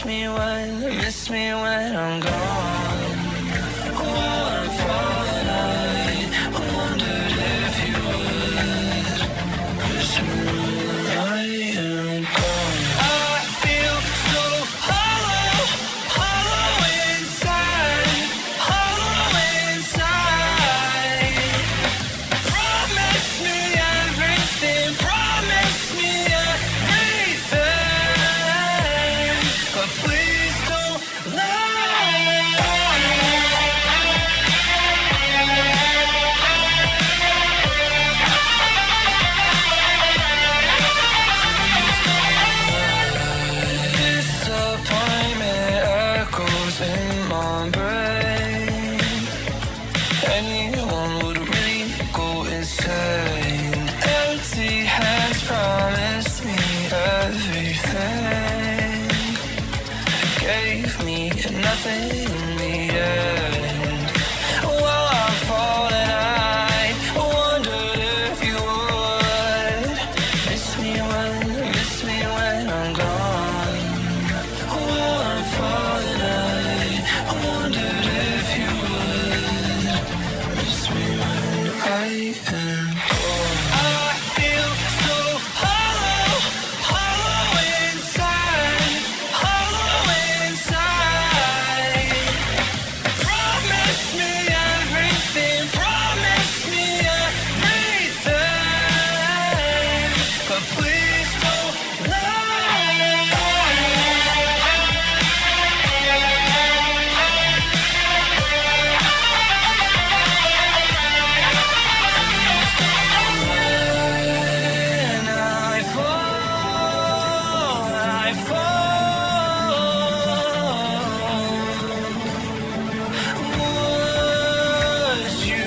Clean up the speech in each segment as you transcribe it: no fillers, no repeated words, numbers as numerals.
miss me when I'm gone. Oh, I'm falling, I wondered if you would miss me when I am gone. I feel so hollow, hollow inside, hollow inside. Promise me everything, promise me everything, but please don't lie. Disappointment echoes in my brain. Anyone would really go insane. Empty hands promised me everything. Gave me nothing in the end. While I'm falling, I wondered if you would miss me when I'm gone. While I'm falling, I wondered if you would miss me when I am gone. I feel so hollow, hollow inside, hollow inside. Promise me everything, promise me everything, but please don't lie. When I fall, would you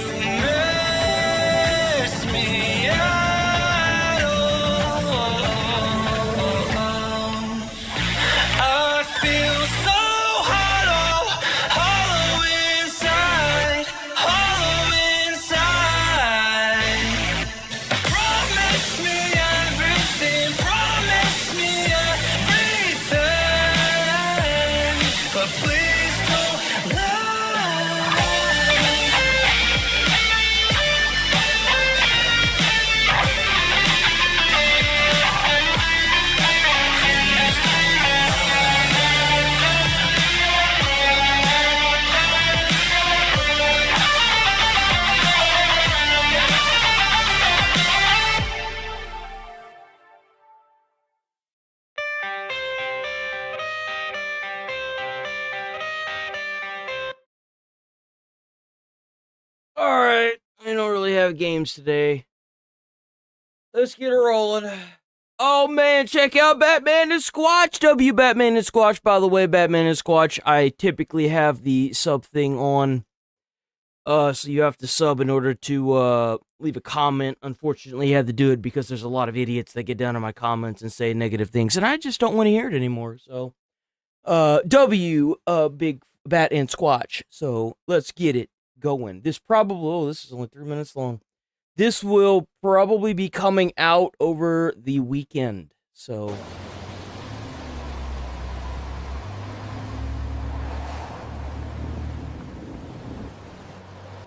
miss me at all? I feel so hollow, hollow inside, hollow inside. Promise me everything, promise me everything, but please don't lie. Alright, I don't really have games today. Let's get it rolling. Oh man, check out Batman and Squatch! Batman and Squatch, by the way, Batman and Squatch, I typically have the sub thing on. So you have to sub in order to leave a comment. Unfortunately, I had to do it because there's a lot of idiots that get down on my comments and say negative things, and I just don't want to hear it anymore. So, Big Bat and Squatch. So let's get it going. This is only 3 minutes long. This will probably be coming out over the weekend. So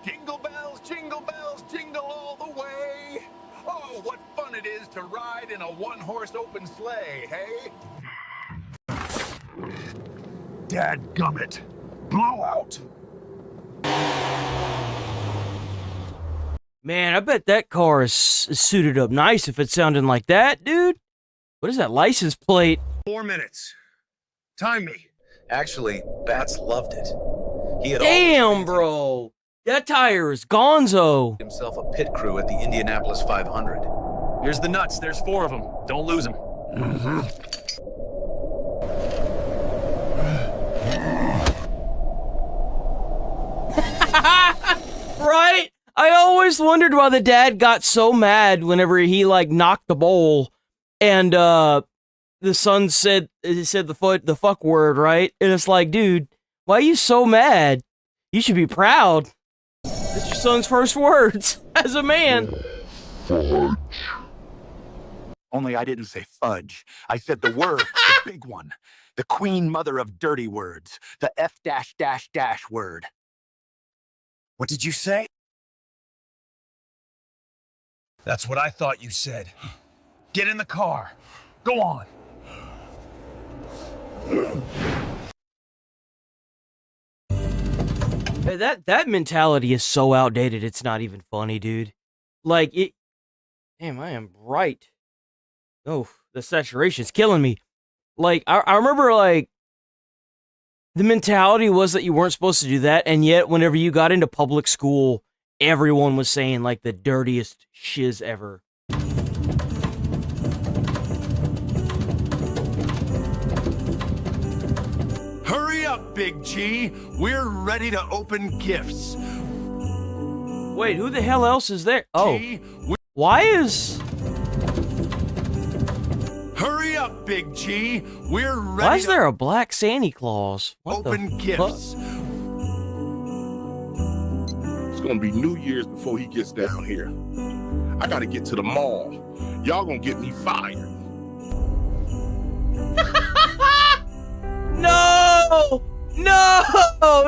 Jingle bells, jingle all the way. Oh, what fun it is to ride in a one-horse open sleigh, hey? Dadgummit. Blowout. man, I bet that car is suited up nice if it's sounding like that, dude. What is that license plate? 4 minutes. Time me. Actually, Bats loved it. He had Damn, bro. That tire is gonzo. himself a pit crew at the Indianapolis 500. Here's the nuts. There's 4 of them. Don't lose them. Right? I always wondered why the dad got so mad whenever he, like, knocked the bowl and, the son said the fuck word, right? And it's like, dude, why are you so mad? You should be proud. It's your son's first words as a man. Only I didn't say fudge. I said the word. The big one. The queen mother of dirty words. The F dash dash dash word. What did you say? That's what I thought you said. Get in the car. Go on. Hey, that mentality is so outdated, it's not even funny, dude. Like, it... Damn, I am bright. Oh, the saturation's killing me. Like, I remember, like, the mentality was that you weren't supposed to do that, and yet, whenever you got into public school, everyone was saying, like, the dirtiest shiz ever. Hurry up, Big G. We're ready to open gifts. Wait, who the hell else is there? Oh, G, why is... hurry up, Big G. We're ready Why is to there a black Santa Claus? What open the gifts. It's gonna be New Year's before he gets down here. I gotta get to the mall. Y'all gonna get me fired. No! No!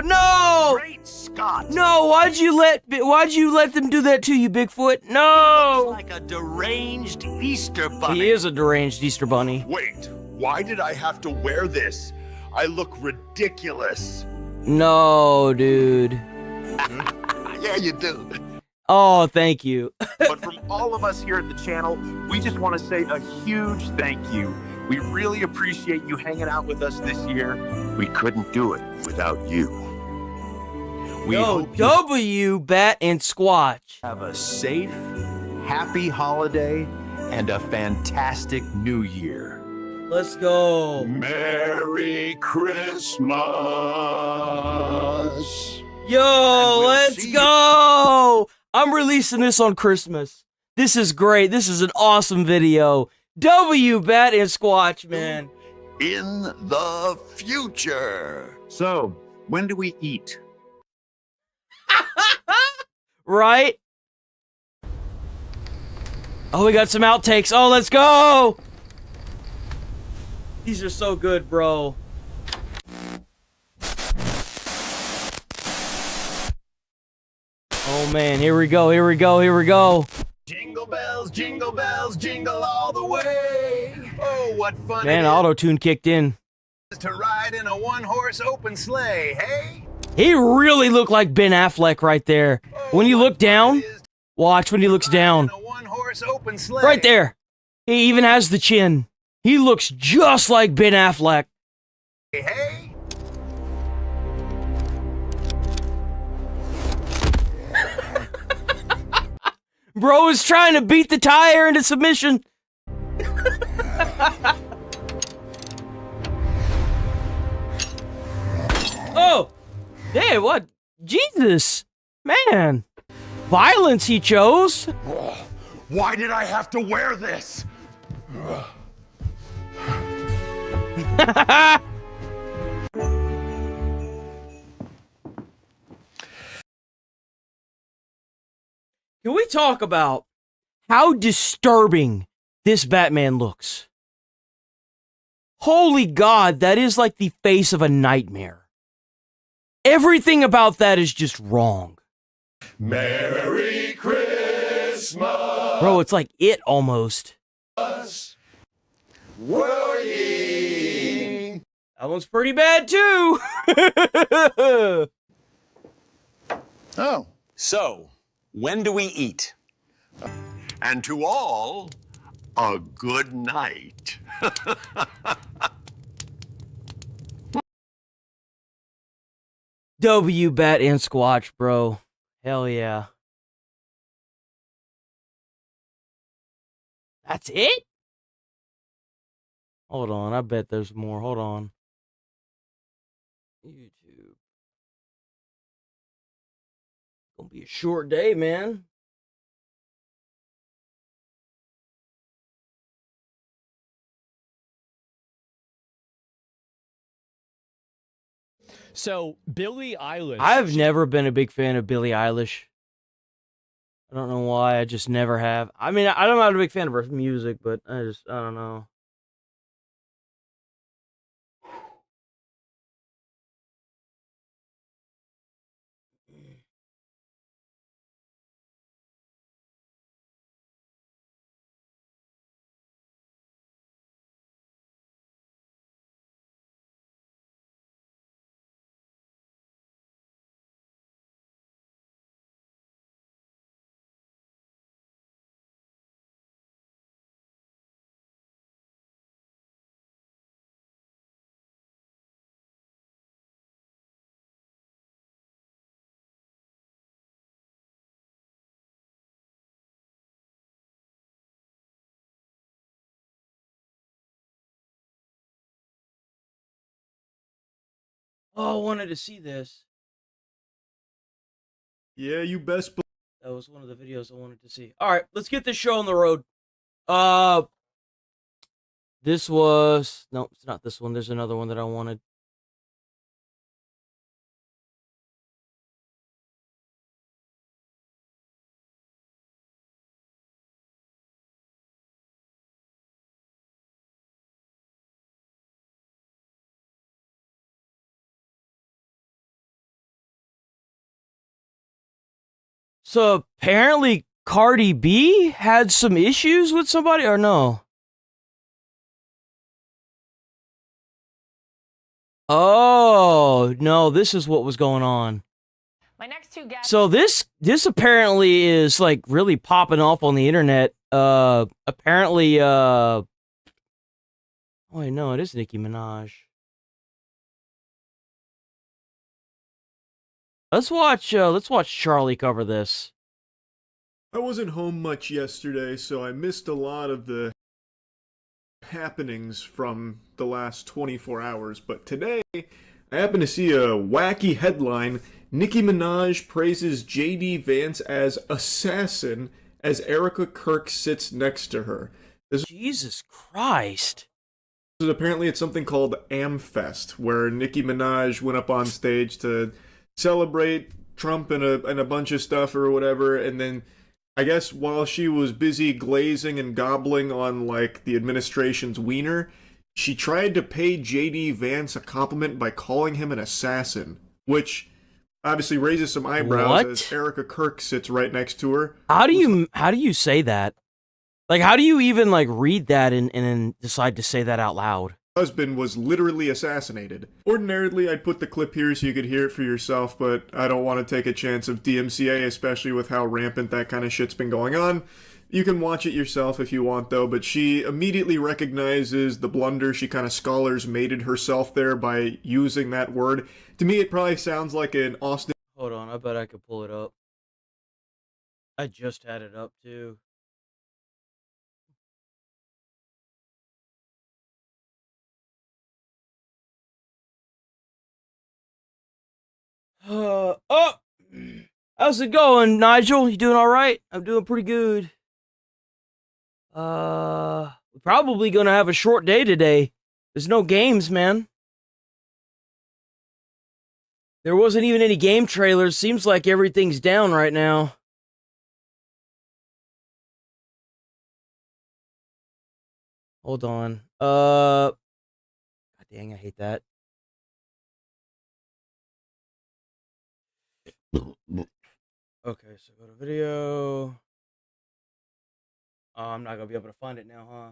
No! Great Scott. No! Why'd you let them do that to you, Bigfoot? No! Like a deranged Easter bunny. He is a deranged Easter bunny. Wait, why did I have to wear this? I look ridiculous. No, dude. Yeah, you do. Oh, thank you. But from all of us here at the channel, we just want to say a huge thank you. We really appreciate you hanging out with us this year. We couldn't do it without you. We Yo, hope you W, Bat, and Squatch. have a safe, happy holiday and a fantastic new year. Let's go. Merry Christmas. Yo, let's go. I'm releasing this on Christmas. This is great. This is an awesome video. W, Bat, and Squatch, man. In the future. So, when do we eat? Right? Oh, we got some outtakes. Oh, let's go. These are so good, bro. Oh, man. Here we go. Here we go. Here we go. Jingle bells, jingle all the way. Oh, what fun Man, it auto-tune kicked in. is to ride in a one-horse open sleigh, hey? He really looked like Ben Affleck right there. When you look down, watch when he looks down. In a one-horse open sleigh. Right there. He even has the chin. He looks just like Ben Affleck. Hey? Bro is trying to beat the tire into submission. Oh! Hey, what? Jesus! Man! Violence he chose! Why did I have to wear this? Can we talk about how disturbing this Batman looks? Holy God, that is like the face of a nightmare. Everything about that is just wrong. Merry Christmas. Bro, it's like it almost. Worrying. That one's pretty bad too. Oh. So, when do we eat? And to all, a good night. W, Bat, and Squatch, bro. Hell yeah. That's it? Hold on, I bet there's more. Hold on. YouTube. Gonna be a short day, man. So Billie Eilish. I've never been a big fan of Billie Eilish. I don't know why. I just never have. I mean, I'm not a big fan of her music, but I don't know. Oh, I wanted to see this. Yeah, you best. That was one of the videos I wanted to see. All right, let's get this show on the road. This was no, it's not this one. There's another one that I wanted. So apparently Cardi B had some issues with somebody, or no? Oh, no, this is what was going on. My next two guests. So this apparently is like really popping off on the internet. Apparently oh wait, no, it is Nicki Minaj. Let's watch Charlie cover this. I wasn't home much yesterday, so I missed a lot of the happenings from the last 24 hours, but today I happened to see a wacky headline. Nicki Minaj praises J.D. Vance as assassin as Erica Kirk sits next to her. Jesus Christ. Apparently it's something called Amfest, where Nicki Minaj went up on stage to celebrate Trump and a bunch of stuff or whatever, and then I guess while she was busy glazing and gobbling on, like, the administration's wiener, she tried to pay J.D. Vance a compliment by calling him an assassin, which obviously raises some eyebrows as Erica Kirk sits right next to her. How do you say that? Like, how do you even, like, read that and then decide to say that out loud? Husband was literally assassinated. Ordinarily, I'd put the clip here so you could hear it for yourself, but I don't want to take a chance of DMCA, especially with how rampant that kind of shit's been going on. You can watch it yourself if you want, though, but she immediately recognizes the blunder. She kind of scholars mated herself there by using that word. To me, it probably sounds like an Austin... Hold on, I bet I could pull it up. I just had it up, too. Oh! How's it going, Nigel? You doing alright? I'm doing pretty good. We're probably gonna have a short day today. There's no games, man. There wasn't even any game trailers. Seems like everything's down right now. Hold on. God dang, I hate that. Okay, so go to video. Oh, I'm not gonna be able to find it now, huh?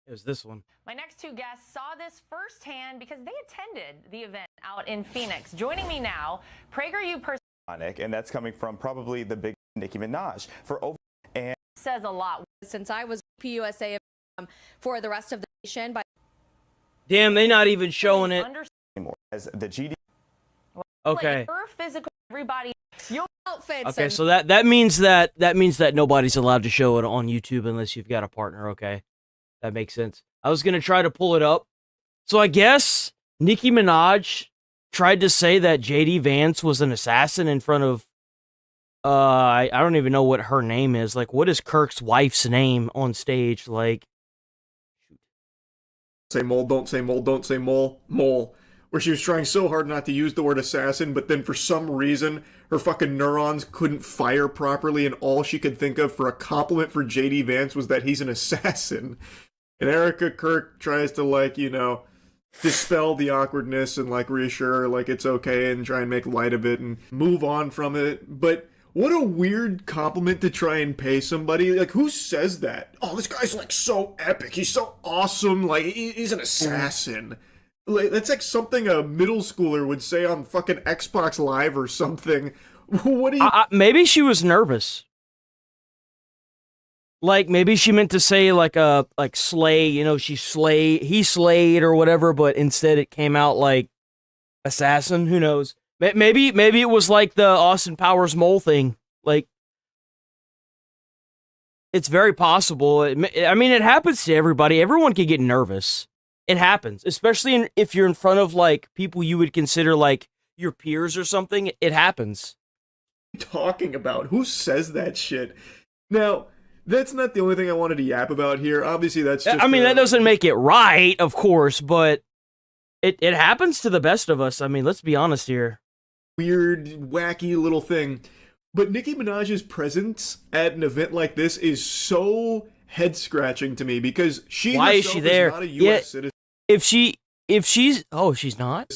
It was this one. My next two guests saw this firsthand because they attended the event out in Phoenix. Joining me now, PragerU person, and that's coming from probably the big Nicki Minaj for over and says a lot. Since I was PUSA for the rest of the nation, but damn, they not even showing it. Anymore as the GD. Okay. Your physical, everybody, your outfits. Okay, so that means that nobody's allowed to show it on YouTube unless you've got a partner. Okay, that makes sense. I was gonna try to pull it up. So I guess Nicki Minaj tried to say that JD Vance was an assassin in front of. I don't even know what her name is. Like, what is Kirk's wife's name on stage? Like, say mole, don't say mole, don't say mole, mole. Where she was trying so hard not to use the word assassin, but then for some reason, her fucking neurons couldn't fire properly, and all she could think of for a compliment for J.D. Vance was that he's an assassin. And Erica Kirk tries to, like, you know, dispel the awkwardness and, like, reassure her, like, it's okay and try and make light of it and move on from it. But what a weird compliment to try and pay somebody. Like, who says that? Oh, this guy's, like, so epic. He's so awesome. Like, he's an assassin. Like, that's like something a middle schooler would say on fucking Xbox Live or something. What do you... maybe she was nervous. Like, maybe she meant to say, like slay, you know, he slayed or whatever, but instead it came out like assassin. Who knows? Maybe it was like the Austin Powers mole thing. Like, it's very possible. I mean, it happens to everybody. Everyone can get nervous. It happens, especially if you're in front of like people you would consider like your peers or something. It happens. Talking about who says that shit? Now, that's not the only thing I wanted to yap about here. Obviously, that's just... I mean, that doesn't make it right, of course, but it happens to the best of us. I mean, let's be honest here. Weird, wacky little thing. But Nicki Minaj's presence at an event like this is so head-scratching to me because she Why is she there? Not a U.S. citizen. If she's not?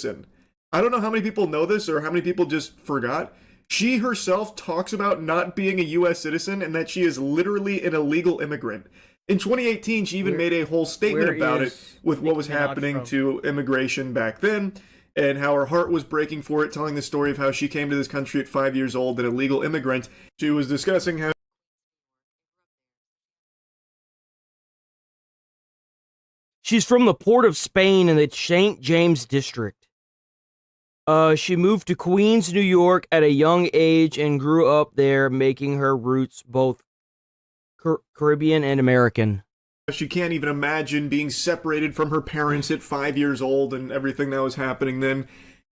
I don't know how many people know this or how many people just forgot. She herself talks about not being a U.S. citizen and that she is literally an illegal immigrant. In 2018, she even made a whole statement about it with what was happening to immigration back then and how her heart was breaking for it, telling the story of how she came to this country at 5 years old, an illegal immigrant. She was discussing how She's from the Port of Spain in the St. James district. She moved to Queens, New York at a young age and grew up there, making her roots both Caribbean and American. she can't even imagine being separated from her parents at 5 years old and everything that was happening then.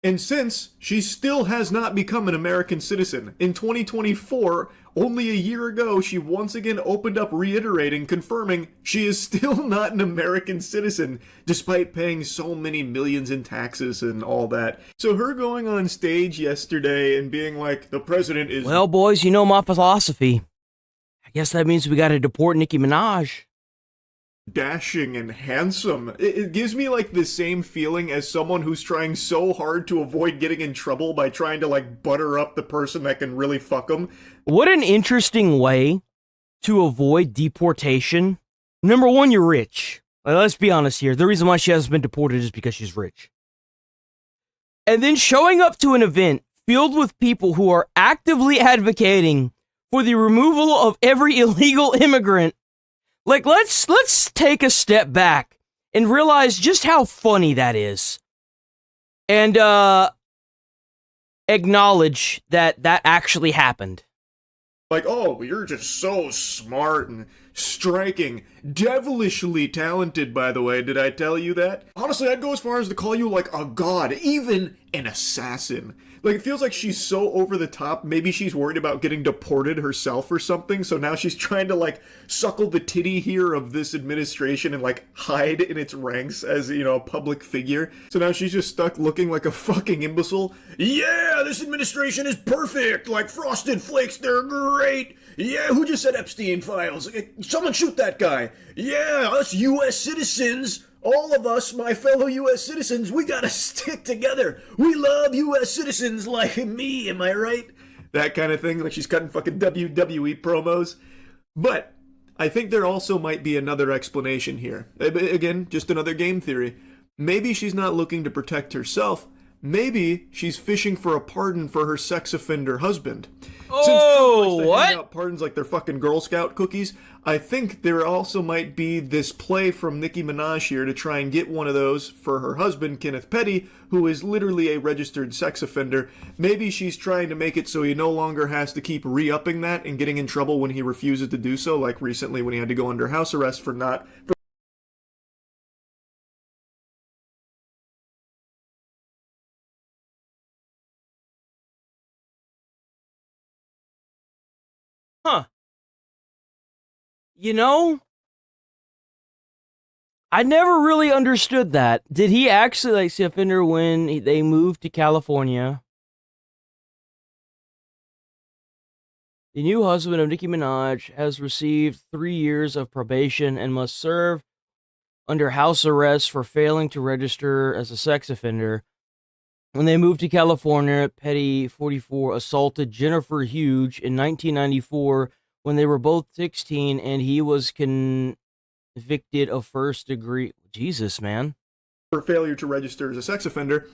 And since, she still has not become an American citizen. In 2024, only a year ago, she once again opened up reiterating, confirming she is still not an American citizen, despite paying so many millions in taxes and all that. So her going on stage yesterday and being like, the president is... Well, boys, you know my philosophy. I guess that means we gotta deport Nicki Minaj. Dashing and handsome. It gives me like the same feeling as someone who's trying so hard to avoid getting in trouble by trying to like butter up the person that can really fuck them. What an interesting way to avoid deportation. Number one, you're rich. Let's be honest here. The reason why she hasn't been deported is because she's rich. And then showing up to an event filled with people who are actively advocating for the removal of every illegal immigrant. Like, let's take a step back and realize just how funny that is. And, acknowledge that that actually happened. Like, oh, you're just so smart and striking. Devilishly talented, by the way. Did I tell you that? Honestly, I'd go as far as to call you, like, a god. Even an assassin. Like, it feels like she's so over the top. Maybe she's worried about getting deported herself or something. So now she's trying to, like, suckle the titty here of this administration and, like, hide in its ranks as, you know, a public figure. So now she's just stuck looking like a fucking imbecile. Yeah, this administration is perfect. Like, Frosted Flakes, they're great. Yeah, who just said Epstein files? Someone shoot that guy. Yeah, us U.S. citizens. All of us, my fellow U.S. citizens, we gotta stick together. We love U.S. citizens like me, am I right? That kind of thing, like she's cutting fucking WWE promos. But I think there also might be another explanation here. Again, just another game theory. Maybe she's not looking to protect herself. Maybe she's fishing for a pardon for her sex offender husband. Oh, Since what? Hand out pardons like they're fucking Girl Scout cookies, I think there also might be this play from Nicki Minaj here to try and get one of those for her husband, Kenneth Petty, who is literally a registered sex offender. Maybe she's trying to make it so he no longer has to keep re-upping that and getting in trouble when he refuses to do so, like recently when he had to go under house arrest for not... Huh. You know, I never really understood that. Did he actually, like, see offender when they moved to California? The new husband of Nicki Minaj has received 3 years of probation and must serve under house arrest for failing to register as a sex offender. When they moved to California, Petty, 44, assaulted Jennifer Hughes in 1994 when they were both 16, and he was convicted of first degree. Jesus, man. For failure to register as a sex offender.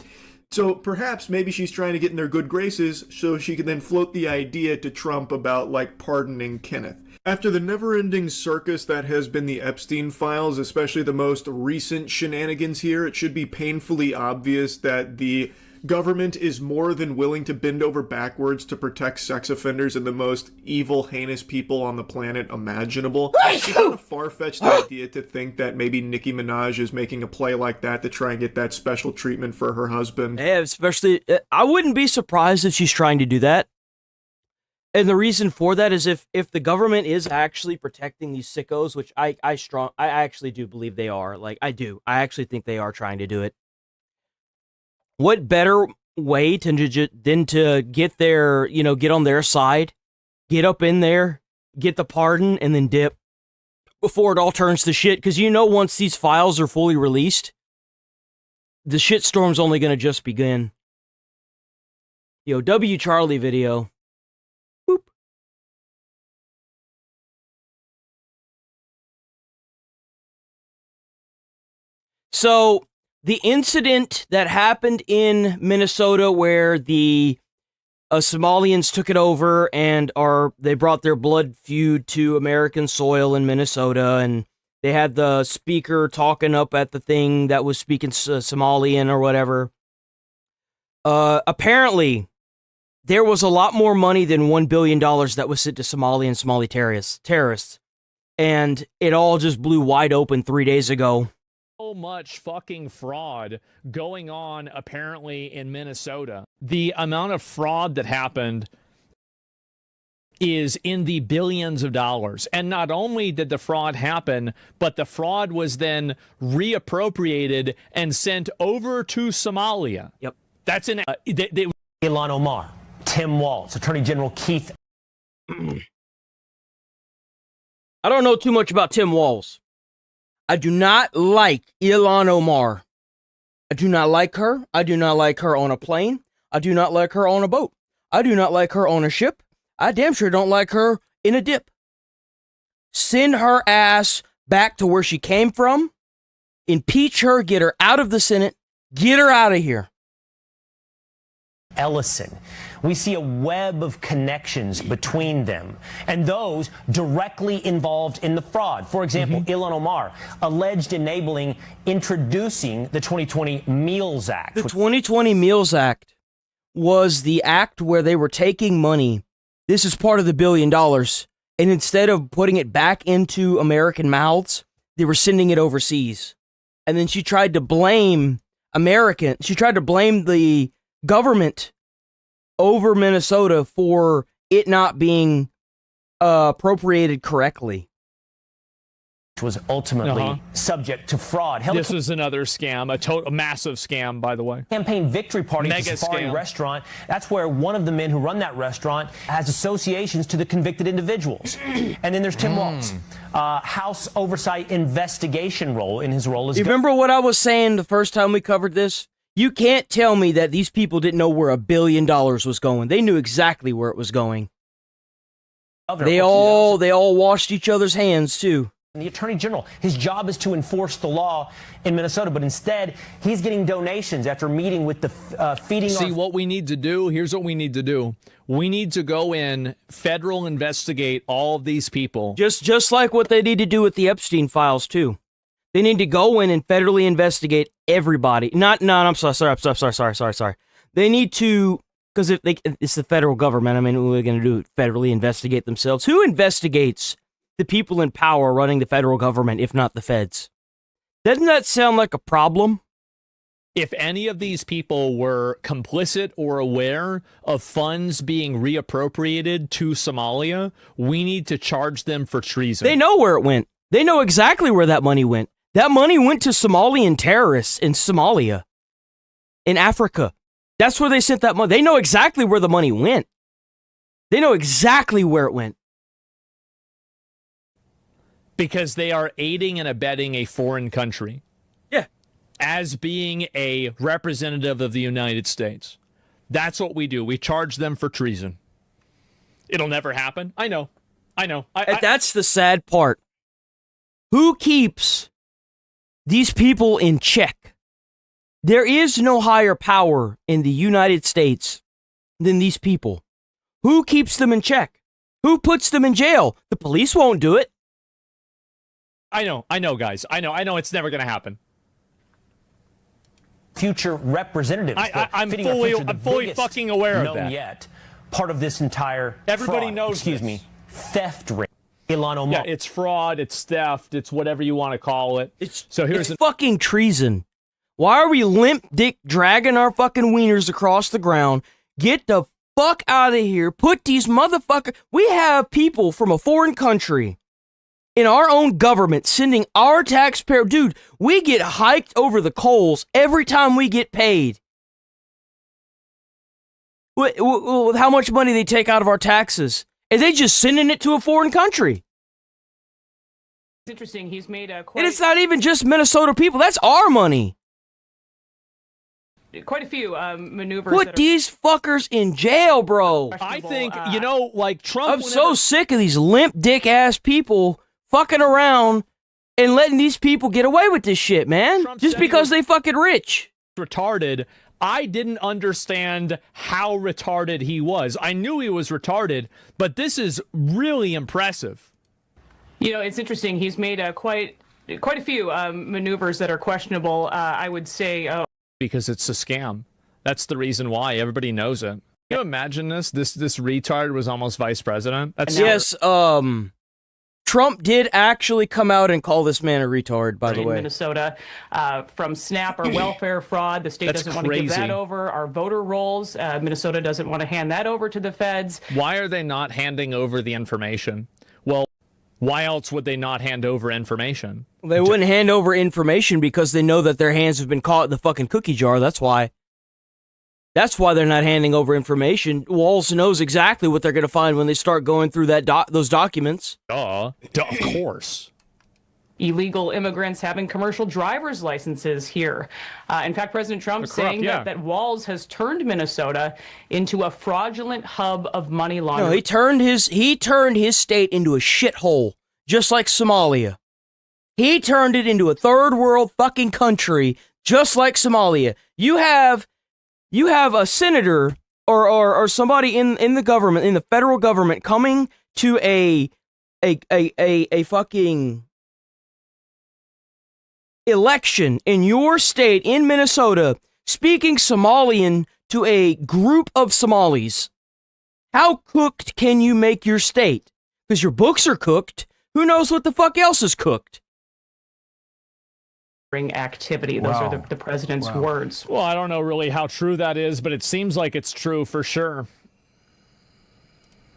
So perhaps maybe she's trying to get in their good graces so she can then float the idea to Trump about, like, pardoning Kenneth. After the never-ending circus that has been the Epstein files, especially the most recent shenanigans here, it should be painfully obvious that the government is more than willing to bend over backwards to protect sex offenders and the most evil, heinous people on the planet imaginable. It's kind of far-fetched idea to think that maybe Nicki Minaj is making a play like that to try and get that special treatment for her husband. Yeah, especially, I wouldn't be surprised if she's trying to do that. And the reason for that is if the government is actually protecting these sickos, which I actually do believe they are. Like, I actually think they are trying to do it. What better way than to get their, get on their side, get up in there, get the pardon, and then dip before it all turns to shit? Because once these files are fully released, the shitstorm's only going to just begin. W Charlie video. Boop. So, the incident that happened in Minnesota where the Somalians took it over and they brought their blood feud to American soil in Minnesota, and they had the speaker talking up at the thing that was speaking Somalian or whatever. Apparently, there was a lot more money than $1 billion that was sent to Somalia and Somali terrorists. And it all just blew wide open 3 days ago. So much fucking fraud going on apparently in Minnesota. The amount of fraud that happened is in the billions of dollars. And not only did the fraud happen, but the fraud was then reappropriated and sent over to Somalia. Yep. That's in Ilhan Omar, Tim Walz, Attorney General Keith. I don't know too much about Tim Walz. I do not like Ilhan Omar. I do not like her. I do not like her on a plane. I do not like her on a boat. I do not like her on a ship. I damn sure don't like her in a dip. Send her ass back to where she came from. Impeach her. Get her out of the Senate. Get her out of here. Ellison. We see a web of connections between them and those directly involved in the fraud. For example, Ilhan Omar alleged enabling introducing the 2020 Meals Act. The 2020 Meals Act was the act where they were taking money. This is part of the $1 billion. And instead of putting it back into American mouths, they were sending it overseas. And then she tried to blame the government over Minnesota for it not being appropriated correctly. Which was ultimately subject to fraud. This was another scam, a massive scam, by the way. Campaign victory party at the Safari restaurant. That's where one of the men who run that restaurant has associations to the convicted individuals. And then there's Tim Walz, House Oversight Investigation role in his role as. You remember what I was saying the first time we covered this? You can't tell me that these people didn't know where $1 billion was going. They knew exactly where it was going. They all washed each other's hands too. The Attorney General, his job is to enforce the law in Minnesota, but instead he's getting donations after meeting with the feeding. See, what we need to do, here's what we need to do. We need to go in, federal investigate all of these people. Just like what they need to do with the Epstein files too. They need to go in and federally investigate everybody. I'm sorry. They need to, because it's the federal government. I mean, what are they going to do? Federally investigate themselves? Who investigates the people in power running the federal government, if not the feds? Doesn't that sound like a problem? If any of these people were complicit or aware of funds being reappropriated to Somalia, we need to charge them for treason. They know where it went. They know exactly where that money went. That money went to Somalian terrorists in Somalia, in Africa. That's where they sent that money. They know exactly where the money went. They know exactly where it went. Because they are aiding and abetting a foreign country. Yeah. As being a representative of the United States. That's what we do. We charge them for treason. It'll never happen. I know. That's the sad part. Who keeps these people in check? There is no higher power in the United States than these people. Who keeps them in check? Who puts them in jail? The police won't do it. I know, guys. I know it's never going to happen. future representatives. I'm fitting our future, the fully biggest fucking aware of known that. Yet, part of this entire Everybody fraud, knows excuse this. me, theft ring. Ilhan Omar. Yeah, it's fraud, it's theft, it's whatever you want to call it. It's here's fucking treason. Why are we limp dick dragging our fucking wieners across the ground? Get the fuck out of here. Put these motherfuckers. We have people from a foreign country in our own government sending our taxpayer. Dude, we get hiked over the coals every time we get paid. How much money they take out of our taxes? And they just sending it to a foreign country. It's interesting. He's made a And it's not even just Minnesota people. That's our money. quite a few maneuvers. Put these fuckers in jail, bro. I think, like Trump... I'm so sick of these limp dick ass people fucking around and letting these people get away with this shit, man. Just because they fucking rich. Retarded. I didn't understand how retarded he was. I knew he was retarded, but this is really impressive. It's interesting. He's made quite a few maneuvers that are questionable. I would say because it's a scam. That's the reason why. Everybody knows it. Can you imagine this? This retard was almost vice president. Yes. Trump did actually come out and call this man a retard, by the way. Minnesota, from SNAP or welfare fraud. The state doesn't want to give that over. Our voter rolls, Minnesota doesn't want to hand that over to the feds. Why are they not handing over the information? Well, why else would they not hand over information? They wouldn't hand over information because they know that their hands have been caught in the fucking cookie jar. That's why. That's why they're not handing over information. Walls knows exactly what they're going to find when they start going through those documents. Of course. Illegal immigrants having commercial driver's licenses here. In fact, President Trump saying that Walls has turned Minnesota into a fraudulent hub of money laundering. No, he turned his state into a shithole, just like Somalia. He turned it into a third world fucking country, just like Somalia. You have a senator or somebody in the government, in the federal government, coming to a fucking election in your state, in Minnesota, speaking Somalian to a group of Somalis. How cooked can you make your state? Because your books are cooked. Who knows what the fuck else is cooked? Activity. Those are the president's words. Well, I don't know really how true that is, but it seems like it's true for sure.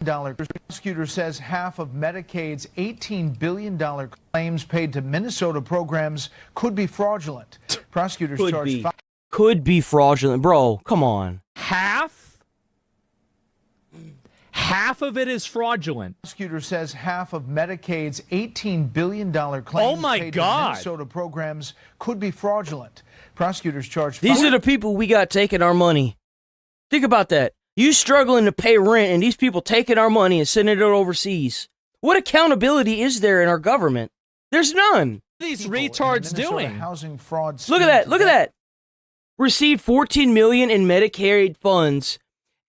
Prosecutor says half of Medicaid's $18 billion claims paid to Minnesota programs could be fraudulent. Prosecutors Could be fraudulent. Bro, come on. Half of it is fraudulent. Prosecutor says half of Medicaid's $18 billion claims paid to Minnesota programs could be fraudulent. Prosecutors charge. These are the people we got taking our money. Think about that. You struggling to pay rent and these people taking our money and sending it overseas. What accountability is there in our government? There's none. What are these retards doing? Housing fraud. Look at that. Look at that. Received $14 million in Medicaid funds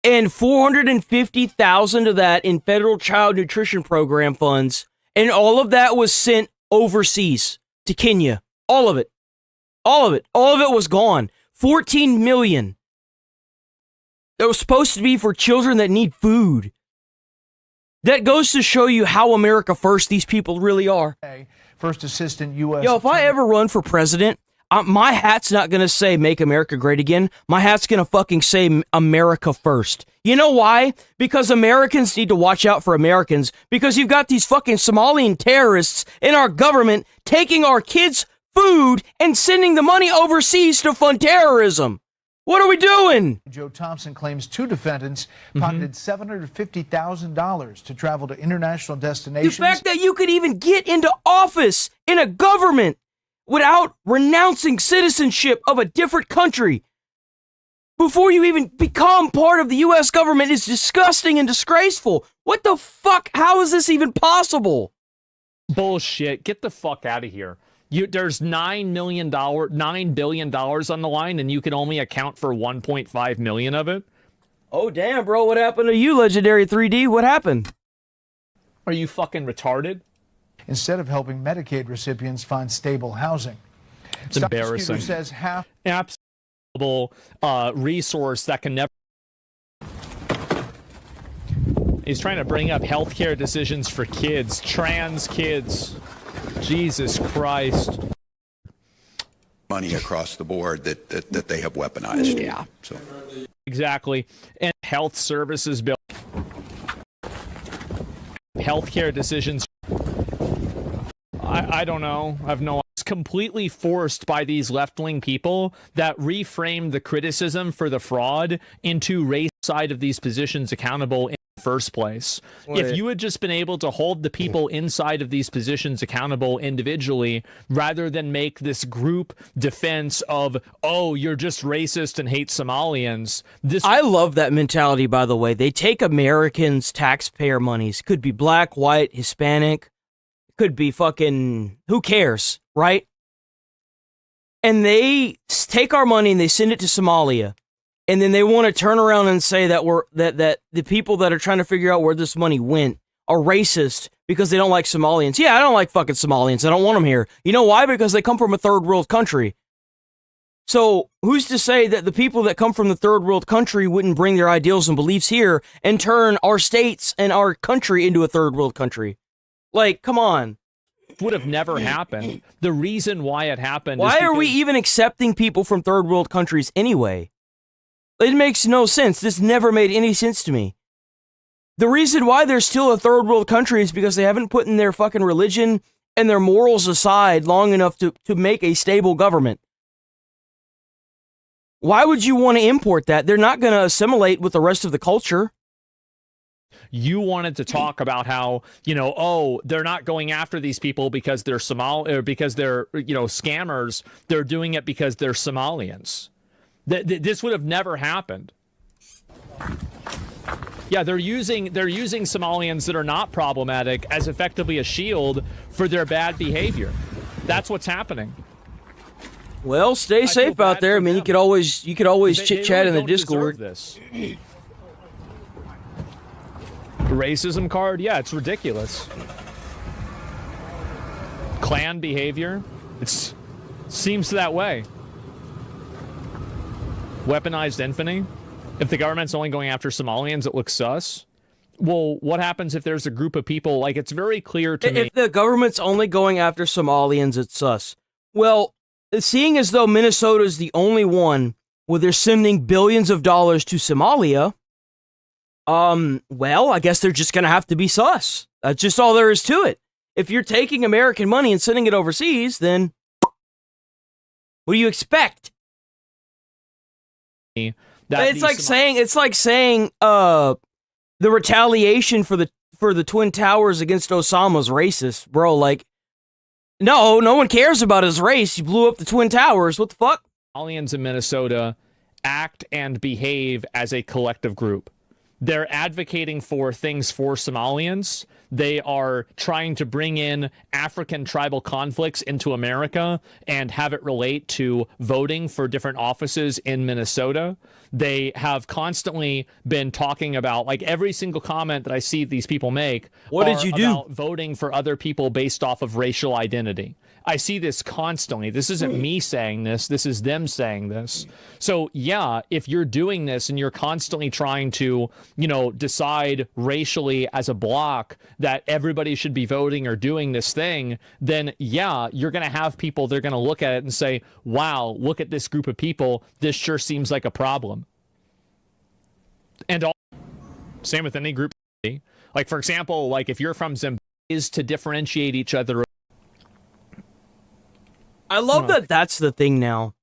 and $450,000 of that in federal child nutrition program funds. And all of that was sent overseas to Kenya. All of it. All of it. All of it was gone. $14 million. That was supposed to be for children that need food. That goes to show you how America first these people really are. First Assistant U.S. Yo, if I ever run for president, my hat's not going to say make America great again. My hat's going to fucking say America first. You know why? Because Americans need to watch out for Americans. Because you've got these fucking Somalian terrorists in our government taking our kids' food and sending the money overseas to fund terrorism. What are we doing? Joe Thompson claims two defendants pocketed $750,000 to travel to international destinations. The fact that you could even get into office in a government without renouncing citizenship of a different country before you even become part of the U.S. government is disgusting and disgraceful. What the fuck? How is this even possible? Bullshit. Get the fuck out of here. There's $9 billion on the line, and you can only account for 1.5 million of it. Oh, damn, bro. What happened to you, Legendary 3D? What happened? Are you fucking retarded? Instead of helping Medicaid recipients find stable housing. It's embarrassing. Says half. resource that can never. He's trying to bring up healthcare decisions for kids, trans kids. Jesus Christ. Money across the board that they have weaponized. Yeah. So exactly. And health services bill. Healthcare decisions. I don't know. I have no. It's completely forced by these left-wing people that reframe the criticism for the fraud into race side of these positions accountable in the first place. Wait. If you had just been able to hold the people inside of these positions accountable individually, rather than make this group defense of, oh, you're just racist and hate Somalians. I love that mentality, by the way. They take Americans' taxpayer monies. Could be black, white, Hispanic. Could be fucking, who cares, right? And they take our money and they send it to Somalia. And then they want to turn around and say that that the people that are trying to figure out where this money went are racist because they don't like Somalians. Yeah, I don't like fucking Somalians. I don't want them here. You know why? Because they come from a third world country. So who's to say that the people that come from the third world country wouldn't bring their ideals and beliefs here and turn our states and our country into a third world country? Like, come on. Would have never happened. The reason why it happened Why is are we because- even accepting people from third world countries anyway? It makes no sense. This never made any sense to me. The reason why they're still a third world country is because they haven't put in their fucking religion and their morals aside long enough to make a stable government. Why would you want to import that? They're not going to assimilate with the rest of the culture. You wanted to talk about how, you know, oh, they're not going after these people because they're or because they're, you know, scammers. They're doing it because they're Somalians. This would have never happened. Yeah, they're using Somalians that are not problematic as effectively a shield for their bad behavior. That's what's happening. Well, stay safe out there. I mean, you could always chit chat in the don't Discord. deserve this. Racism card? Yeah, it's ridiculous. Clan behavior? It seems that way. Weaponized infamy? If the government's only going after Somalians, it looks sus. Well, what happens if there's a group of people, like, it's very clear to me. If the government's only going after Somalians, it's sus. Well, seeing as though Minnesota's the only one where they're sending billions of dollars to Somalia, well, I guess they're just gonna have to be sus. That's just all there is to it. If you're taking American money and sending it overseas, then what do you expect? It's like saying the retaliation for the Twin Towers against Osama's racist, bro. Like, no one cares about his race. He blew up the Twin Towers. What the fuck? Somalians in Minnesota act and behave as a collective group. They're advocating for things for Somalians. They are trying to bring in African tribal conflicts into America and have it relate to voting for different offices in Minnesota. They have constantly been talking about, like, every single comment that I see these people make. What did you do? About voting for other people based off of racial identity. I see this constantly. This isn't me saying this. This is them saying this. So, yeah, if you're doing this and you're constantly trying to, you know, decide racially as a block that everybody should be voting or doing this thing, then, yeah, you're going to have people, they're going to look at it and say, wow, look at this group of people. This sure seems like a problem. And same with any group. Like, for example, like if you're from Zimbabwe, is to differentiate each other. I love that that's the thing now.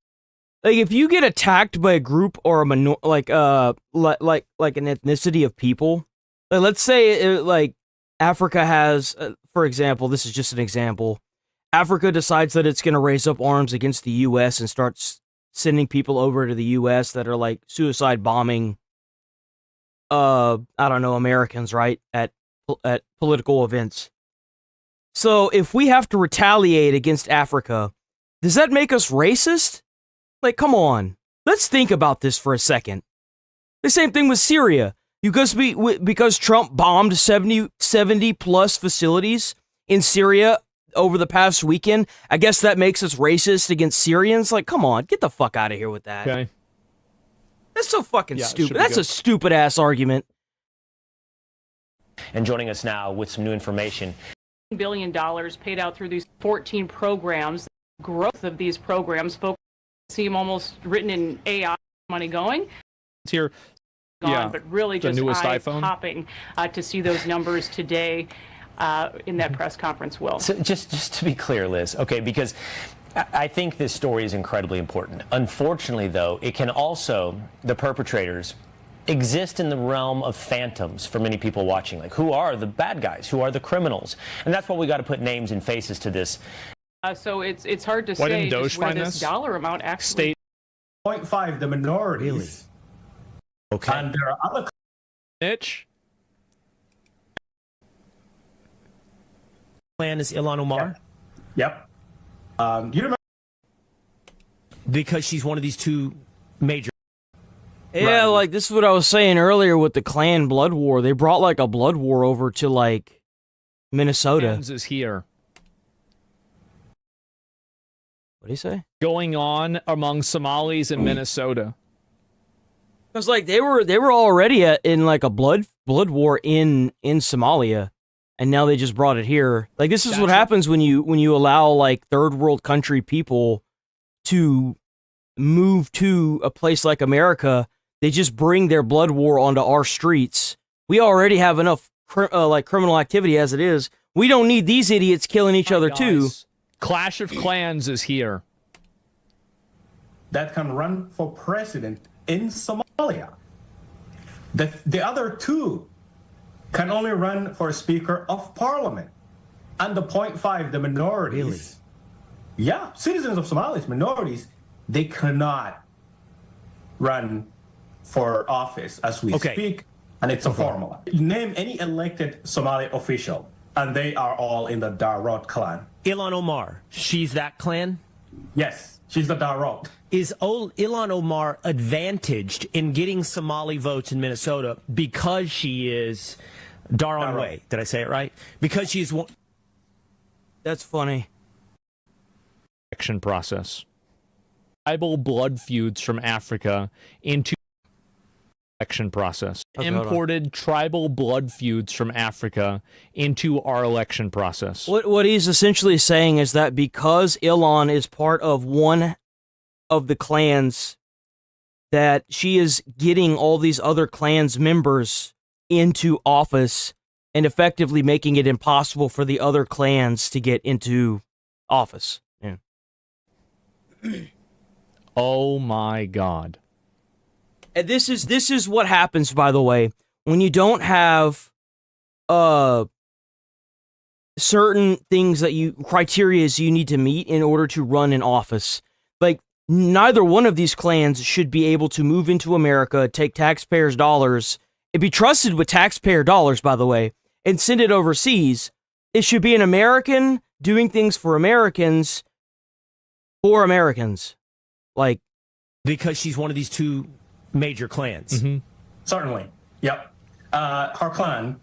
Like, if you get attacked by a group or a like an ethnicity of people, like, let's say like Africa has, for example, this is just an example. Africa decides that it's going to raise up arms against the U.S. and starts sending people over to the U.S. that are like suicide bombing, I don't know, Americans, right, at political events. So if we have to retaliate against Africa, does that make us racist? Like, come on. Let's think about this for a second. The same thing with Syria. Because Trump bombed 70 plus facilities in Syria over the past weekend, I guess that makes us racist against Syrians? Like, come on. Get the fuck out of here with that. Okay. That's so fucking Yeah, stupid. That's a stupid ass argument. And joining us now with some new information. $1 billion paid out through these 14 programs. The growth of these programs, folks seem almost written in AI money going. It's here. Gone, but really the just newest iPhone. eye-popping to see those numbers today in that press conference, Will. So just to be clear, Liz, okay, because I think this story is incredibly important. Unfortunately, though, it can also, the perpetrators, exist in the realm of phantoms for many people watching. Like, who are the bad guys? Who are the criminals? And that's why we got to put names and faces to this. So it's hard to Why say didn't Doge just where find this this? dollar amount actually. 0.5, the minorities. Really? Okay. And there are other Mitch? Plan is Ilhan Omar? Yep. Do you remember? Because she's one of these two major. Yeah, like this is what I was saying earlier with the clan blood war. They brought like a blood war over to like Minnesota. Clans is here. What do you say? Going on among Somalis in Minnesota. Because like they were already in like a blood war in Somalia, and now they just brought it here. Like this is what happens when you allow like third world country people to move to a place like America. They just bring their blood war onto our streets. We already have enough like criminal activity as it is. We don't need these idiots killing each other too. Clash of Clans is here. That can run for president in Somalia. The other two can only run for Speaker of Parliament. And the 0.5, the minorities. Really? Yeah, citizens of Somalia, minorities, they cannot run for office as we speak, and it's a formula. Name any elected Somali official, and they are all in the Darod clan. Ilhan Omar, she's that clan? Yes, she's the Darod. Is Ilhan Omar advantaged in getting Somali votes in Minnesota because she is Daron Way? Did I say it right? Because she's one. That's funny. Election process. Tribal blood feuds from Africa into election process. Okay, imported tribal blood feuds from Africa into our election process. What he's essentially saying is that because Ilhan is part of one of the clans, that she is getting all these other clans members into office and effectively making it impossible for the other clans to get into office. Yeah. Oh my God. And this is what happens, by the way, when you don't have certain things that criteria you need to meet in order to run an office. Like, neither one of these clans should be able to move into America, take taxpayers' dollars, and be trusted with taxpayer dollars, by the way, and send it overseas. It should be an American doing things for Americans for Americans. Like, because she's one of these two major clans. Certainly. Yep. Her clan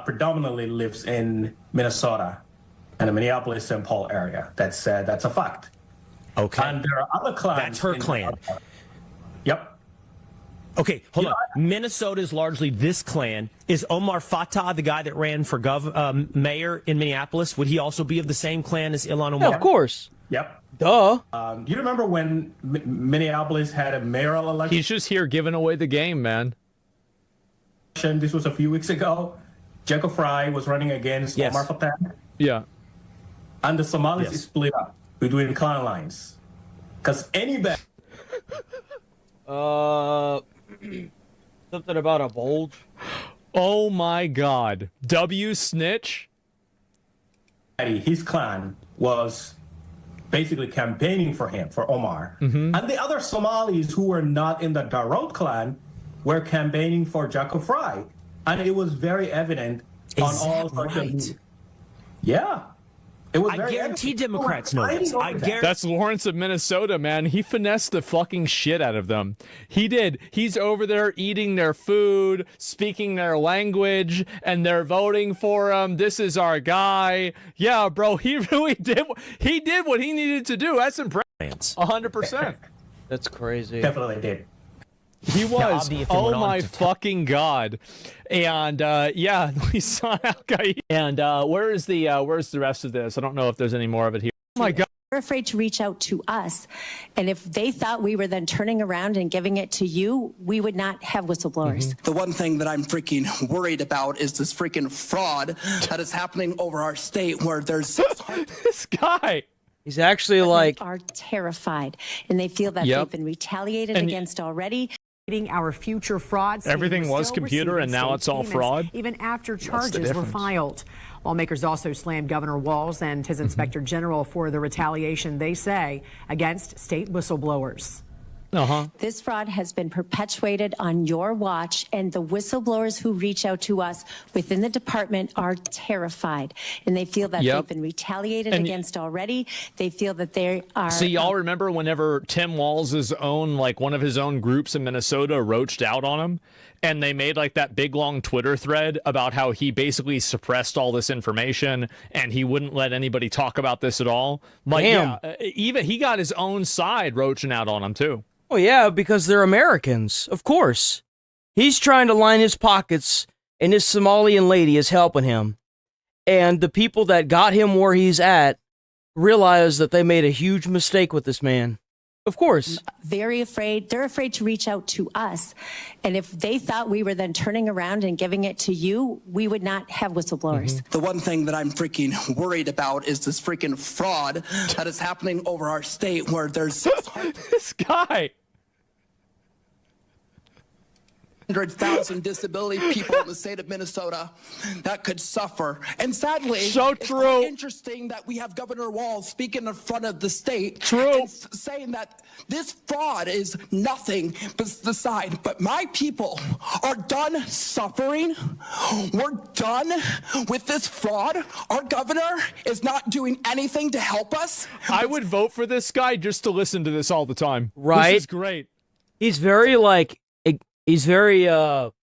predominantly lives in Minnesota and the Minneapolis-St. Paul area. That's a fact. Okay. And there are other clans. That's her clan. Yep. Okay, hold on. Minnesota is largely this clan. Is Omar Fatah the guy that ran for mayor in Minneapolis? Would he also be of the same clan as Ilhan Omar? Yeah, of course. Yep. Duh. You remember when Minneapolis had a mayoral election? He's just here giving away the game, man. This was a few weeks ago. Jacob Fry was running against Omar Fatah. Yeah. And the Somalis split up between clan lines. Because anybody... Something about a bulge. Oh my God. W snitch? His clan was basically campaigning for him, for Omar. And the other Somalis who were not in the Darod clan were campaigning for Jacob Fry. And it was very evident on all social media. Yeah. It was I guarantee Democrats know this. That's Lawrence of Minnesota, man. He finessed the fucking shit out of them. He did. He's over there eating their food, speaking their language, and they're voting for him. This is our guy. Yeah, bro, he really did. He did what he needed to do. That's impressive. 100%. That's crazy. Definitely did. He was. Oh my fucking god! And yeah, we saw Al Qaeda. And where's the rest of this? I don't know if there's any more of it here. Oh my god! They're afraid to reach out to us, and if they thought we were then turning around and giving it to you, we would not have whistleblowers. The one thing that I'm freaking worried about is this freaking fraud that is happening over our state, where there's this guy. He's actually like are terrified, and they feel that they've been retaliated against already. Our future fraud. Everything was computer, and now it's all fraud. Even after charges were filed. Lawmakers also slammed Governor Walz and his Inspector General for the retaliation, they say, against state whistleblowers. This fraud has been perpetuated on your watch, and the whistleblowers who reach out to us within the department are terrified, and they feel that they've been retaliated against already. They feel that they are. So y'all remember whenever Tim Walz's own, like one of his own groups in Minnesota roached out on him, and they made like that big long Twitter thread about how he basically suppressed all this information and he wouldn't let anybody talk about this at all. Like, even he got his own side roaching out on him too. Oh, yeah, because they're Americans, of course. He's trying to line his pockets, and this Somalian lady is helping him. And the people that got him where he's at realize that they made a huge mistake with this man. Of course. Very afraid. They're afraid to reach out to us. And if they thought we were then turning around and giving it to you, we would not have whistleblowers. The one thing that I'm freaking worried about is this freaking fraud that is happening over our state, where there's this guy. 100,000 disability people in the state of Minnesota that could suffer. And sadly, it's quite interesting that we have Governor Walz speaking in front of the state and saying that this fraud is nothing beside. But my people are done suffering. We're done with this fraud. Our governor is not doing anything to help us. I would vote for this guy just to listen to this all the time. Right? This is great. He's very he's very well,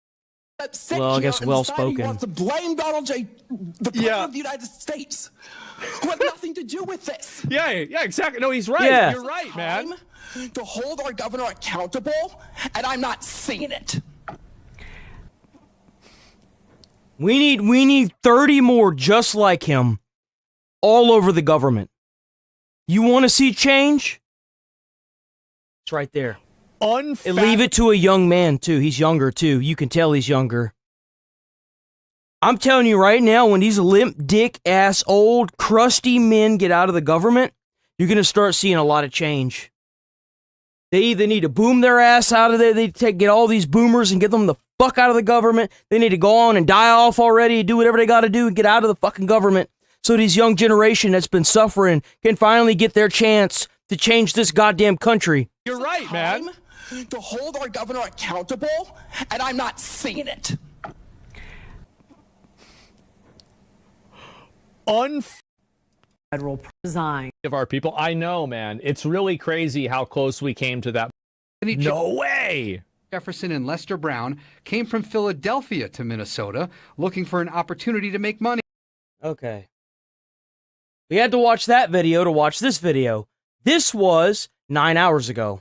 I guess well-spoken. Wants to blame Donald J. the president of the United States, who had nothing to do with this. Yeah, exactly. No, he's right. Yeah. You're right, man. To hold our governor accountable, and I'm not seeing it. We need 30 more just like him all over the government. You want to see change? It's right there. And leave it to a young man, too. He's younger, too. You can tell he's younger. I'm telling you right now, when these limp dick ass old crusty men get out of the government, you're going to start seeing a lot of change. They either need to boom their ass out of there, they get all these boomers and get them the fuck out of the government. They need to go on and die off already, do whatever they got to do and get out of the fucking government. So this young generation that's been suffering can finally get their chance to change this goddamn country. You're right, man. To hold our governor accountable, and I'm not seeing it. Federal design of our people. I know, man. It's really crazy how close we came to that. No way. Jefferson and Lester Brown came from Philadelphia to Minnesota looking for an opportunity to make money. Okay. We had to watch that video to watch this video. This was 9 hours ago.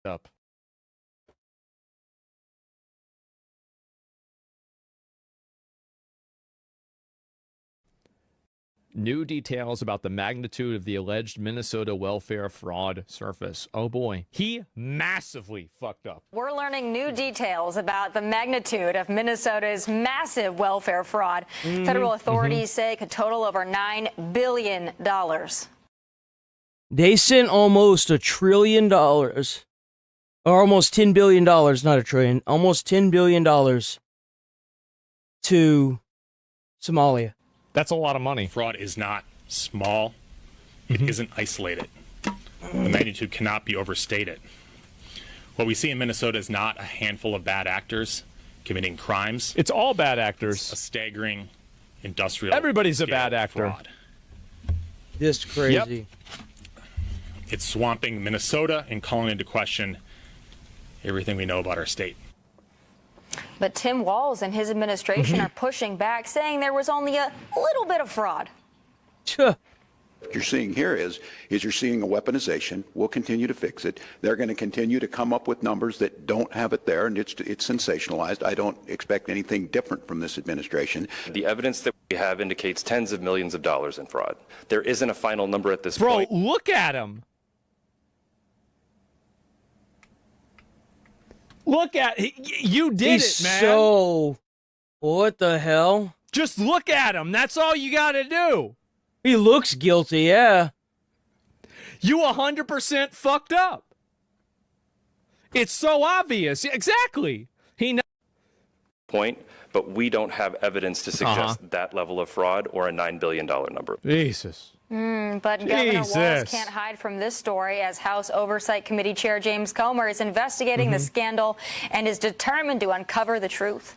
Up. New details about the magnitude of the alleged Minnesota welfare fraud surface. Oh boy, he massively fucked up. We're learning new details about the magnitude of Minnesota's massive welfare fraud. Federal authorities say it could total over $9 billion. They sent almost $1 trillion, or almost $10 billion, not a trillion, almost $10 billion to Somalia. That's a lot of money. Fraud is not small. It isn't isolated. The magnitude cannot be overstated. What we see in Minnesota is not a handful of bad actors committing crimes. It's all bad actors. It's a staggering industrial. Everybody's a bad actor. Fraud. This crazy. Yep. It's swamping Minnesota and calling into question everything we know about our state. But Tim Walz and his administration are pushing back, saying there was only a little bit of fraud. What you're seeing here is you're seeing a weaponization. We'll continue to fix it. They're going to continue to come up with numbers that don't have it there, and it's sensationalized. I don't expect anything different from this administration. The evidence that we have indicates tens of millions of dollars in fraud. There isn't a final number at this point. Bro, look at him. Look at you did He's it, man. So what the hell? Just look at him. That's all you got to do. He looks guilty, yeah. You 100% fucked up. It's so obvious. Exactly. He knows. Point, but we don't have evidence to suggest that level of fraud or a $9 billion number. Jesus. But Governor Walz can't hide from this story as House Oversight Committee Chair James Comer is investigating the scandal and is determined to uncover the truth.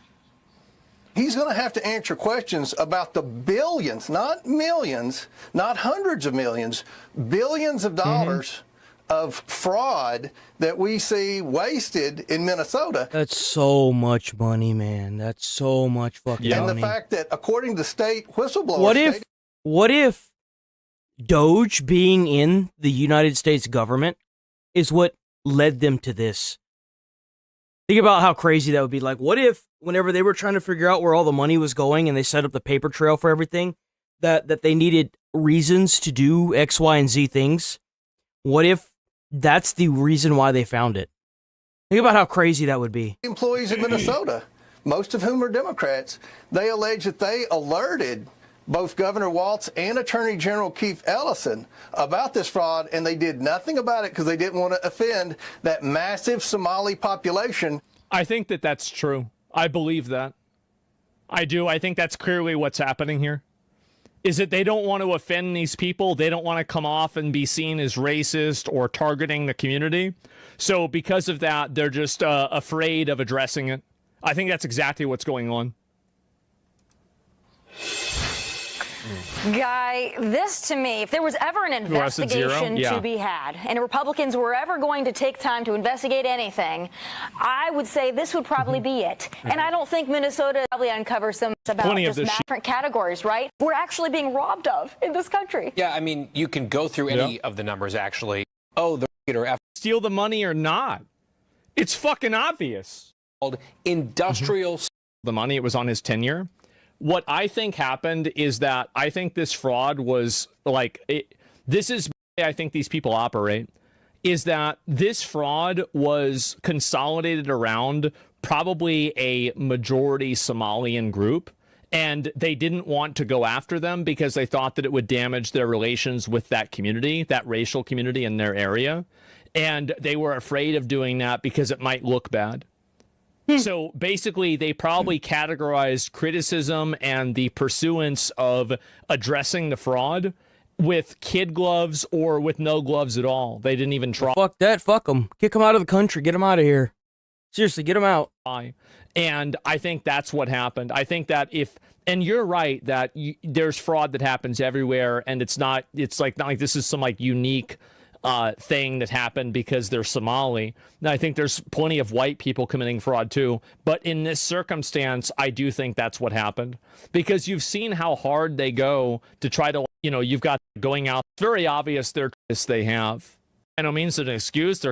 He's going to have to answer questions about the billions, not millions, not hundreds of millions, billions of dollars of fraud that we see wasted in Minnesota. That's so much money, man. That's so much fucking money. And the fact that, according to state whistleblowers... What if Doge being in the United States government is what led them to this? Think about how crazy that would be. Like, what if, whenever they were trying to figure out where all the money was going and they set up the paper trail for everything, that they needed reasons to do X, Y, and Z things? What if that's the reason why they found it? Think about how crazy that would be. Employees in Minnesota, most of whom are Democrats, they allege that they alerted both Governor Walz and Attorney General Keith Ellison about this fraud, and they did nothing about it because they didn't want to offend that massive Somali population. I think that that's true. I believe that. I do. I think that's clearly what's happening here. Is that they don't want to offend these people. They don't want to come off and be seen as racist or targeting the community. So because of that, they're just afraid of addressing it. I think that's exactly what's going on. Guy, this to me, if there was ever an investigation to be had, and Republicans were ever going to take time to investigate anything, I would say this would probably be it. And I don't think Minnesota probably uncovers some about just different categories, right? We're actually being robbed of in this country. Yeah, I mean, you can go through any of the numbers, actually. Oh, the steal the money or not. It's fucking obvious. Industrial. The money, it was on his tenure. What I think happened is that I think this fraud was like, this is the way I think these people operate, is that this fraud was consolidated around probably a majority Somalian group, and they didn't want to go after them because they thought that it would damage their relations with that community, that racial community in their area, and they were afraid of doing that because it might look bad. So basically, they probably categorized criticism and the pursuance of addressing the fraud with kid gloves or with no gloves at all. They didn't even try. Fuck that. Fuck them. Kick them out of the country. Get them out of here. Seriously, get them out. And I think that's what happened. I think that and you're right that there's fraud that happens everywhere, and it's not like this is some like unique thing that happened because they're Somali. Now, I think there's plenty of white people committing fraud too, but in this circumstance, I do think that's what happened because you've seen how hard they go to try to, you've got going out. It's very obvious they have. I don't mean it's an excuse.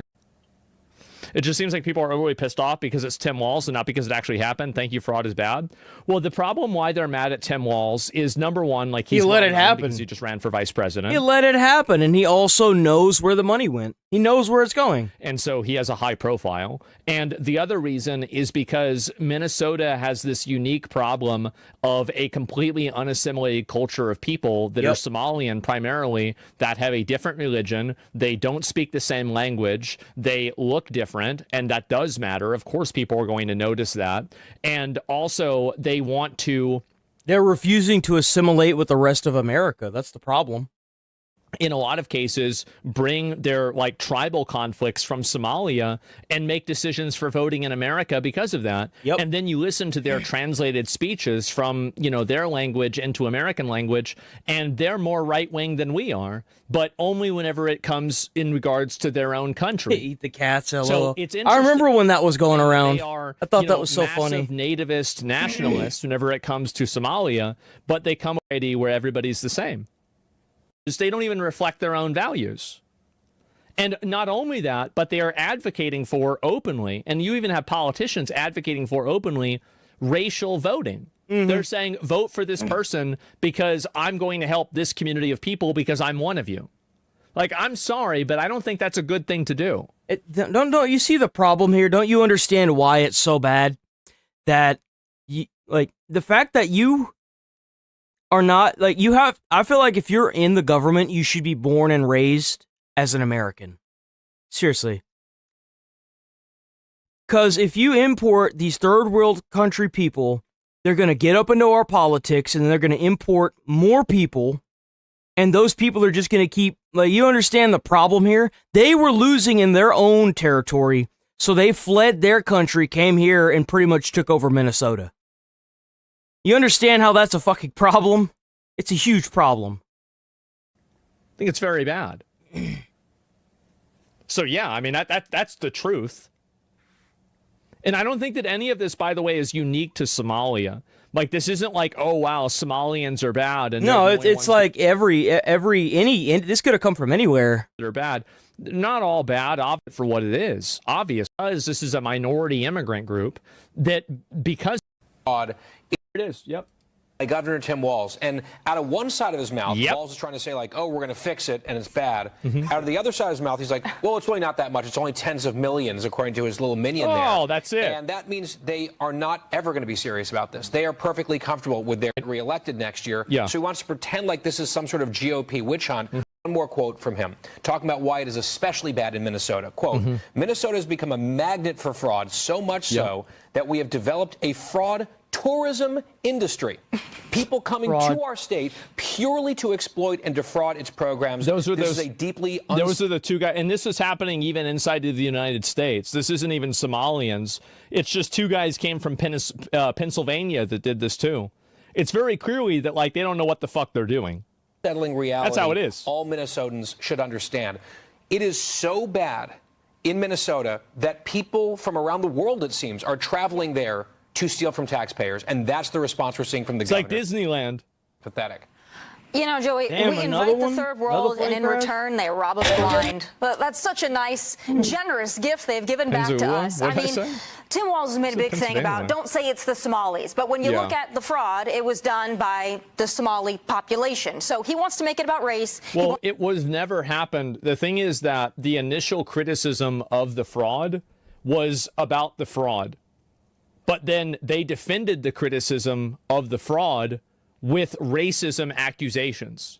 It just seems like people are really pissed off because it's Tim Walz and not because it actually happened. Thank you, fraud is bad. Well, the problem why they're mad at Tim Walz is, number one, like he let it happen because he just ran for vice president. He let it happen, and he also knows where the money went. He knows where it's going. And so he has a high profile. And the other reason is because Minnesota has this unique problem of a completely unassimilated culture of people that are Somalian primarily, that have a different religion. They don't speak the same language. They look different, and that does matter. Of course, people are going to notice that. And also, they're refusing to assimilate with the rest of America. That's the problem. In a lot of cases, bring their like tribal conflicts from Somalia and make decisions for voting in America because of that. And then you listen to their translated speeches from, their language into American language, and they're more right-wing than we are, but only whenever it comes in regards to their own country. Eat the cats, LOL. So it's I remember when that was going around. They are, I thought that was so funny. Nativist nationalists whenever it comes to Somalia, but they come already where everybody's the same. They don't even reflect their own values. And not only that, but they are advocating for openly, and you even have politicians advocating for openly, racial voting. They're saying, vote for this person because I'm going to help this community of people because I'm one of you. Like, I'm sorry, but I don't think that's a good thing to do. Don't you see the problem here? Don't you understand why it's so bad? That, the fact that you are not, I feel like if you're in the government, you should be born and raised as an American. Seriously. Because if you import these third world country people, they're going to get up into our politics and they're going to import more people. And those people are just going to keep, you understand the problem here? They were losing in their own territory. So they fled their country, came here, and pretty much took over Minnesota. You understand how that's a fucking problem? It's a huge problem. I think it's very bad. So yeah, I mean, that's the truth. And I don't think that any of this, by the way, is unique to Somalia. Like, this isn't like, oh, wow, Somalians are bad. And no, it's like any this could have come from anywhere. They're bad. They're not all bad for what it is. Obvious, because this is a minority immigrant group that because... Here it is, yep. By Governor Tim Walz. And out of one side of his mouth, Walz is trying to say, like, oh, we're going to fix it, and it's bad. Out of the other side of his mouth, he's like, well, it's really not that much. It's only tens of millions, according to his little minion there. Oh, that's it. And that means they are not ever going to be serious about this. They are perfectly comfortable with their reelected next year. Yeah. So he wants to pretend like this is some sort of GOP witch hunt. One more quote from him, talking about why it is especially bad in Minnesota. Quote, Minnesota has become a magnet for fraud, so much so that we have developed a fraud tourism industry. People coming to our state purely to exploit and defraud its programs. Those are the two guys, and this is happening even inside of the United States. This isn't even Somalians. It's just two guys came from Pennsylvania that did this too. It's very clearly that, like, they don't know what the fuck they're doing. Settling reality. That's how it is. All Minnesotans should understand. It is so bad in Minnesota that people from around the world, it seems, are traveling there to steal from taxpayers, and that's the response we're seeing from the governor. It's like Disneyland. Pathetic. You know, Joey, we invite the third world, and in return, they rob us blind. But that's such a nice, generous gift they've given back to us. I mean, Tim Walz has made a big thing about, don't say it's the Somalis. But when you look at the fraud, it was done by the Somali population. So he wants to make it about race. Well, it was never happened. The thing is that the initial criticism of the fraud was about the fraud. But then they defended the criticism of the fraud with racism accusations.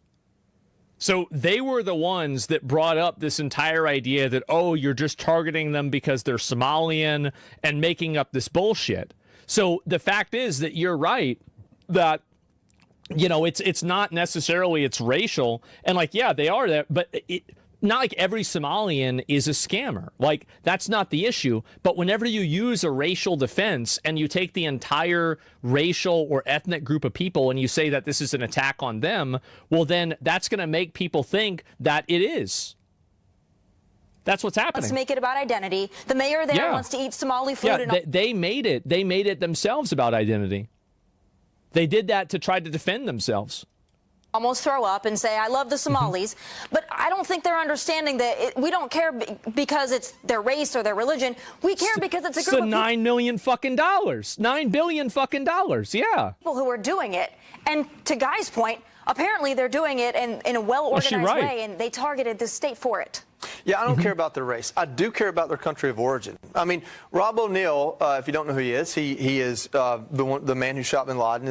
So they were the ones that brought up this entire idea that, oh, you're just targeting them because they're Somalian and making up this bullshit. So the fact is that you're right, that, you know, it's not necessarily it's racial. And like, yeah, they are there, but not like every Somalian is a scammer. Like, that's not the issue. But whenever you use a racial defense and you take the entire racial or ethnic group of people and you say that this is an attack on them, well, then that's going to make people think that it is. That's what's happening. Let's make it about identity. The mayor there wants to eat Somali food. Yeah, they made it themselves about identity. They did that to try to defend themselves. Almost throw up and say, I love the Somalis. But I don't think they're understanding that we don't care because it's their race or their religion. We care because it's a group of $9 million fucking dollars. $9 billion fucking dollars. Yeah. People who are doing it. And to Guy's point, apparently they're doing it in a well-organized way, and they targeted this state for it. Yeah, I don't care about their race. I do care about their country of origin. I mean, Rob O'Neill, if you don't know who he is the man who shot bin Laden.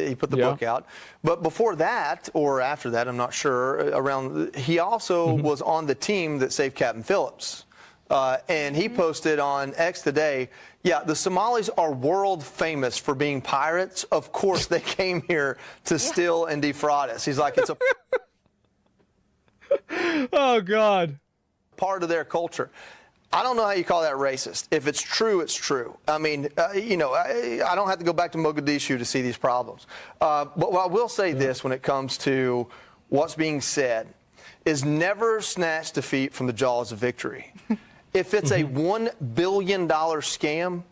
He put the book out. But before that, or after that, I'm not sure, he also was on the team that saved Captain Phillips. And he posted on X today, yeah, the Somalis are world famous for being pirates. Of course, they came here to steal and defraud us. He's like, it's a... Oh, God. Part of their culture. I don't know how you call that racist. If it's true, it's true. I mean, you know, I don't have to go back to Mogadishu to see these problems. But I will say this when it comes to what's being said, is never snatch defeat from the jaws of victory. If it's a $1 billion scam,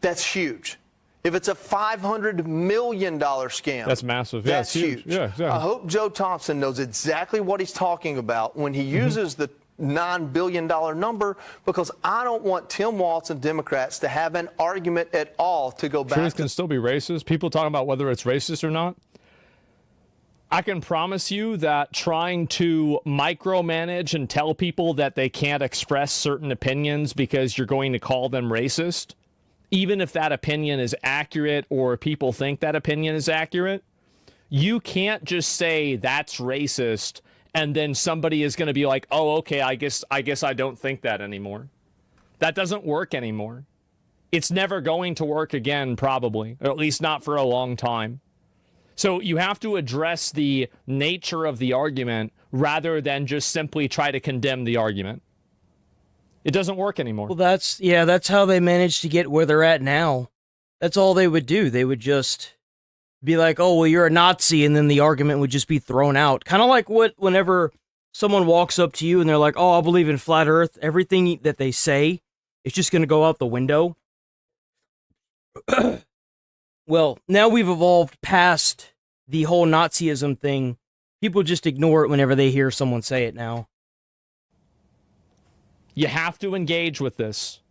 that's huge. If it's a $500 million scam, that's massive. That's huge. Yeah, exactly. I hope Joe Thompson knows exactly what he's talking about when he uses the $9 billion number, because I don't want Tim Walz and Democrats to have an argument at all to go back. Truth can still be racist. People talking about whether it's racist or not. I can promise you that trying to micromanage and tell people that they can't express certain opinions because you're going to call them racist, even if that opinion is accurate or people think that opinion is accurate, you can't just say that's racist and then somebody is going to be like, oh, okay, I guess I don't think that anymore. That doesn't work anymore. It's never going to work again, probably, or at least not for a long time. So you have to address the nature of the argument rather than just simply try to condemn the argument. It doesn't work anymore. Well, that's how they managed to get where they're at now. That's all they would do. They would just be like, oh, well, you're a Nazi, and then the argument would just be thrown out. Kind of like whenever someone walks up to you and they're like, oh, I believe in flat earth, everything that they say is just going to go out the window. Well, now we've evolved past the whole Nazism thing. People just ignore it whenever they hear someone say it now. You have to engage with this.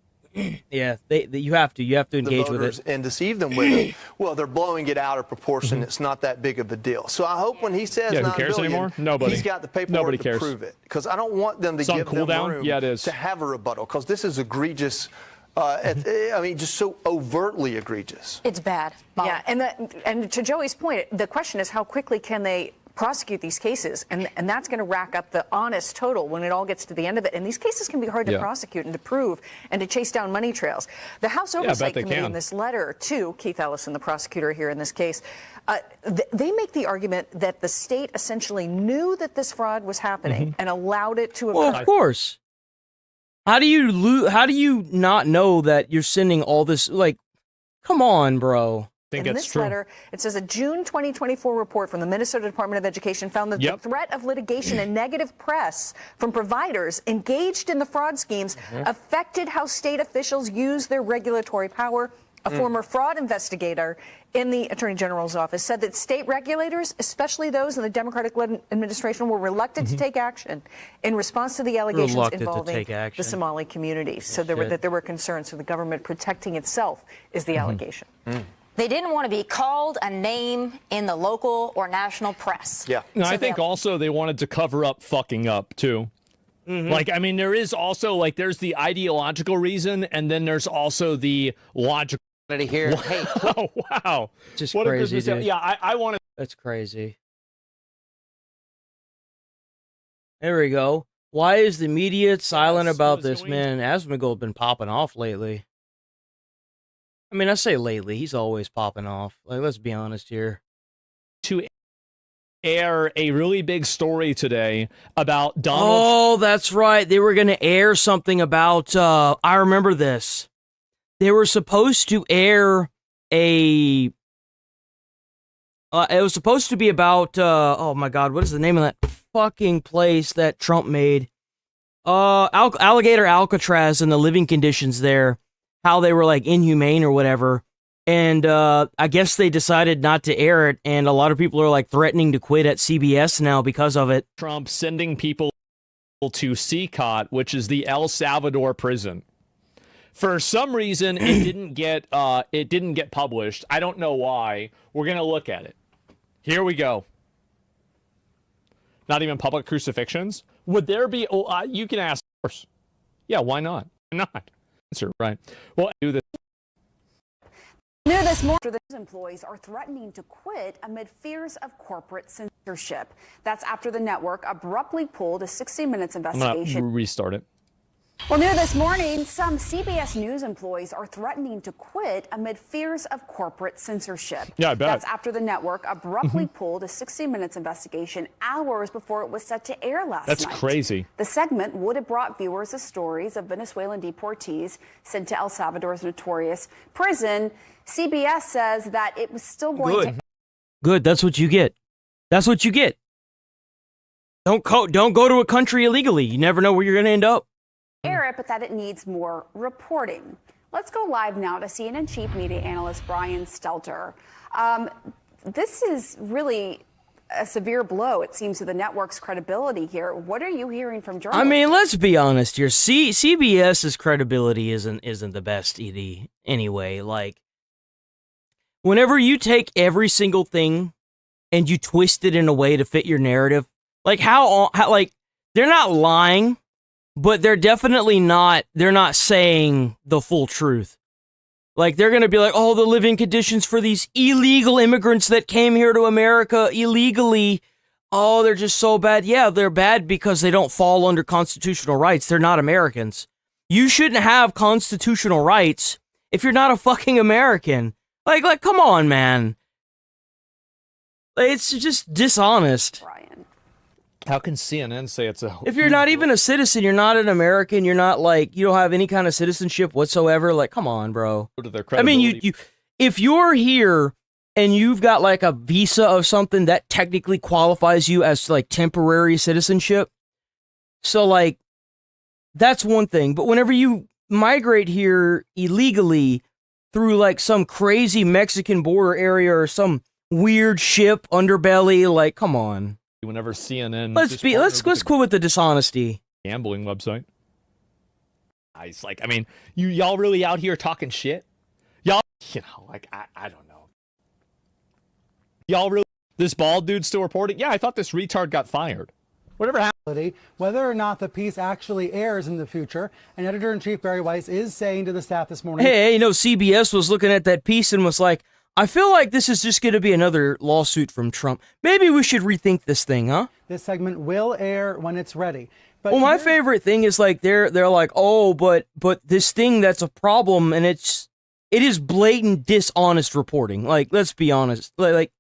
Yeah, you have to engage with it and deceive them with it. Well, they're blowing it out of proportion. It's not that big of a deal. So I hope when he says who $9 cares billion, anymore? Nobody. He's got the paperwork cares. to prove it, because I don't want them to give them room to have a rebuttal, because this is egregious. I mean, just so overtly egregious. It's bad. Yeah, and to Joey's point, the question is how quickly can they prosecute these cases, and that's going to rack up the honest total when it all gets to the end of it. And these cases can be hard to prosecute and to prove and to chase down money trails. The House Oversight Committee in this letter to Keith Ellison, the prosecutor here in this case, they make the argument that the state essentially knew that this fraud was happening and allowed it to occur. Well, of course. How do you not know that you're sending all this? Like, come on, bro. In this letter, it says a June 2024 report from the Minnesota Department of Education found that the threat of litigation and negative press from providers engaged in the fraud schemes affected how state officials use their regulatory power. A former fraud investigator in the Attorney General's office said that state regulators, especially those in the Democratic-led administration, were reluctant to take action in response to the allegations involving the Somali community. So there were concerns. So the government protecting itself is the allegation. They didn't want to be called a name in the local or national press. Yeah. No, I think also they wanted to cover up fucking up, too. Like, I mean, there is also, like, there's the ideological reason, and then there's also the logical. Here. Hey. Oh, wow. Just what crazy, dude. Yeah, I want to. That's crazy. There we go. Why is the media silent about this, man? Asmongold's been popping off lately. I mean, I say lately. He's always popping off. Like, let's be honest here. To air a really big story today about Donald. Oh, that's right. They were going to air something about, I remember this. They were supposed to air it was supposed to be about, oh my God, what is the name of that fucking place that Trump made? Alligator Alcatraz and the living conditions there. How they were like inhumane or whatever. And I guess they decided not to air it. And a lot of people are like threatening to quit at CBS now because of it. Trump sending people to CCOT, which is the El Salvador prison. For some reason, it didn't get published. I don't know why. We're going to look at it. Here we go. Not even public crucifixions? Would there be... you can ask, of course. Yeah, why not? Why not? Answer, right. Well, do this. Near this morning, the employees are threatening to quit amid fears of corporate censorship. That's after the network abruptly pulled a 60 Minutes investigation. I'm going to restart it. Well, new this morning, some CBS News employees are threatening to quit amid fears of corporate censorship. Yeah, I bet. That's after the network abruptly pulled a 60 Minutes investigation hours before it was set to air last night. That's crazy. The segment would have brought viewers the stories of Venezuelan deportees sent to El Salvador's notorious prison. CBS says that it was still going to... Good, that's what you get. That's what you get. Don't go to a country illegally. You never know where you're going to end up. Air it, but that it needs more reporting. Let's go live now to CNN chief media analyst Brian Stelter. This is really a severe blow, it seems, to the network's credibility here. What are you hearing from journalists? I mean, let's be honest here. CBS's credibility isn't the best anyway. Like, whenever you take every single thing and you twist it in a way to fit your narrative, like how like they're not lying, but they're definitely not. They're not saying the full truth. Like, they're going to be like, oh, the living conditions for these illegal immigrants that came here to America illegally, oh, they're just so bad. Yeah, they're bad because they don't fall under constitutional rights. They're not Americans. You shouldn't have constitutional rights if you're not a fucking American. Like, come on, man. It's just dishonest. Brian. How can CNN say it's a... If you're not even a citizen, you're not an American, you're not, like, you don't have any kind of citizenship whatsoever, like, come on, bro. I mean, you if you're here and you've got, like, a visa of something, that technically qualifies you as, like, temporary citizenship. So, like, that's one thing. But whenever you migrate here illegally through, like, some crazy Mexican border area or some weird ship underbelly, like, come on. Whenever CNN... Let's quit with the dishonesty. Gambling website. It's like, I mean, y'all really out here talking shit? Y'all, like, I don't know. Y'all really... This bald dude still reporting? Yeah, I thought this retard got fired. Whatever happened. Whether or not the piece actually airs in the future, and Editor-in-Chief Barry Weiss is saying to the staff this morning... Hey, CBS was looking at that piece and was like, I feel like this is just going to be another lawsuit from Trump. Maybe we should rethink this thing, huh? This segment will air when it's ready. But well, my favorite thing is like they're like, oh, but this thing that's a problem, and it is blatant dishonest reporting. Like, let's be honest. Like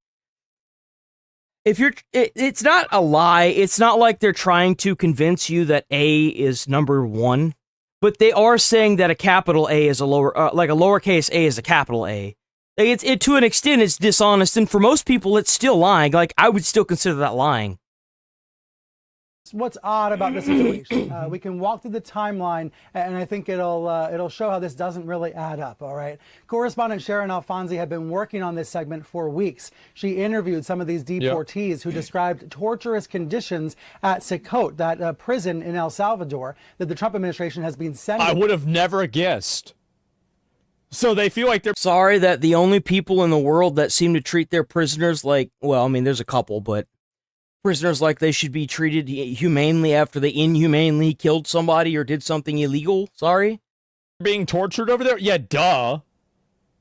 if it's not a lie. It's not like they're trying to convince you that A is number one, but they are saying that a capital A is a like a lowercase a is a capital A. Like to an extent, it's dishonest, and for most people, it's still lying. Like, I would still consider that lying. What's odd about this situation? We can walk through the timeline, and I think it'll show how this doesn't really add up. All right, correspondent Sharon Alfonsi had been working on this segment for weeks. She interviewed some of these deportees who described torturous conditions at Secot, that prison in El Salvador that the Trump administration has been sending. I would have never guessed. So they feel like they're sorry that the only people in the world that seem to treat their prisoners like, well, I mean, there's a couple, but prisoners like they should be treated humanely after they inhumanely killed somebody or did something illegal. Sorry. Being tortured over there? Yeah, duh.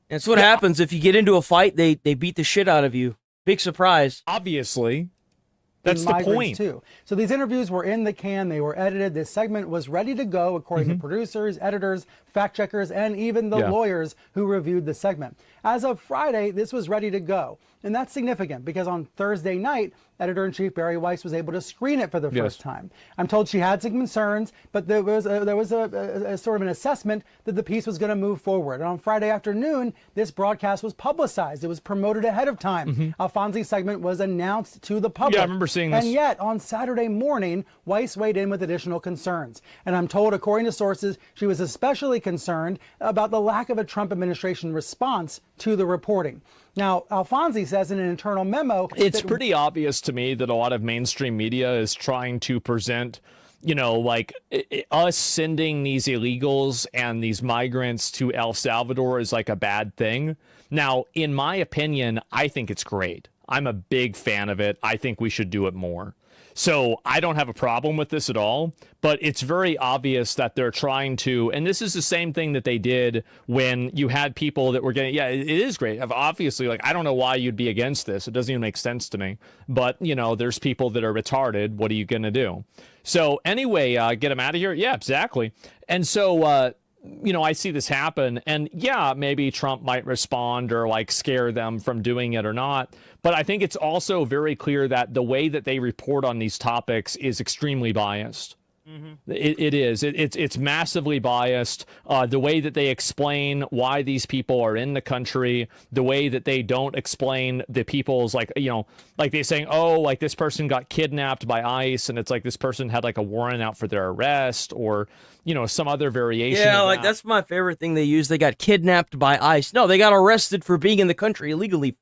That's what happens if you get into a fight, they beat the shit out of you. Big surprise. Obviously. That's the point. Too. So these interviews were in the can. They were edited. This segment was ready to go, according to producers, editors, fact checkers, and even the lawyers who reviewed the segment. As of Friday, this was ready to go. And that's significant because on Thursday night, Editor-in-Chief Barry Weiss was able to screen it for the first time. I'm told she had some concerns, but there was a sort of an assessment that the piece was going to move forward. And on Friday afternoon, this broadcast was publicized. It was promoted ahead of time. Alfonsi's segment was announced to the public. Yeah, I remember seeing this. And yet, on Saturday morning, Weiss weighed in with additional concerns. And I'm told, according to sources, she was especially concerned about the lack of a Trump administration response to the reporting. Now, Alfonsi says in an internal memo... It's pretty obvious to me that a lot of mainstream media is trying to present, like us sending these illegals and these migrants to El Salvador is like a bad thing. Now, in my opinion, I think it's great. I'm a big fan of it. I think we should do it more. So I don't have a problem with this at all, but it's very obvious that they're trying to, and this is the same thing that they did when you had people that were getting, it is great. Obviously, like, I don't know why you'd be against this. It doesn't even make sense to me. But, there's people that are retarded. What are you going to do? So anyway, get them out of here. Yeah, exactly. And so, I see this happen, and yeah, maybe Trump might respond or like scare them from doing it or not. But I think it's also very clear that the way that they report on these topics is extremely biased. It is. It's massively biased. The way that they explain why these people are in the country, the way that they don't explain the people's, like, you know, like they're saying, oh, like this person got kidnapped by ICE, and it's like this person had like a warrant out for their arrest, or, you know, some other variation. Yeah, of like that. that's my favorite thing they use. They got kidnapped by ICE. No, they got arrested for being in the country illegally.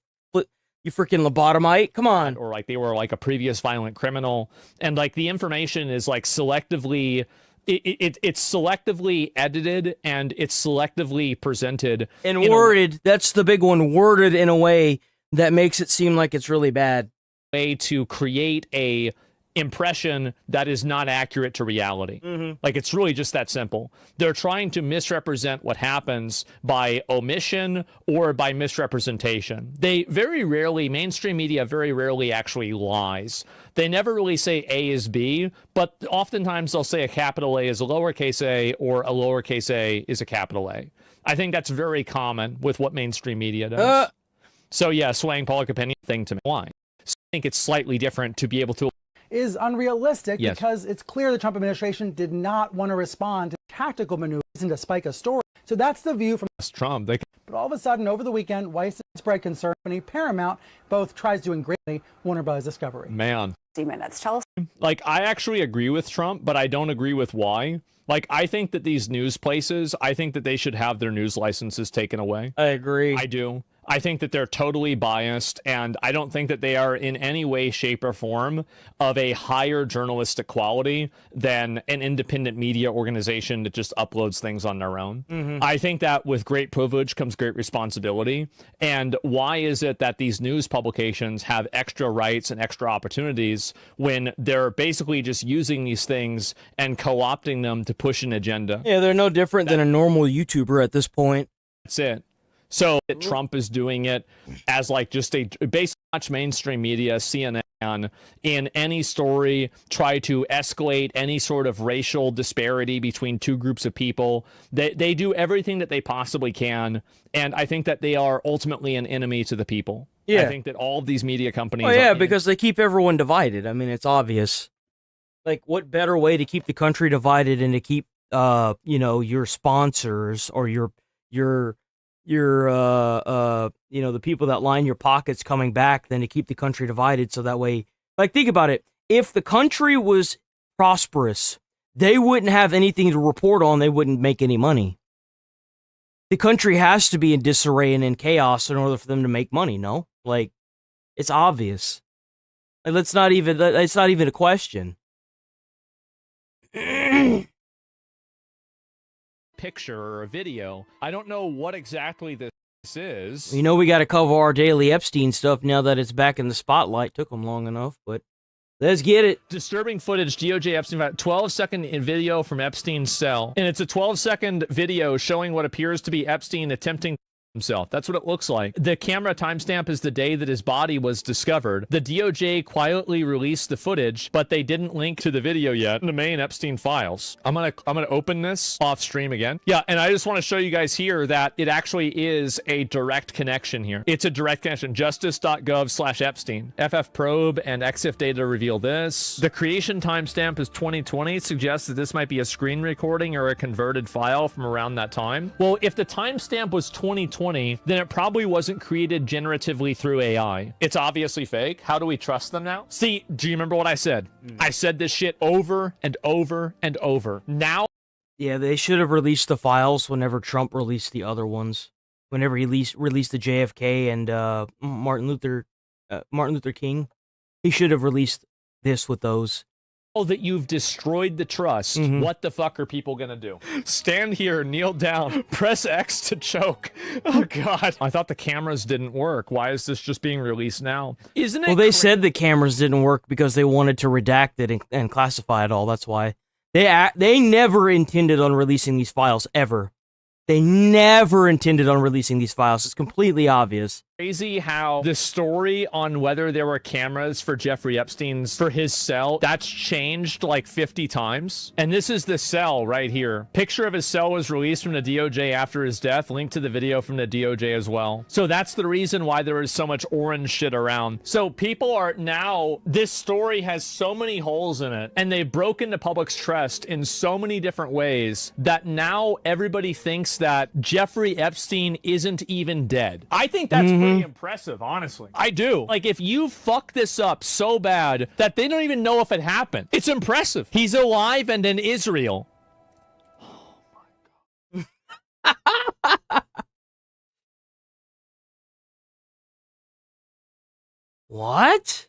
You freaking lobotomite. Come on. Or like they were like a previous violent criminal. And like the information is like selectively, it's selectively edited and it's selectively presented. And worded. That's the big one. Worded in a way that makes it seem like it's really bad. Way to create a impression that is not accurate to reality. Like, it's really just that simple. They're trying to misrepresent what happens by omission or by misrepresentation. They very rarely, mainstream media very rarely actually lies. They never really say A is B, but oftentimes they'll say a capital A is a lowercase a, or a lowercase a is a capital A. I think that's very common with what mainstream media does. So yeah, swaying public opinion thing to me. Why? So I think it's slightly different to be able to is unrealistic Yes. because it's clear the Trump administration did not want to respond to tactical maneuvers and to spike a story. So that's the view from Trump. But all of a sudden, over the weekend, widespread concern company Paramount both tries to ingratiate Warner Bros. Discovery. Man. Minutes. Tell us. Like, I actually agree with Trump, but I don't agree with why. Like, I think that these news places, I think that they should have their news licenses taken away. I agree. I do. I think that they're totally biased, and I don't think that they are in any way, shape, or form of a higher journalistic quality than an independent media organization that just uploads things on their own. I think that with great privilege comes great responsibility. And why is it that these news publications have extra rights and extra opportunities when they're basically just using these things and co-opting them to push an agenda? Yeah, they're no different than a normal YouTuber at this point. That's it. So Trump is doing it as like just a basically watch mainstream media, CNN, in any story, try to escalate any sort of racial disparity between two groups of people. They do everything that they possibly can, and I think that they are ultimately an enemy to the people. Yeah. I think that all of these media companies because they keep everyone divided. I mean, it's obvious. Like, what better way to keep the country divided and to keep, your sponsors or your the people that line your pockets coming back than to keep the country divided, so that way, like, think about it. If the country was prosperous, they wouldn't have anything to report on. They wouldn't make any money. The country has to be in disarray and in chaos in order for them to make money, no? Like, it's obvious. Like, it's not even a question. picture or a video. I don't know what exactly this is. You know, we got to cover our daily Epstein stuff now that it's back in the spotlight. Took them long enough, but let's get it. Disturbing footage, DOJ Epstein, 12-second video from Epstein's cell. And it's a 12-second video showing what appears to be Epstein attempting himself. That's what it looks like. The camera timestamp is the day that his body was discovered. The DOJ quietly released the footage, but they didn't link to the video yet in the main Epstein files. I'm gonna open this off stream again. Yeah, and I just want to show you guys here that it actually is a direct connection here. It's a direct connection. Justice.gov/Epstein. FF probe and EXIF data reveal this. The creation timestamp is 2020. Suggests that this might be a screen recording or a converted file from around that time. Well, if the timestamp was 2020, then it probably wasn't created generatively through AI. It's obviously fake. How do we trust them now? See, do you remember what I said? I said this shit over and over and over. Now, yeah, they should have released the files whenever Trump released the other ones. Whenever he released the JFK and Martin Luther King, he should have released this with those. That you've destroyed the trust, what the fuck are people gonna do? Stand here, kneel down, press X to choke. Oh God. I thought the cameras didn't work. Why is this just being released now? Isn't it? Well, they said the cameras didn't work because they wanted to redact it and classify it all. That's why. They never intended on releasing these files, ever. They never intended on releasing these files. It's completely obvious. Crazy how the story on whether there were cameras for Jeffrey Epstein's, for his cell, that's changed like 50 times. And this is the cell right here. Picture of his cell was released from the DOJ after his death, linked to the video from the DOJ as well. So that's the reason why there is so much orange shit around. So people are now, this story has so many holes in it, and they've broken the public's trust in so many different ways that now everybody thinks that Jeffrey Epstein isn't even dead. I think that's pretty impressive, honestly. I do. Like, if you fuck this up so bad that they don't even know if it happened, it's impressive. He's alive and in Israel. Oh my God. What?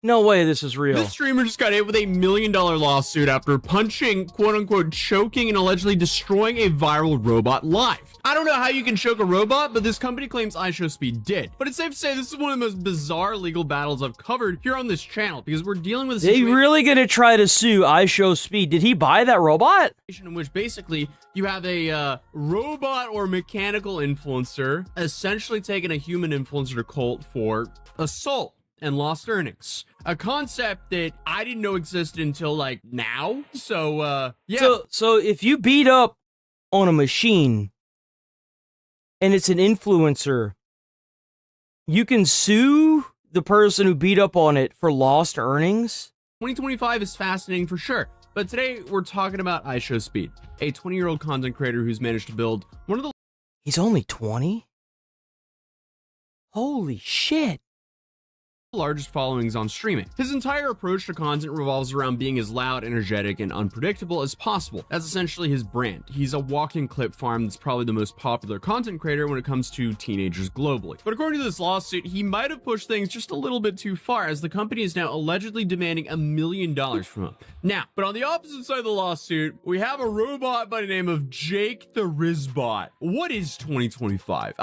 No way this is real. This streamer just got hit with $1 million lawsuit after punching, quote-unquote, choking, and allegedly destroying a viral robot live. I don't know how you can choke a robot, but this company claims iShowSpeed did. But it's safe to say this is one of the most bizarre legal battles I've covered here on this channel, because we're dealing with a They situation really gonna try to sue iShowSpeed. Did he buy that robot? in which basically you have a robot or mechanical influencer essentially taking a human influencer to court for assault and lost earnings. A concept that I didn't know existed until like now. So yeah. So if you beat up on a machine and it's an influencer, you can sue the person who beat up on it for lost earnings? 2025 is fascinating for sure. But today we're talking about iShowSpeed, a 20-year-old content creator who's managed to build one of the He's only 20? Holy shit. largest followings on streaming. His entire approach to content revolves around being as loud, energetic, and unpredictable as possible. That's essentially his brand. He's a walking clip farm that's probably the most popular content creator when it comes to teenagers globally. But according to this lawsuit, he might have pushed things just a little bit too far, as the company is now allegedly demanding $1 million from him. Now, but on the opposite side of the lawsuit, we have a robot by the name of Jake the Rizbot. What is 2025?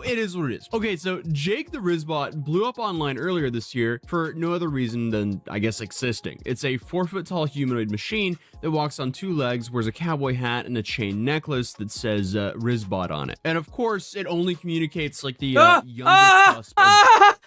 It is what it is. Okay, so Jake the Rizbot blew up online earlier this year for no other reason than, I guess, existing. It's a 4-foot-tall humanoid machine that walks on 2 legs, wears a cowboy hat, and a chain necklace that says Rizbot on it. And of course, it only communicates like the younger cusp of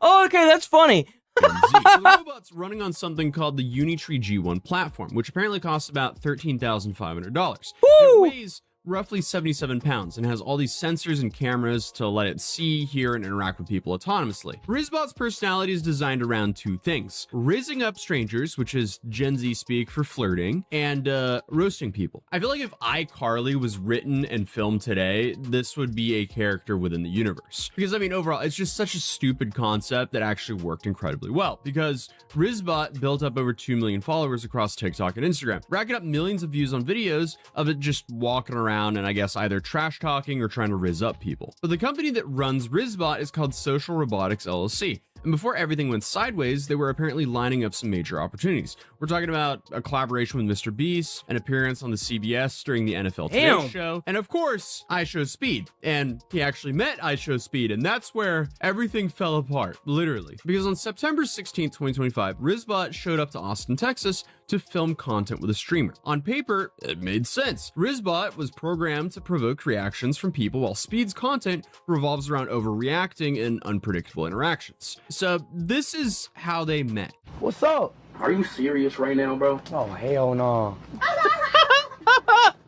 Oh, okay, that's funny. the robot's running on something called the Unitree G1 platform, which apparently costs about $13,500. It weighs roughly 77 pounds and has all these sensors and cameras to let it see, hear, and interact with people autonomously. Rizbot's personality is designed around 2 things: rizzing up strangers, which is Gen Z speak for flirting, and roasting people. I feel like if iCarly was written and filmed today, this would be a character within the universe. Because I mean, overall, it's just such a stupid concept that actually worked incredibly well, because Rizbot built up over 2 million followers across TikTok and Instagram, racking up millions of views on videos of it just walking around and I guess either trash talking or trying to rizz up people. But the company that runs Rizbot is called Social Robotics LLC. And before everything went sideways, they were apparently lining up some major opportunities. We're talking about a collaboration with Mr. Beast, an appearance on the CBS during the NFL Today show, and of course, iShowSpeed. And he actually met iShowSpeed, and that's where everything fell apart, literally. Because on September 16th, 2025, Rizbot showed up to Austin, Texas to film content with a streamer. On paper, it made sense. Rizbot was programmed to provoke reactions from people, while Speed's content revolves around overreacting and unpredictable interactions. So this is how they met. What's up? Are you serious right now, bro? Oh, hell no.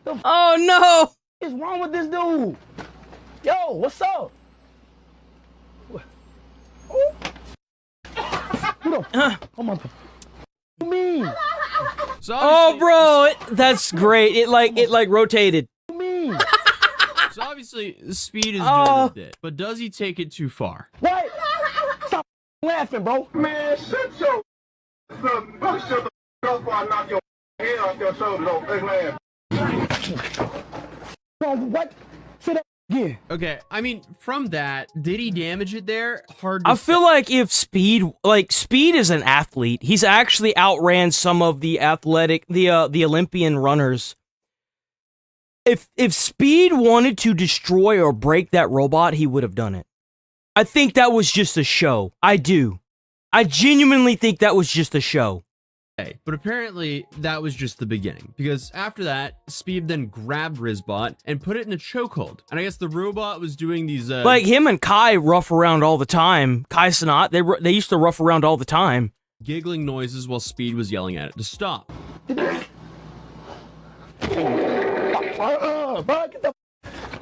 Oh, no. What's wrong with this dude? Yo, what's up? Come on. What you mean? So oh, bro, that's great. It like rotated. What you mean? So obviously, Speed is doing a bit, but does he take it too far? What? Stop laughing, bro. Man, shut your shut the up before I knock your head off your shoulders, old man. What? Say that again. Okay, I mean, from that, did he damage it there? Hard to I feel like if Speed is an athlete, he's actually outran some of the the Olympian runners. If Speed wanted to destroy or break that robot, he would have done it. I think that was just a show. I do. I genuinely think that was just a show. But apparently that was just the beginning, because after that, Speed then grabbed Rizbot and put it in a chokehold. And I guess the robot was doing these like him and Kai rough around all the time. Kai Sanat, they used to rough around all the time. Giggling noises while Speed was yelling at it to stop.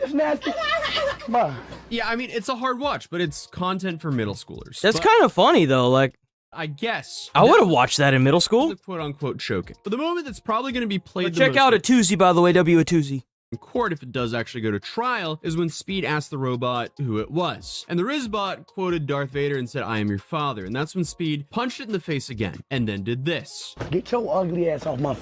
It's nasty. Yeah, I mean, it's a hard watch, but it's content for middle schoolers. That's kind of funny though, like I guess I would have watched that in middle school. The quote-unquote choking. But the moment that's probably going to be played Check out Atuzzi, by the way, Atuzzi. In court, if it does actually go to trial, is when Speed asked the robot who it was. And the Rizbot quoted Darth Vader and said, "I am your father." And that's when Speed punched it in the face again, and then did this. Get your ugly ass off my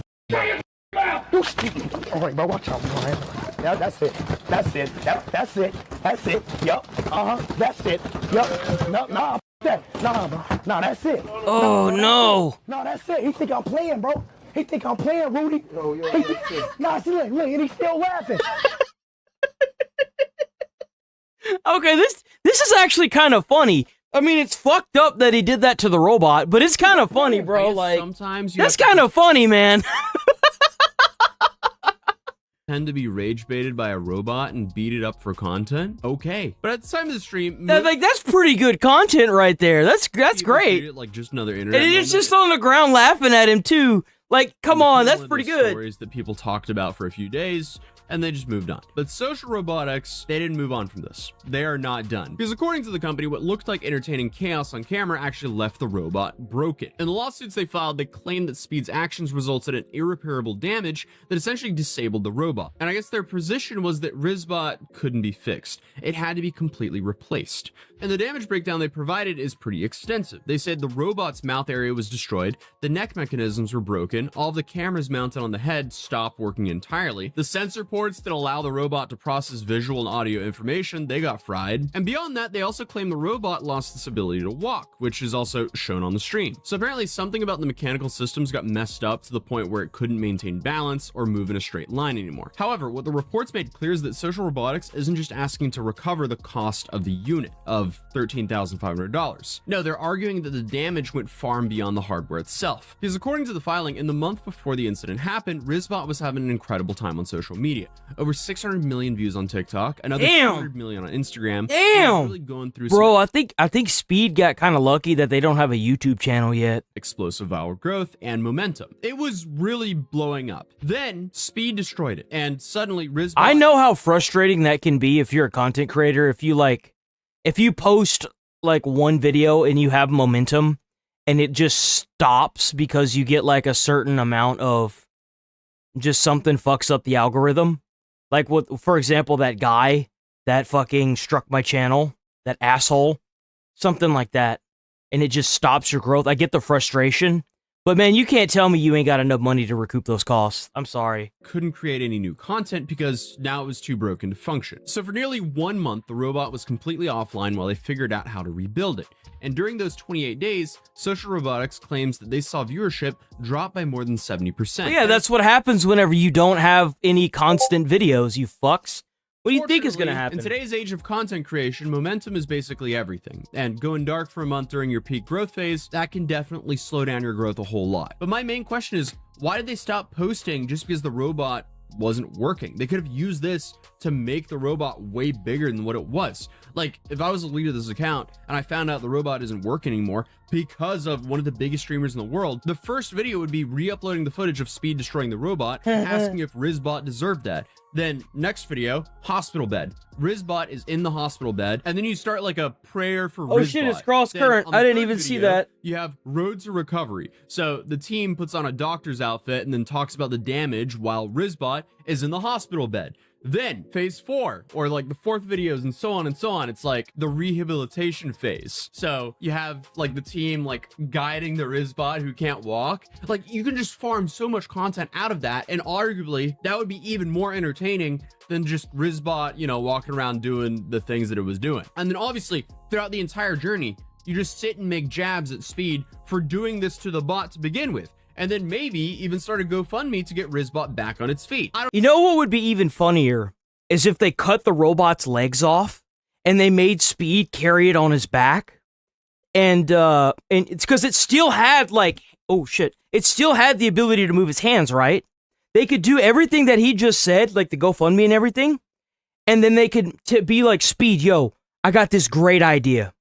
all right, bro, watch out, man. Yeah, that's it. That's it. Yep, that's it. That's it. Yup. That's it. Yup. No, nah, that. Nah, bro. Nah, that's it. Oh, no. No, that's it. He think I'm playing, bro. He think I'm playing, Rudy. Nah, see, look, and he's still laughing. Okay, this is actually kind of funny. I mean, it's fucked up that he did that to the robot, but it's kind of funny, bro. Like, sometimes that's kind of funny, man. Tend to be rage baited by a robot and beat it up for content. Okay, but at the time of the stream, that's pretty good content right there. That's great. It like just another internet. And it's just on the ground laughing at him too. Like, come on, that's pretty good. Stories that people talked about for a few days, and they just moved on. But Social Robotics, they didn't move on from this. They are not done. Because according to the company, what looked like entertaining chaos on camera actually left the robot broken. In the lawsuits they filed, they claimed that Speed's actions resulted in irreparable damage that essentially disabled the robot. And I guess their position was that Rizbot couldn't be fixed. It had to be completely replaced. And the damage breakdown they provided is pretty extensive. They said the robot's mouth area was destroyed, the neck mechanisms were broken, all of the cameras mounted on the head stopped working entirely, the sensor ports that allow the robot to process visual and audio information, they got fried, and beyond that, they also claim the robot lost its ability to walk, which is also shown on the stream. So apparently something about the mechanical systems got messed up to the point where it couldn't maintain balance or move in a straight line anymore. However, what the reports made clear is that Social Robotics isn't just asking to recover the cost of the unit of $13,500. No, they're arguing that the damage went far and beyond the hardware itself. Because according to the filing, in the month before the incident happened, Rizbot was having an incredible time on social media. Over 600 million views on TikTok, another 200 million on Instagram. Damn! Really going through bro, I think Speed got kind of lucky that they don't have a YouTube channel yet. Explosive viral growth and momentum. It was really blowing up. Then Speed destroyed it, and suddenly Rizbot... I know how frustrating that can be if you're a content creator. If you post like one video and you have momentum and it just stops because you get like a certain amount of just something fucks up the algorithm. Like what, for example, that guy that fucking struck my channel, that asshole, something like that. And it just stops your growth. I get the frustration. But man, you can't tell me you ain't got enough money to recoup those costs. I'm sorry. Couldn't create any new content because now it was too broken to function. So for nearly 1 month, the robot was completely offline while they figured out how to rebuild it. And during those 28 days, Social Robotics claims that they saw viewership drop by more than 70%. Yeah, that's what happens whenever you don't have any constant videos, you fucks. What do you think is going to happen? In today's age of content creation, momentum is basically everything. And going dark for a month during your peak growth phase, that can definitely slow down your growth a whole lot. But my main question is, why did they stop posting just because the robot wasn't working? They could have used this to make the robot way bigger than what it was. Like, if I was the lead of this account and I found out the robot isn't working anymore because of one of the biggest streamers in the world, the first video would be re-uploading the footage of Speed destroying the robot, asking if Rizbot deserved that. Then next video, hospital bed. Rizbot is in the hospital bed, and then you start like a prayer for Rizbot. Oh shit, it's cross current. I didn't even see that. You have road to recovery. So the team puts on a doctor's outfit and then talks about the damage while Rizbot is in the hospital bed. Then phase 4, or like the 4th videos and so on and so on, it's like the rehabilitation phase. So you have like the team like guiding the Rizbot who can't walk. Like, you can just farm so much content out of that, and arguably that would be even more entertaining than just Rizbot, you know, walking around doing the things that it was doing. And then obviously throughout the entire journey, you just sit and make jabs at Speed for doing this to the bot to begin with. And then maybe even start a GoFundMe to get Rizbot back on its feet. You know what would be even funnier is if they cut the robot's legs off and they made Speed carry it on his back. And it's because it still had like oh shit, it still had the ability to move its hands, right? They could do everything that he just said, like the GoFundMe and everything, and then they could be like, Speed, yo, I got this great idea.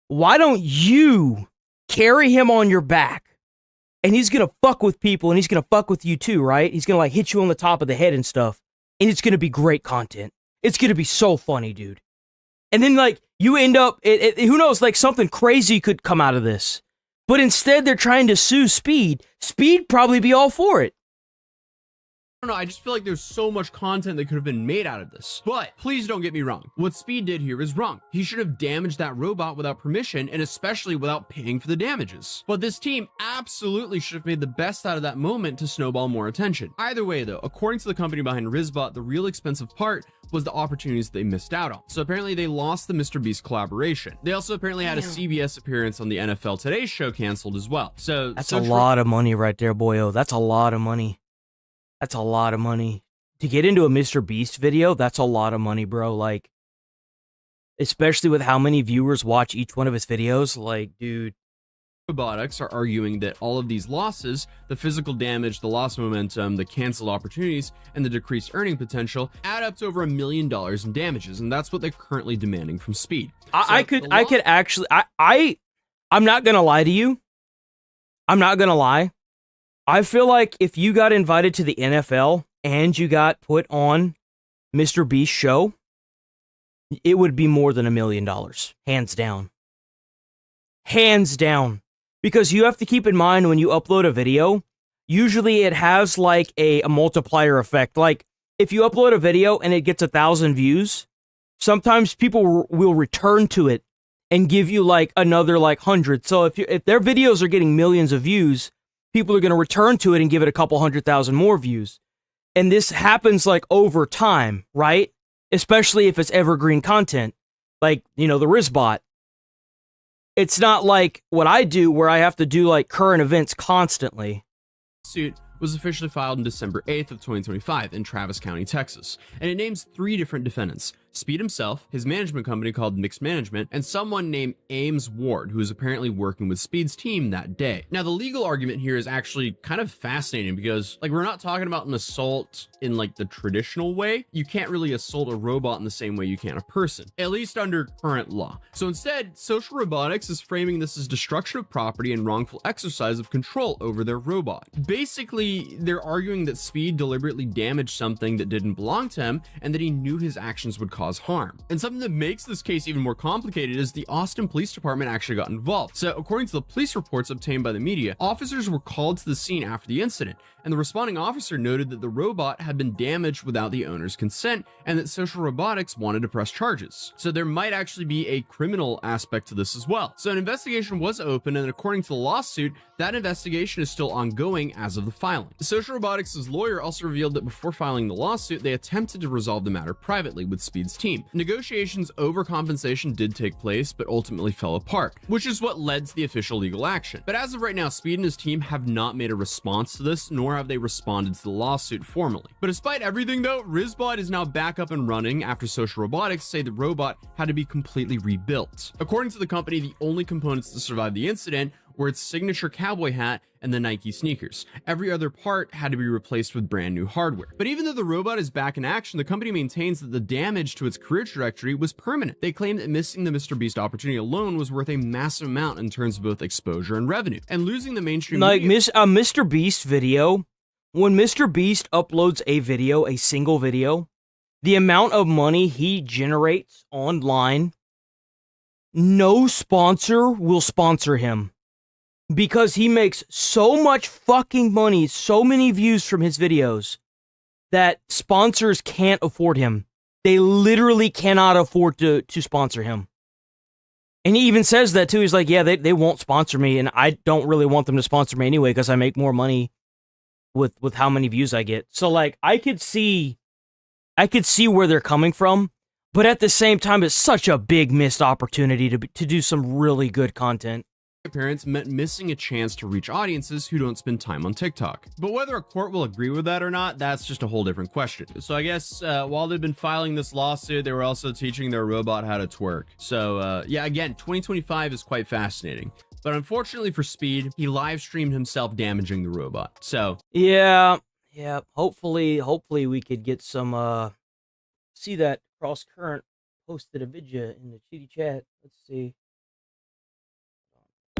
Why don't you carry him on your back? And he's gonna fuck with people, and he's gonna fuck with you too, right? He's gonna like hit you on the top of the head and stuff, and it's gonna be great content. It's gonna be so funny, dude. And then like you end up, who knows, like something crazy could come out of this. But instead, they're trying to sue Speed. Speed probably be all for it. I don't know, I just feel like there's so much content that could have been made out of this. But please don't get me wrong. What Speed did here is wrong. He should have damaged that robot without permission, and especially without paying for the damages. But this team absolutely should have made the best out of that moment to snowball more attention. Either way though, according to the company behind Rizbot, the real expensive part was the opportunities they missed out on. So apparently they lost the Mr. Beast collaboration. They also apparently had a CBS appearance on the NFL Today show canceled as well. So that's a lot of money right there, boyo. That's a lot of money. That's a lot of money. To get into a Mr. Beast video, that's a lot of money, bro. Like, especially with how many viewers watch each one of his videos. Like, dude. Robotics are arguing that all of these losses, the physical damage, the lost momentum, the canceled opportunities, and the decreased earning potential add up to over $1 million in damages, and that's what they're currently demanding from Speed. I could actually, I'm not gonna lie to you. I'm not gonna lie. I feel like if you got invited to the NFL and you got put on Mr. Beast's show, it would be more than $1 million. Hands down. Hands down. Because you have to keep in mind when you upload a video, usually it has like a multiplier effect. Like if you upload a video and it gets 1,000 views, sometimes people will return to it and give you like another like 100. So if their videos are getting millions of views, people are going to return to it and give it a couple 100,000 more views. And this happens like over time, right? Especially if it's evergreen content, like, you know, the Rizbot. It's not like what I do where I have to do like current events constantly. Suit was officially filed on December 8th of 2025 in Travis County, Texas, and it names 3 different defendants: Speed himself, his management company called Mixed Management, and someone named Ames Ward, who is apparently working with Speed's team that day. Now, the legal argument here is actually kind of fascinating because, like, we're not talking about an assault in, like, the traditional way. You can't really assault a robot in the same way you can a person, at least under current law. So instead, Social Robotics is framing this as destruction of property and wrongful exercise of control over their robot. Basically, they're arguing that Speed deliberately damaged something that didn't belong to him and that he knew his actions would cause harm. And something that makes this case even more complicated is the Austin Police Department actually got involved. So according to the police reports obtained by the media, officers were called to the scene after the incident, and the responding officer noted that the robot had been damaged without the owner's consent and that Social Robotics wanted to press charges. So there might actually be a criminal aspect to this as well. So an investigation was open, and according to the lawsuit, that investigation is still ongoing as of the filing. Social Robotics' lawyer also revealed that before filing the lawsuit, they attempted to resolve the matter privately with Speed's team. Negotiations over compensation did take place, but ultimately fell apart, which is what led to the official legal action. But as of right now, Speed and his team have not made a response to this, nor have they responded to the lawsuit formally. But despite everything though, Rizbot is now back up and running after Social Robotics say the robot had to be completely rebuilt. According to the company, the only components to survive the incident were its signature cowboy hat and the Nike sneakers. Every other part had to be replaced with brand new hardware. But even though the robot is back in action, the company maintains that the damage to its career trajectory was permanent. They claim that missing the Mr. Beast opportunity alone was worth a massive amount in terms of both exposure and revenue. And losing the mainstream like media- Mr. Beast video, when Mr. Beast uploads a video, a single video, the amount of money he generates online, no sponsor will sponsor him. Because he makes so much fucking money, so many views from his videos, that sponsors can't afford him. They literally cannot afford to sponsor him. And he even says that too. He's like, yeah, they won't sponsor me, and I don't really want them to sponsor me anyway because I make more money with how many views I get. So like I could see where they're coming from, but at the same time, it's such a big missed opportunity to do some really good content. Appearance meant missing a chance to reach audiences who don't spend time on TikTok. But whether a court will agree with that or not, that's just a whole different question. So I guess while they've been filing this lawsuit, they were also teaching their robot how to twerk. So yeah, again, 2025 is quite fascinating. But unfortunately for Speed, he live streamed himself damaging the robot. So yeah. Hopefully we could get some see that cross current posted a video in the chitty chat. Let's see.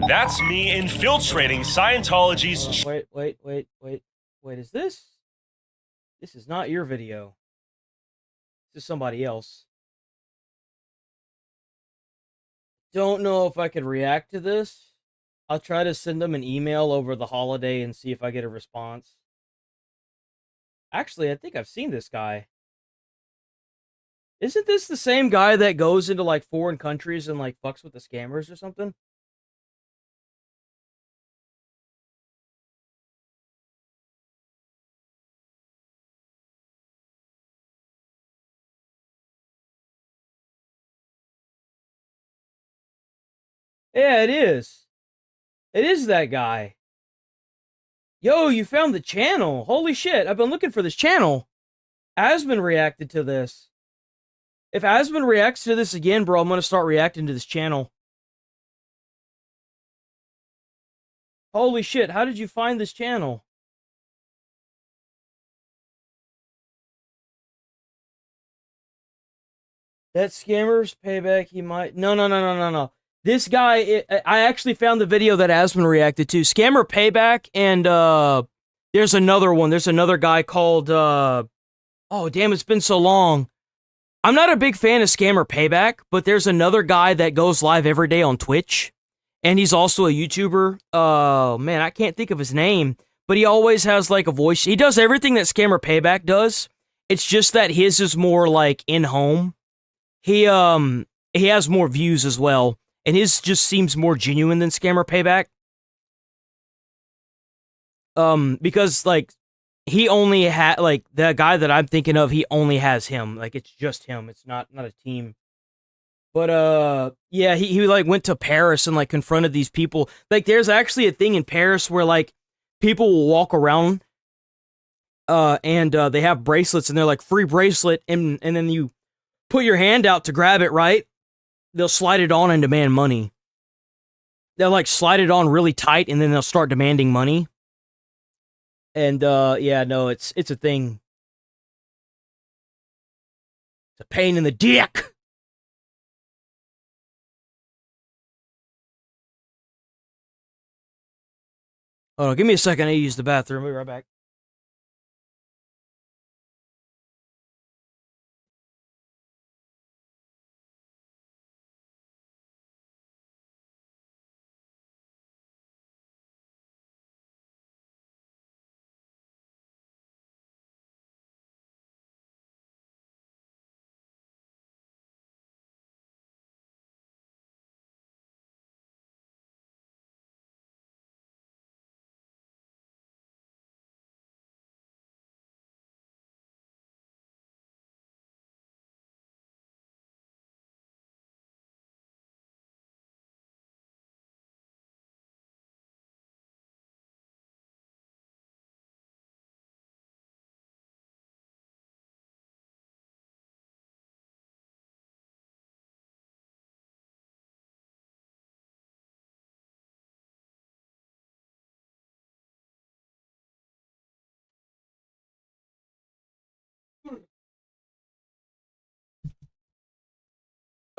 That's me infiltrating Scientology's. Wait, is this? This is not your video. This is somebody else. Don't know if I could react to this. I'll try to send them an email over the holiday and see if I get a response. Actually, I think I've seen this guy. Isn't this the same guy that goes into like foreign countries and like fucks with the scammers or something? Yeah, it is. It is that guy. Yo, you found the channel. Holy shit, I've been looking for this channel. Asman reacted to this. If Asman reacts to this again, bro, I'm going to start reacting to this channel. Holy shit, how did you find this channel? That scammer's payback, he might... No. This guy, I actually found the video that Asman reacted to. Scammer Payback, and there's another one. There's another guy called, oh, damn, it's been so long. I'm not a big fan of Scammer Payback, but there's another guy that goes live every day on Twitch, and he's also a YouTuber. Oh, man, I can't think of his name, but he always has, like, a voice. He does everything that Scammer Payback does. It's just that his is more, like, in-home. He has more views as well. And his just seems more genuine than Scammer Payback. Because, like, he only had, like, the guy that I'm thinking of, he only has him. Like, it's just him. It's not a team. But, yeah, he like, went to Paris and, like, confronted these people. Like, there's actually a thing in Paris where, like, people will walk around, and they have bracelets, and they're like, free bracelet, and then you put your hand out to grab it, right? They'll slide it on and demand money. They'll, like, slide it on really tight, and then they'll start demanding money. And, yeah, no, it's a thing. It's a pain in the dick! Hold on, give me a second, I need to use the bathroom. We'll be right back.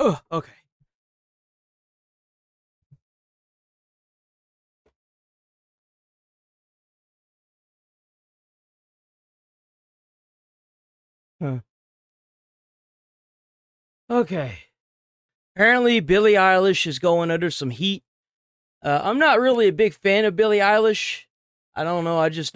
Oh, okay. Okay. Apparently, Billie Eilish is going under some heat. I'm not really a big fan of Billie Eilish. I don't know. I just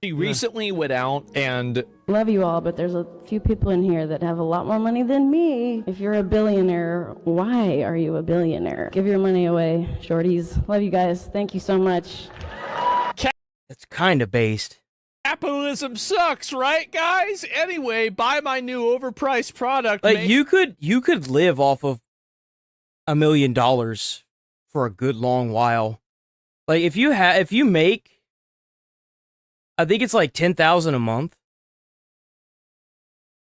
She recently went out and... Love you all, but there's a few people in here that have a lot more money than me. If you're a billionaire, why are you a billionaire? Give your money away, shorties. Love you guys. Thank you so much. It's kind of based. Capitalism sucks, right, guys? Anyway, buy my new overpriced product. Like, you could live off of $1 million for a good long while. Like, if you make, I think it's like $10,000 a month,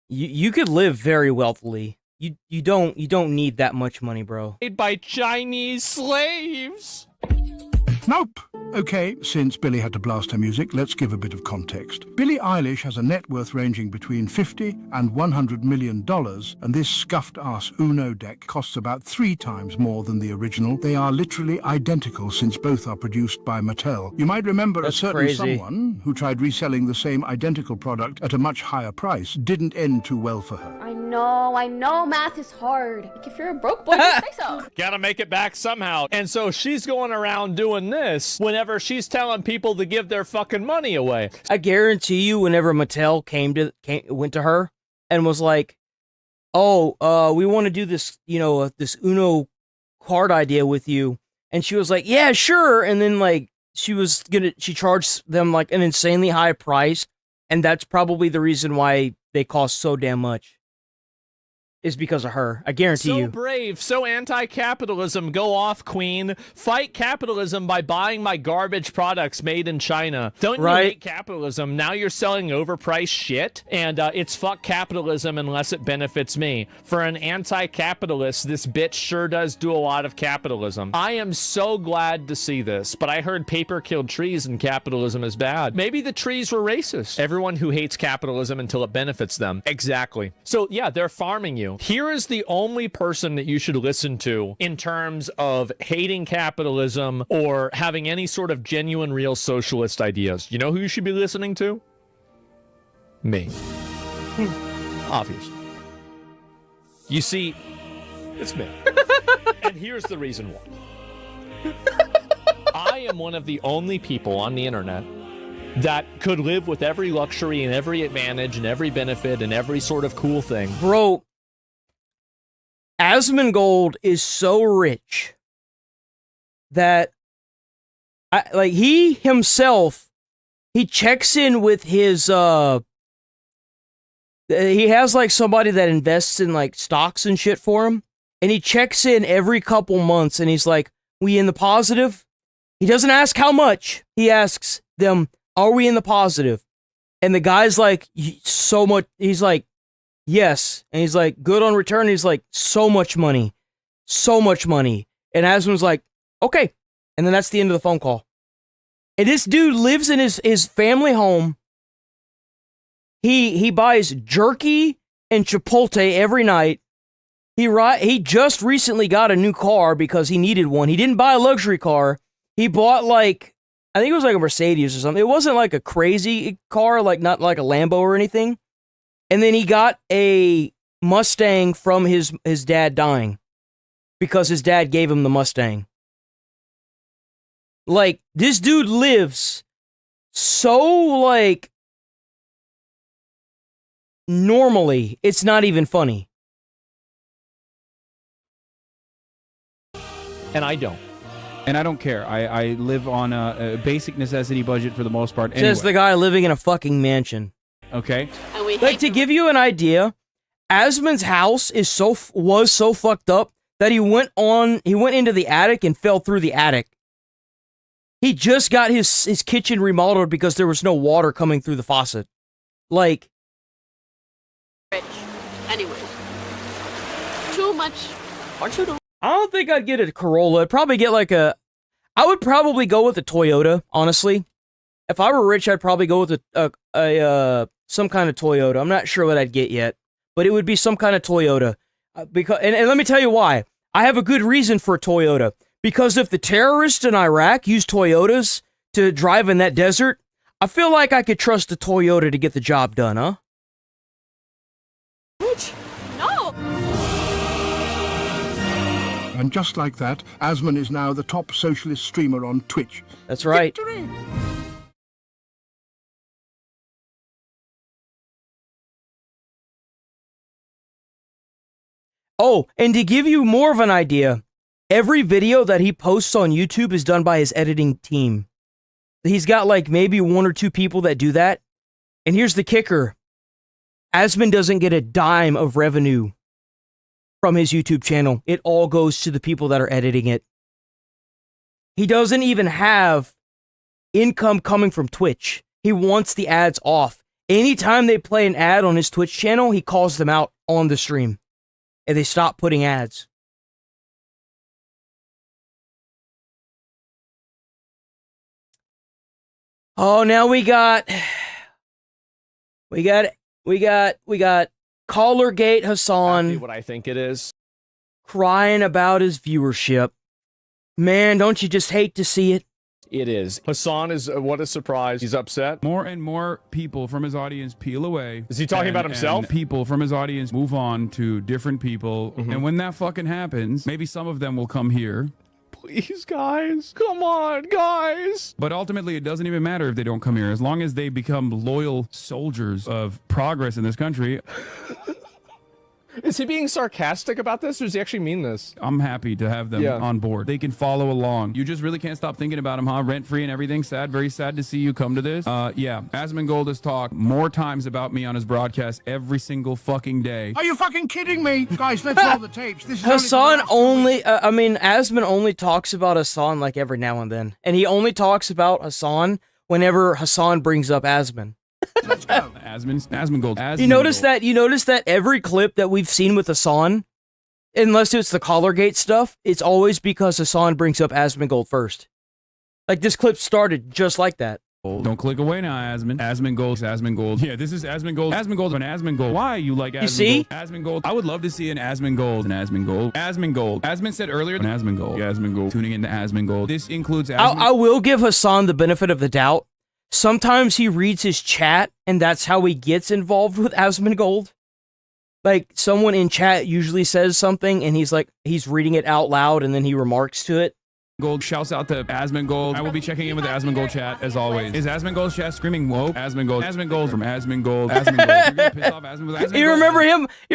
you could live very wealthily. you don't need that much money, bro. Made by Chinese slaves. Nope. Okay, since Billie had to blast her music, let's give a bit of context. Billie Eilish has a net worth ranging between $50 and $100 million, and this scuffed-ass Uno deck costs about 3 times more than the original. They are literally identical since both are produced by Mattel. You might remember a certain someone who tried reselling the same identical product at a much higher price. Didn't end too well for her. I know math is hard. Like, if you're a broke boy, just say so. Gotta make it back somehow. And so she's going around doing this whenever she's telling people to give their fucking money away. I guarantee you, whenever Mattel went to her and was like, "Oh, we want to do this, this Uno card idea with you," and she was like, "Yeah, sure," and then like she charged them like an insanely high price, and that's probably the reason why they cost so damn much. Is because of her. I guarantee you. So brave, so anti-capitalism. Go off, queen. Fight capitalism by buying my garbage products made in China. Don't you hate capitalism? Now you're selling overpriced shit, and it's fuck capitalism unless it benefits me. For an anti-capitalist, this bitch sure does do a lot of capitalism. I am so glad to see this, but I heard paper killed trees and capitalism is bad. Maybe the trees were racist. Everyone who hates capitalism until it benefits them. Exactly. So yeah, they're farming you. Here is the only person that you should listen to in terms of hating capitalism or having any sort of genuine, real socialist ideas. You know who you should be listening to? Me. Obviously. You see, it's me. And here's the reason why. I am one of the only people on the internet that could live with every luxury and every advantage and every benefit and every sort of cool thing. Bro, Asmongold is so rich that he himself, he checks in with his he has like somebody that invests in like stocks and shit for him, and he checks in every couple months and he's like, "We in the positive?" He doesn't ask how much. He asks them, "Are we in the positive?" And the guy's like, "So much." He's like, "Yes." And he's like, "Good on return." He's like, so much money. And Asmon's like, "Okay." And then that's the end of the phone call. And this dude lives in his family home. He buys jerky and Chipotle every night. He just recently got a new car because he needed one. He didn't buy a luxury car. He bought like, I think it was like a Mercedes or something. It wasn't like a crazy car, like not like a Lambo or anything. And then he got a Mustang from his dad dying because his dad gave him the Mustang. Like, this dude lives so, like, normally, it's not even funny. And I don't. And I don't care. I live on a basic necessity budget for the most part. Anyway. Says the guy living in a fucking mansion. Okay. Like, to give you an idea, Asmon's house was so fucked up that he went into the attic and fell through the attic. He just got his kitchen remodeled because there was no water coming through the faucet. Like, rich. Anyway. Too much. Aren't you? I don't think I'd get a Corolla. I'd probably get like I would probably go with a Toyota, honestly. If I were rich, I'd probably go with some kind of Toyota. I'm not sure what I'd get yet, but it would be some kind of Toyota. Because and let me tell you why. I have a good reason for a Toyota. Because if the terrorists in Iraq use Toyotas to drive in that desert, I feel like I could trust a Toyota to get the job done, huh? Rich? No! And just like that, Asmon is now the top socialist streamer on Twitch. That's right. Victory! Oh, and to give you more of an idea, every video that he posts on YouTube is done by his editing team. He's got like maybe 1 or 2 people that do that. And here's the kicker. Asmon doesn't get a dime of revenue from his YouTube channel. It all goes to the people that are editing it. He doesn't even have income coming from Twitch. He wants the ads off. Anytime they play an ad on his Twitch channel, he calls them out on the stream. and they stopped putting ads. Oh, now we got Callergate Hassan. Exactly what I think it is. Crying about his viewership. Man, don't you just hate to see it? It is. Hassan is, what a surprise. He's upset. More and more people from his audience peel away. Is he talking about himself? And people from his audience move on to different people. And when that fucking happens, maybe some of them will come here. Please, guys. Come on, guys. But ultimately, it doesn't even matter if they don't come here. As long as they become loyal soldiers of progress in this country. Is he being sarcastic about this, or does he actually mean this? I'm happy to have them on board. They can follow along. You just really can't stop thinking about them, huh? Rent-free and everything. Sad, very sad to see you come to this. Yeah, Asmongold has talked more times about me on his broadcast every single fucking day. Are you fucking kidding me? Guys, let's roll the tapes. This is Hassan Asmon only talks about Hassan like every now and then. And he only talks about Hassan whenever Hassan brings up Asmon. Let's go. Asmongold. You notice that every clip that we've seen with Hassan, unless it's the Collargate stuff, it's always because Hassan brings up Asmongold first. Like, this clip started just like that. Don't click away now, Asmongold. Yeah, this is Asmongold. Asmongold and Asmongold. Why you like Asmongold? You see? Asmongold. I would love to see an Asmongold. Asmongold. Asmon said earlier, an Asmongold. Tuning into Asmongold. This includes Asmongold. I will give Hassan the benefit of the doubt. Sometimes he reads his chat, and that's how he gets involved with Asmongold. Like, someone in chat usually says something, and he's reading it out loud, and then he remarks to it. Gold shouts out to Asmongold. I will be checking in with the Asmongold chat as always. Is Asmongold's chat screaming whoa? Asmongold from Asmongold. You're gonna piss off Asmongold. You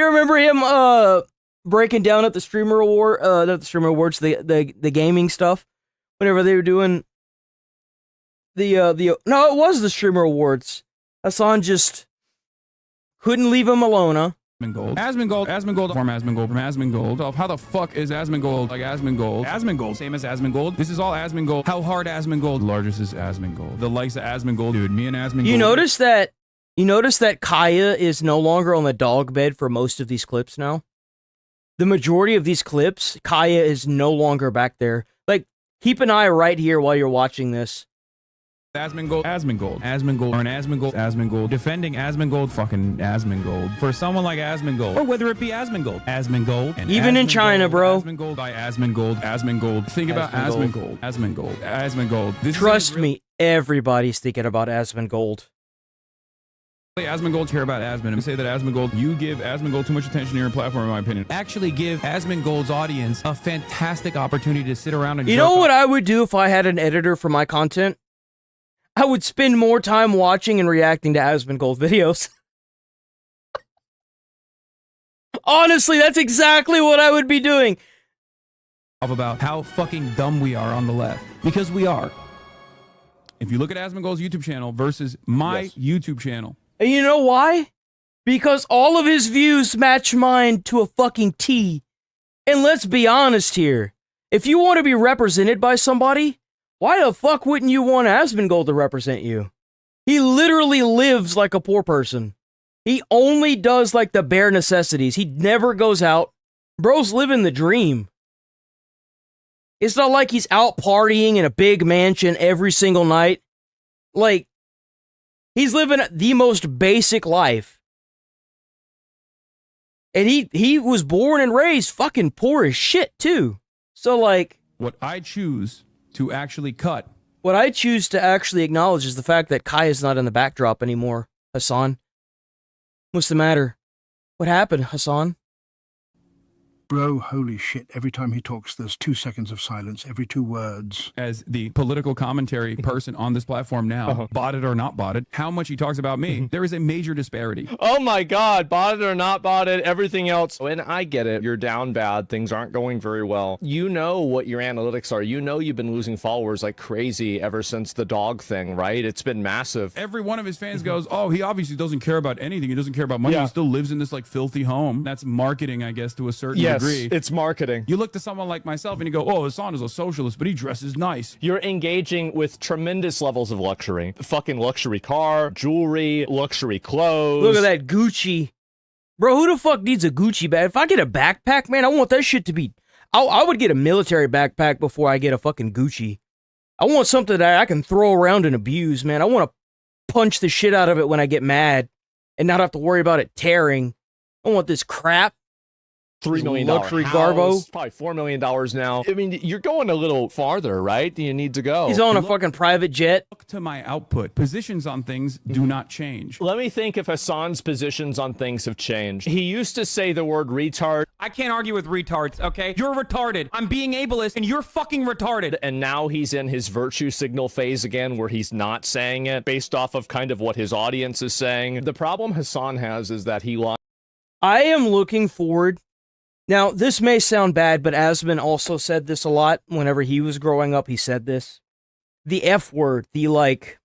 remember him breaking down at the Streamer Award, not the Streamer Awards, the gaming stuff, whenever they were doing it was the Streamer Awards. Hassan just couldn't leave him alone, huh? Asmongold from Asmongold. How the fuck is Asmongold like Asmongold? Same as Asmongold. This is all Asmongold. How hard Asmongold? The largest is Asmongold. The likes of Asmongold, dude. Me and Asmongold. You notice that Kaya is no longer on the dog bed for most of these clips now? The majority of these clips, Kaya is no longer back there. Like, keep an eye right here while you're watching this. Asmongold, defending Asmongold, fucking Asmongold. For someone like Asmongold, or whether it be Asmongold, and even in China, bro. Asmongold by Asmongold. Think about Asmongold. Trust me, everybody's thinking about Asmongold. Asmongold care about Asmon and say that Asmongold, you give Asmongold too much attention to your platform, in my opinion. Actually give Asmongold's audience a fantastic opportunity to sit around and You know what I would do if I had an editor for my content? I would spend more time watching and reacting to Asmongold videos. Honestly, that's exactly what I would be doing. About how fucking dumb we are on the left. Because we are. If you look at Asmongold's YouTube channel versus my YouTube channel. And you know why? Because all of his views match mine to a fucking T. And let's be honest here. If you want to be represented by somebody, why the fuck wouldn't you want Asmongold to represent you? He literally lives like a poor person. He only does like the bare necessities. He never goes out. Bro's living the dream. It's not like he's out partying in a big mansion every single night. Like, he's living the most basic life. And he was born and raised fucking poor as shit, too. So, like... What I choose to actually cut. What I choose to actually acknowledge is the fact that Kai is not in the backdrop anymore, Hassan. What's the matter? What happened, Hassan? Bro, holy shit. Every time he talks, there's 2 seconds of silence, every 2 words. As the political commentary person on this platform now, botted or not botted, how much he talks about me, there is a major disparity. Oh my god, botted or not botted, everything else. And I get it, you're down bad, things aren't going very well. You know what your analytics are. You know you've been losing followers like crazy ever since the dog thing, right? It's been massive. Every one of his fans goes, oh, he obviously doesn't care about anything. He doesn't care about money. He still lives in this like filthy home. That's marketing, I guess, to a certain degree. It's marketing. You look to someone like myself and you go, oh, Hassan is a socialist, but he dresses nice. You're engaging with tremendous levels of luxury. Fucking luxury car, jewelry, luxury clothes. Look at that Gucci. Bro, who the fuck needs a Gucci bag? If I get a backpack, man, I want that shit to be... I would get a military backpack before I get a fucking Gucci. I want something that I can throw around and abuse, man. I want to punch the shit out of it when I get mad and not have to worry about it tearing. I want this crap. $3 million luxury house, garbo. probably $4 million now. I mean, you're going a little farther, right? Do you need to go? He's on a fucking private jet. Look to my output. Positions on things do not change. Let me think if Hassan's positions on things have changed. He used to say the word retard. I can't argue with retards, okay? You're retarded. I'm being ableist, and you're fucking retarded. And now he's in his virtue signal phase again, where he's not saying it based off of kind of what his audience is saying. The problem Hassan has is that he lies. I am looking forward. Now, this may sound bad, but Asman also said this a lot. Whenever he was growing up, he said this. The F word, the like,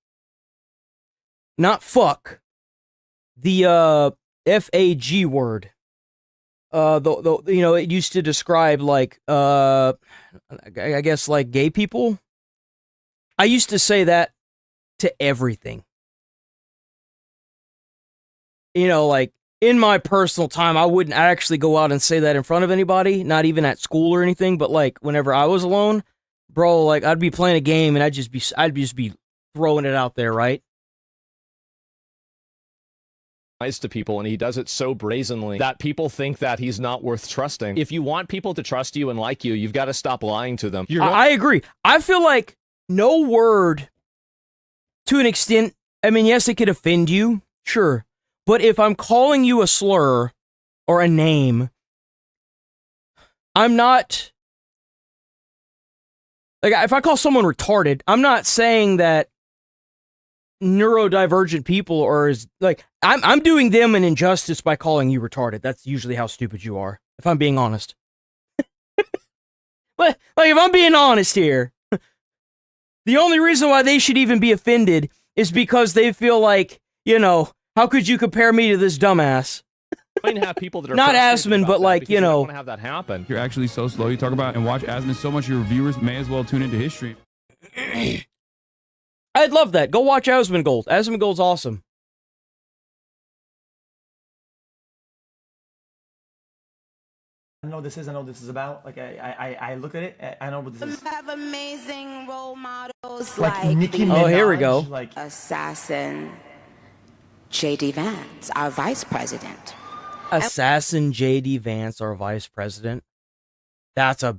not fuck, the F-A-G word. You know, it used to describe like, I guess like gay people. I used to say that to everything. You know, like, in my personal time, I wouldn't actually go out and say that in front of anybody, not even at school or anything, but like whenever I was alone, bro, like I'd be playing a game and I'd just be throwing it out there, right? Nice to people, and he does it so brazenly that people think that he's not worth trusting. If you want people to trust you and like you, you've got to stop lying to them. I agree. I feel like no word, to an extent, I mean, yes, it could offend you, sure. But if I'm calling you a slur or a name, I'm not... Like, if I call someone retarded, I'm not saying that neurodivergent people are as... Like, I'm doing them an injustice by calling you retarded. That's usually how stupid you are, if I'm being honest. But, like, if I'm being honest here, the only reason why they should even be offended is because they feel like, you know... How could you compare me to this dumbass? I have people that are not Asman, but like, you know, want to have that happen. You're actually so slow. You talk about and watch Asman so much, your viewers may as well tune into his stream. I'd love that. Go watch Asmongold. Asmongold's awesome. I know this is. I know this is about. Like I look at it. I know what this is. Have amazing role models like Nicki Minaj. Oh, here we go. Like Assassin. J.D. Vance, our vice president. Assassin J.D. Vance, our vice president. That's the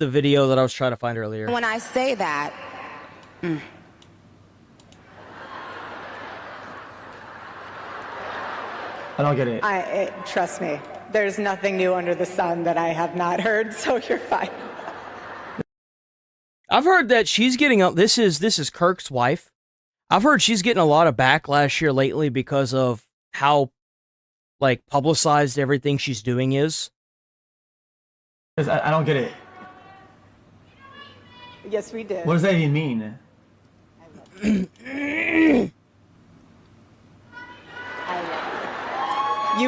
video that I was trying to find earlier. When I say that, I don't get it. Trust me, there's nothing new under the sun that I have not heard, so you're fine. I've heard that she's getting up. This is Kirk's wife. I've heard she's getting a lot of backlash here lately because of how, like, publicized everything she's doing is. I don't get it. Yes, we did. What does that even mean? You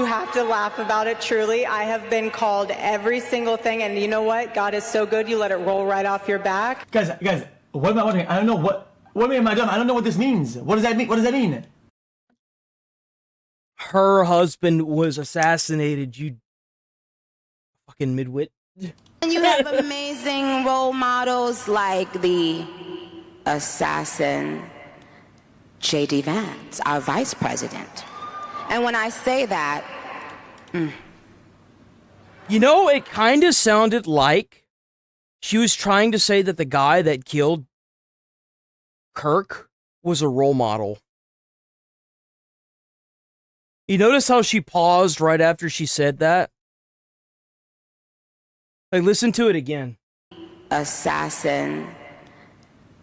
have to laugh about it, truly. I have been called every single thing, and you know what? God is so good, you let it roll right off your back. Guys, what am I wondering? I don't know what am I doing? I don't know what this means. What does that mean? What does that mean? Her husband was assassinated, you fucking midwit. And you have amazing role models like the assassin J.D. Vance, our vice president. And when I say that, You know, it kind of sounded like she was trying to say that the guy that killed Kirk was a role model. You notice how she paused right after she said that? Like, listen to it again. Assassin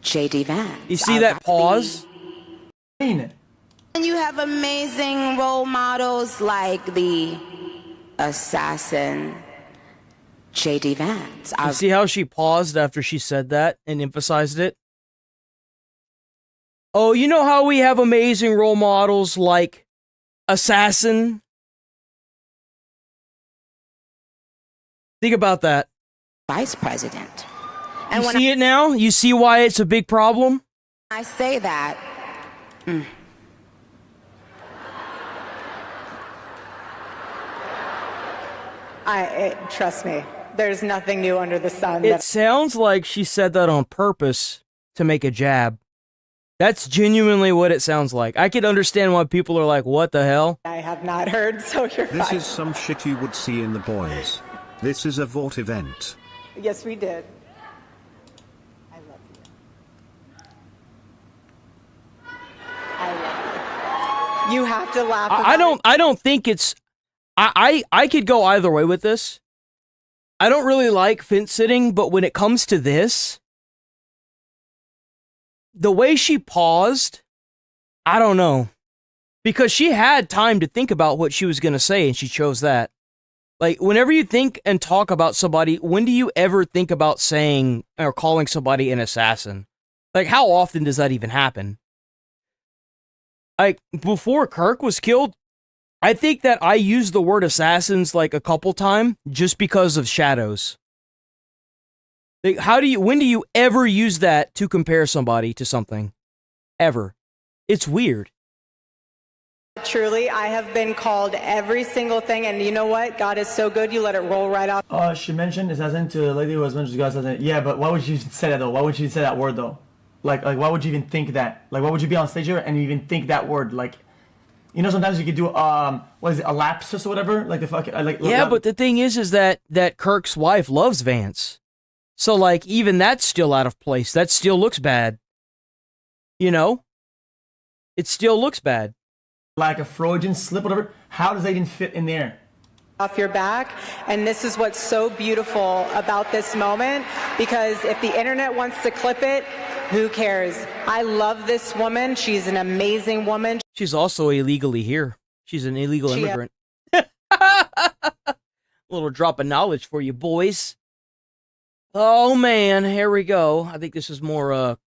J.D. Vance. You see that pause? And you have amazing role models like the assassin J.D. Vance. You see how she paused after she said that and emphasized it? Oh, you know how we have amazing role models like Assassin? Think about that. Vice president. And you see it now? You see why it's a big problem? I say that. Trust me, there's nothing new under the sun. It sounds like she said that on purpose to make a jab. That's genuinely what it sounds like. I could understand why people are like, what the hell? I have not heard, so you're fine. This is some shit you would see in The Boys. This is a Vought event. Yes, we did. I love you. I love you. You have to laugh. I don't think it's... I could go either way with this. I don't really like fence sitting, but when it comes to this... the way she paused, I don't know. Because she had time to think about what she was going to say, and she chose that. Like, whenever you think and talk about somebody, when do you ever think about saying or calling somebody an assassin? Like, how often does that even happen? Like, before Kirk was killed, I think that I used the word assassins like a couple times just because of shadows. Like, when do you ever use that to compare somebody to something? Ever. It's weird. Truly, I have been called every single thing, and you know what? God is so good, you let it roll right off. She mentioned assassin to a lady who has mentioned God assassin. Yeah, but why would you say that though? Why would you say that word though? Like why would you even think that? Like, why would you be on stage here and even think that word? Like, you know, sometimes you could do what is it, a lapsus or whatever? Like the fuck, like. Yeah, but the thing is that Kirk's wife loves Vance. So, like, even that's still out of place. That still looks bad. You know? It still looks bad. Like a Freudian slip, whatever. How does that even fit in there? Off your back, and this is what's so beautiful about this moment, because if the internet wants to clip it, who cares? I love this woman. She's an amazing woman. She's also illegally here. She's an illegal immigrant. Little drop of knowledge for you boys. Oh man, here we go. I think this is more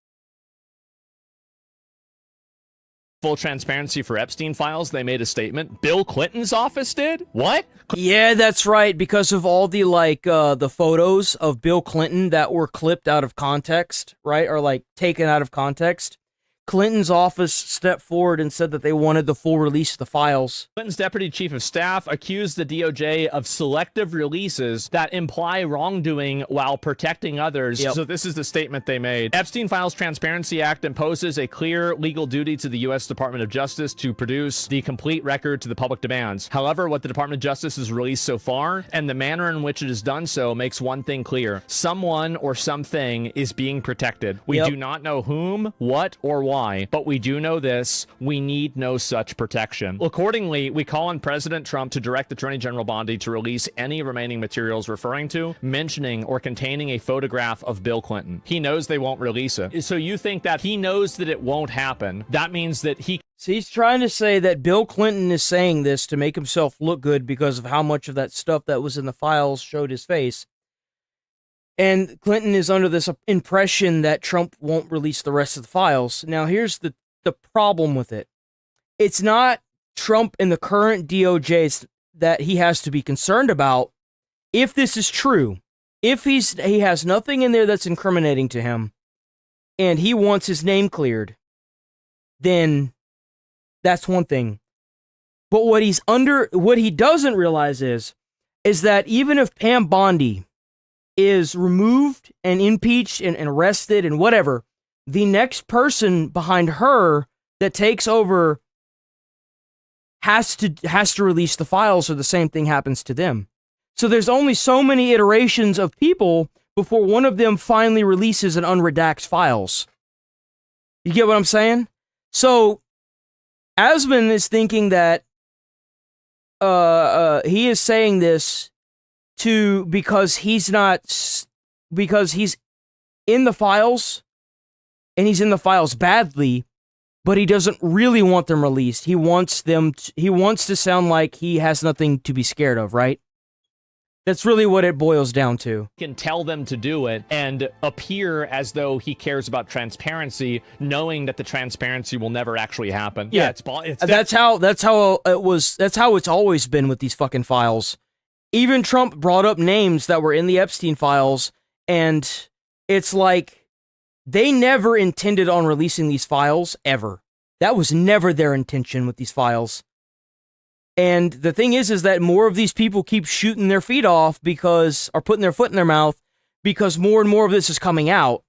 full transparency for Epstein files. They made a statement. Bill Clinton's office did? What? Yeah, that's right, because of all the the photos of Bill Clinton that were clipped out of context, right? Or like taken out of context. Clinton's office stepped forward and said that they wanted the full release of the files. Clinton's deputy chief of staff accused the DOJ of selective releases that imply wrongdoing while protecting others. Yep. So this is the statement they made. Epstein Files Transparency Act imposes a clear legal duty to the U.S. Department of Justice to produce the complete record to the public demands. However, what the Department of Justice has released so far, and the manner in which it has done so, makes one thing clear. Someone or something is being protected. We do not know whom, what, or why. But we do know this: we need no such protection. Accordingly, we call on President Trump to direct Attorney General Bondi to release any remaining materials referring to, mentioning, or containing a photograph of Bill Clinton. He knows they won't release it. So you think that he knows that it won't happen? That means that he... So he's trying to say that Bill Clinton is saying this to make himself look good because of how much of that stuff that was in the files showed his face. And Clinton is under this impression that Trump won't release the rest of the files. Now, here's the problem with it. It's not Trump and the current DOJ that he has to be concerned about. If this is true, if he has nothing in there that's incriminating to him, and he wants his name cleared, then that's one thing. But what he doesn't realize is that even if Pam Bondi is removed and impeached and arrested and whatever, the next person behind her that takes over has to release the files, or the same thing happens to them. So there's only so many iterations of people before one of them finally releases and unredacts files. You get what I'm saying? So Asman is thinking that he is saying this because he's in the files, and he's in the files badly, but he doesn't really want them released. He wants to sound like he has nothing to be scared of, right? That's really what it boils down to. Can tell them to do it and appear as though he cares about transparency, knowing that the transparency will never actually happen. Yeah, that's how it was. That's how it's always been with these fucking files. Even Trump brought up names that were in the Epstein files, and it's like they never intended on releasing these files ever. That was never their intention with these files. And the thing is that more of these people keep shooting their feet off or putting their foot in their mouth because more and more of this is coming out.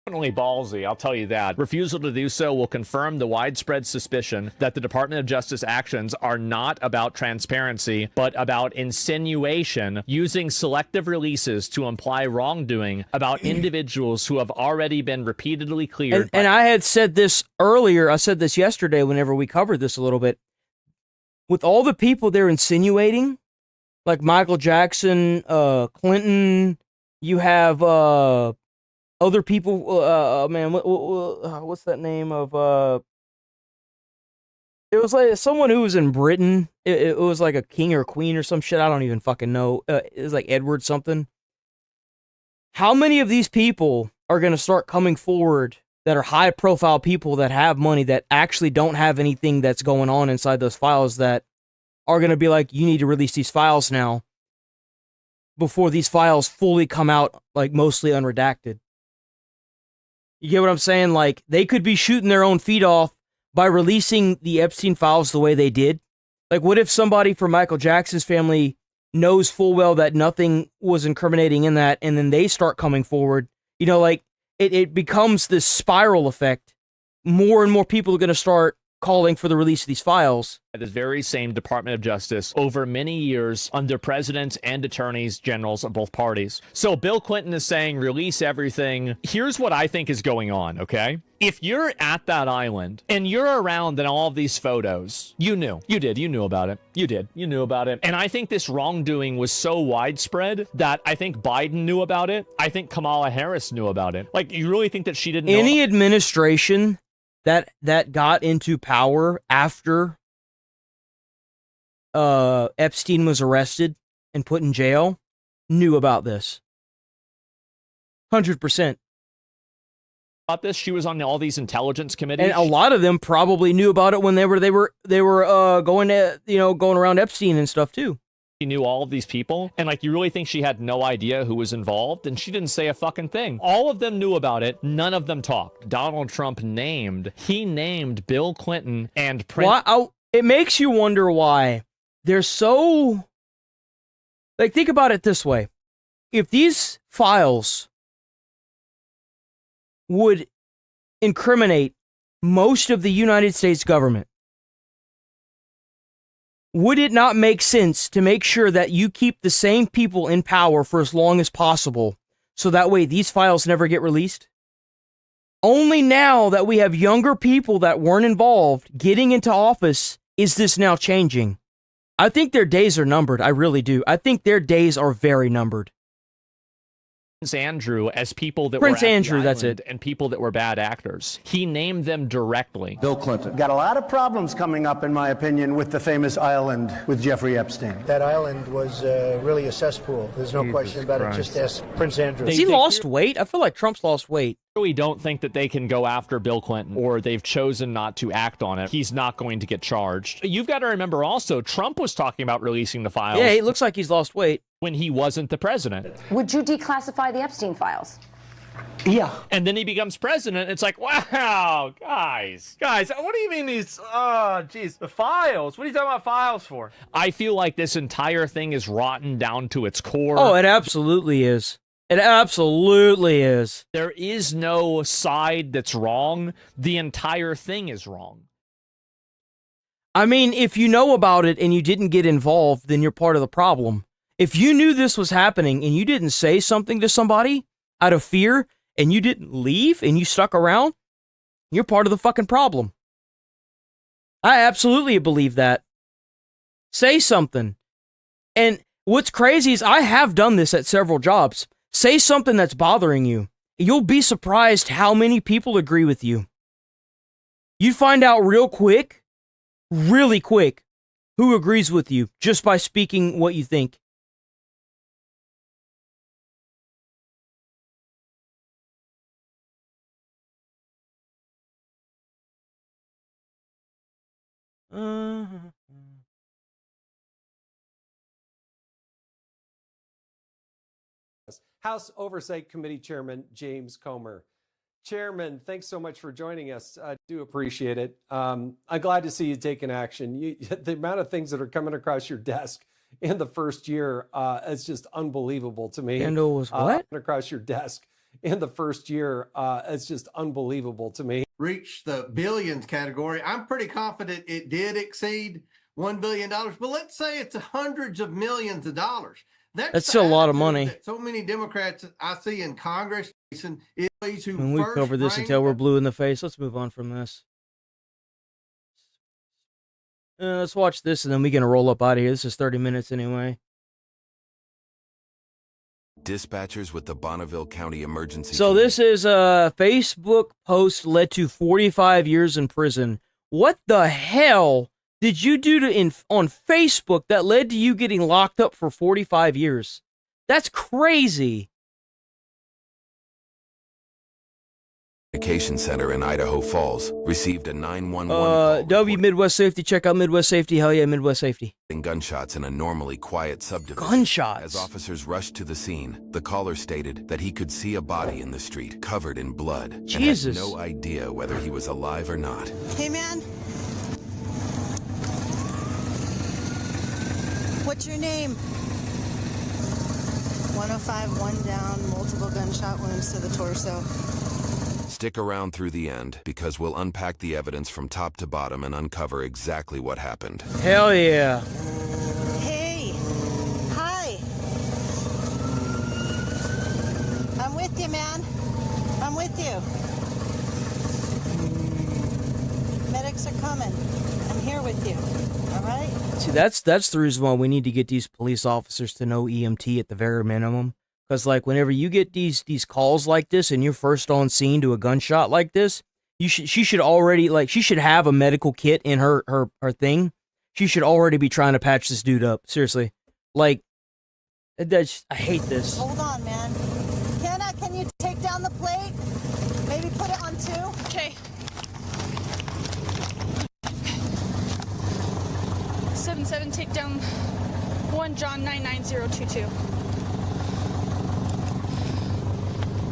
Definitely ballsy, I'll tell you that. Refusal to do so will confirm the widespread suspicion that the Department of Justice actions are not about transparency, but about insinuation, using selective releases to imply wrongdoing about individuals who have already been repeatedly cleared. And I had said this earlier, I said this yesterday whenever we covered this a little bit. With all the people they're insinuating, like Michael Jackson, Clinton, you have other people, man, what's that name of, it was like someone who was in Britain, it was like a king or queen or some shit, I don't even fucking know, it was like Edward something. How many of these people are going to start coming forward that are high-profile people that have money that actually don't have anything that's going on inside those files that are going to be like, you need to release these files now before these files fully come out, like, mostly unredacted? You get what I'm saying? Like, they could be shooting their own feet off by releasing the Epstein files the way they did. Like, what if somebody from Michael Jackson's family knows full well that nothing was incriminating in that, and then they start coming forward? You know, like, it becomes this spiral effect. More and more people are going to start calling for the release of these files. This very same Department of Justice over many years under presidents and attorneys generals of both parties. So Bill Clinton is saying release everything. Here's what I think is going on, okay? If you're at that island and you're around in all of these photos, you knew about it. You knew about it. And I think this wrongdoing was so widespread that I think Biden knew about it. I think Kamala Harris knew about it. Like, you really think that she didn't know? Any administration that got into power after Epstein was arrested and put in jail knew about this. 100%. About this, she was on all these intelligence committees, and a lot of them probably knew about it when they were going around Epstein and stuff too. She knew all of these people, and like, you really think she had no idea who was involved? And she didn't say a fucking thing. All of them knew about it. None of them talked. Donald Trump named Bill Clinton and Prince. It makes you wonder why they're so, like, think about it this way. If these files would incriminate most of the United States government, would it not make sense to make sure that you keep the same people in power for as long as possible, so that way these files never get released? Only now that we have younger people that weren't involved getting into office is this now changing. I think their days are numbered. I really do. I think their days are very numbered. Prince Andrew as people that Prince were Andrew, that's it, and people that were bad actors. He named them directly. Bill Clinton. Got a lot of problems coming up, in my opinion, with the famous island with Jeffrey Epstein. That island was really a cesspool. There's no question about it. Just ask Prince Andrew. Has he lost weight? I feel like Trump's lost weight. We don't think that they can go after Bill Clinton, or they've chosen not to act on it. He's not going to get charged. You've got to remember also, Trump was talking about releasing the files. Yeah, it looks like he's lost weight. When he wasn't the president. Would you declassify the Epstein files? Yeah. And then he becomes president. It's like, wow, guys, what do you mean these, the files? What are you talking about files for? I feel like this entire thing is rotten down to its core. Oh, it absolutely is. It absolutely is. There is no side that's wrong. The entire thing is wrong. I mean, if you know about it and you didn't get involved, then you're part of the problem. If you knew this was happening and you didn't say something to somebody out of fear and you didn't leave and you stuck around, you're part of the fucking problem. I absolutely believe that. Say something. And what's crazy is I have done this at several jobs. Say something that's bothering you. You'll be surprised how many people agree with you. You find out really quick, who agrees with you just by speaking what you think. House Oversight Committee Chairman James Comer. Chairman, thanks so much for joining us. I do appreciate it. I'm glad to see you taking action. The amount of things that are coming across your desk in the first year is just unbelievable to me. Scandal was what? Across your desk in the first year is just unbelievable to me. Reach the billions category. I'm pretty confident it did exceed $1 billion, but let's say it's hundreds of millions of dollars. That's still a lot of money. So many Democrats I see in Congress and who When we cover this until we're blue in the face, let's move on from this. Let's watch this and then we're going to roll up out of here. This is 30 minutes anyway. Dispatchers with the Bonneville County Emergency. So this is a Facebook post led to 45 years in prison. What the hell did you do on Facebook that led to you getting locked up for 45 years? That's crazy. Communication Center in Idaho Falls received a 911 call. W Midwest Safety, check out Midwest Safety. Hell yeah, Midwest Safety. Gunshots in a normally quiet subdivision. Gunshots. As officers rushed to the scene, the caller stated that he could see a body in the street covered in blood. Jesus. And had no idea whether he was alive or not. Hey man, what's your name? 105, one down, multiple gunshot wounds to the torso. Stick around through the end, because we'll unpack the evidence from top to bottom and uncover exactly what happened. Hell yeah. Hey, hi. I'm with you, man. I'm with you. Medics are coming. I'm here with you. All right? See, that's the reason why we need to get these police officers to know EMT at the very minimum. Because, like, whenever you get these calls like this and you're first on scene to a gunshot like this, she should already, like, she should have a medical kit in her thing. She should already be trying to patch this dude up. Seriously. Like, I hate this. Hold on, man. Kenna, can you take down the plate? Maybe put it on 2? Okay. 77, take down 1 John 99022.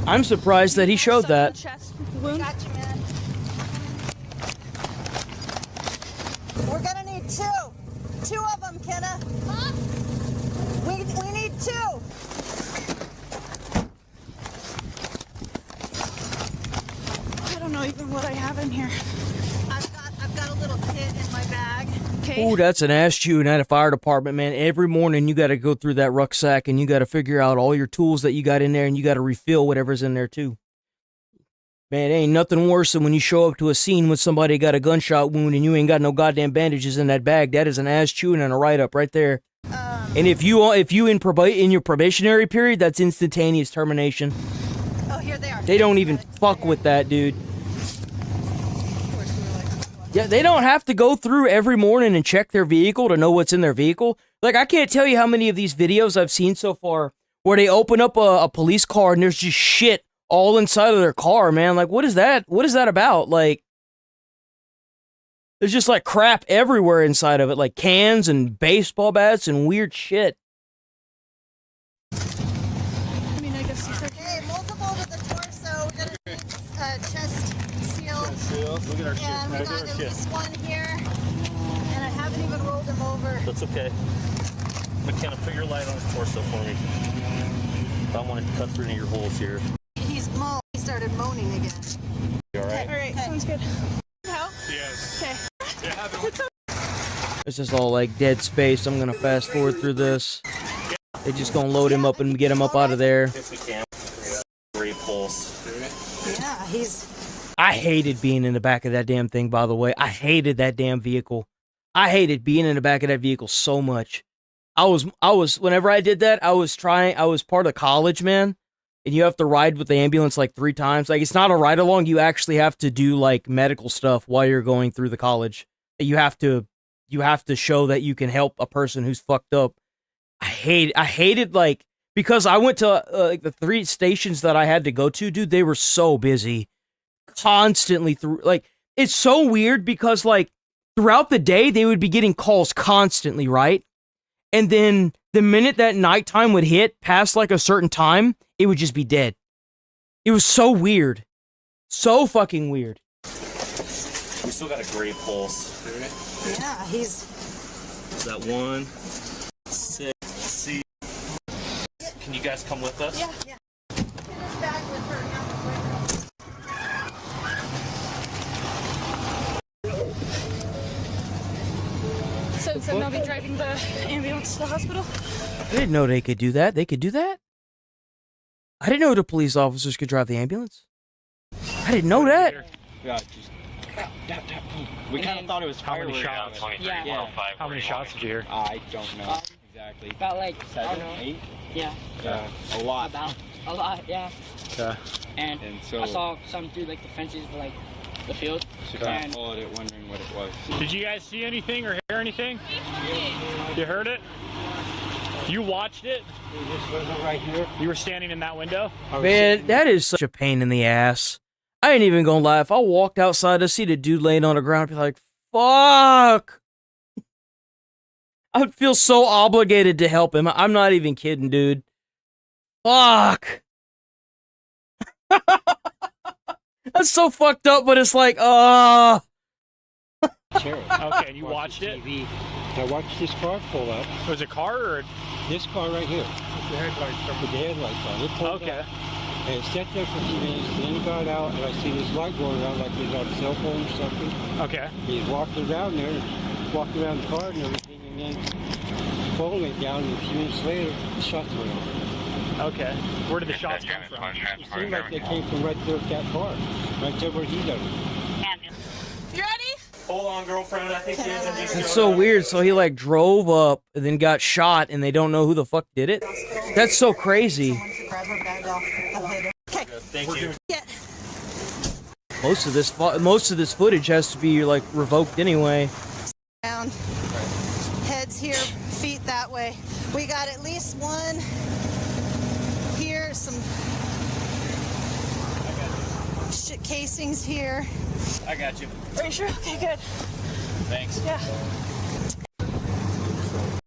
I'm surprised that he showed that. Chest wound. Got you, man. We're gonna need 2. 2 of them, Kenna. Huh? We need 2. I don't know even what I have in here. I've got a little kit in my bag. Okay. Ooh, that's an ass chewing at a fire department, man. Every morning you got to go through that rucksack and you got to figure out all your tools that you got in there and you got to refill whatever's in there too. Man, ain't nothing worse than when you show up to a scene with somebody got a gunshot wound and you ain't got no goddamn bandages in that bag. That is an ass chewing and a write-up right there. And if you in your probationary period, that's instantaneous termination. Oh, here they are. They don't even fuck with that, dude. Yeah, they don't have to go through every morning and check their vehicle to know what's in their vehicle. Like, I can't tell you how many of these videos I've seen so far where they open up a police car and there's just shit all inside of their car, man. Like, what is that? What is that about? Like, there's just, like, crap everywhere inside of it, like cans and baseball bats and weird shit. I mean, I guess it's okay. Hey, multiple to the torso. We're gonna need chest seal. Look at our shit. And we got at least 1 here. And I haven't even rolled him over. That's okay. McKenna, put your light on his torso for me. I want to cut through any of your holes here. He started moaning again. You all right? All right, sounds good. Help? Yes. Okay. This is all like dead space. I'm gonna fast forward through this. They're just gonna load him up and get him up out of there. If we can. Great pulse. Yeah, he's... I hated being in the back of that damn thing, by the way. I hated that damn vehicle. I hated being in the back of that vehicle so much. I was, whenever I did that, I was part of college, man. And you have to ride with the ambulance like 3 times. Like, it's not a ride along. You actually have to do like medical stuff while you're going through the college. You have to show that you can help a person who's fucked up. I hated like, because I went to like the 3 stations that I had to go to, dude, they were so busy. Constantly through, like, it's so weird because like throughout the day, they would be getting calls constantly, right? And then the minute that nighttime would hit past like a certain time, it would just be dead. It was so weird. So fucking weird. We still got a great pulse. Yeah, he's... Is that 1, 6, C. Can you guys come with us? Yeah. Get his bag with her. So they'll be driving the ambulance to the hospital? I didn't know they could do that. They could do that? I didn't know the police officers could drive the ambulance. I didn't know that. Yeah, just we kind of thought it was fireworks. How many shots did you hear? I don't know exactly. About like 7, 8. Yeah. A lot. About a lot, yeah. Okay. And so I saw some through like the fences, but like the field. So kind of followed it, wondering what it was. Did you guys see anything or hear anything? You heard it? You watched it? This wasn't right here. You were standing in that window? Man, that is such a pain in the ass. I ain't even gonna lie. If I walked outside to see the dude laying on the ground, I'd be like, fuck. I'd feel so obligated to help him. I'm not even kidding, dude. Fuck. That's so fucked up, but it's like, Sure. Okay, and you watched it? I watched this car pull up. Was it a car or? This car right here. With the headlights on. It pulled up. And it sat there for a few minutes, then it got out, and I see this light going around like he was on a cell phone or something. Okay. He's walking around there, walking around the car and everything, and then phone went down, and a few minutes later, the shots went off. Okay. Where did the shots come from? It seemed like they came from right there at that car, right there where he done it. You ready? Hold on, girlfriend. I think it's so weird. So he like drove up and then got shot, and they don't know who the fuck did it. That's so crazy. Thank you. Most of this footage has to be like revoked anyway. Down. Heads here, feet that way. We got at least one here, some shit casings here. I got you. Are you sure? Okay, good. Thanks. Yeah.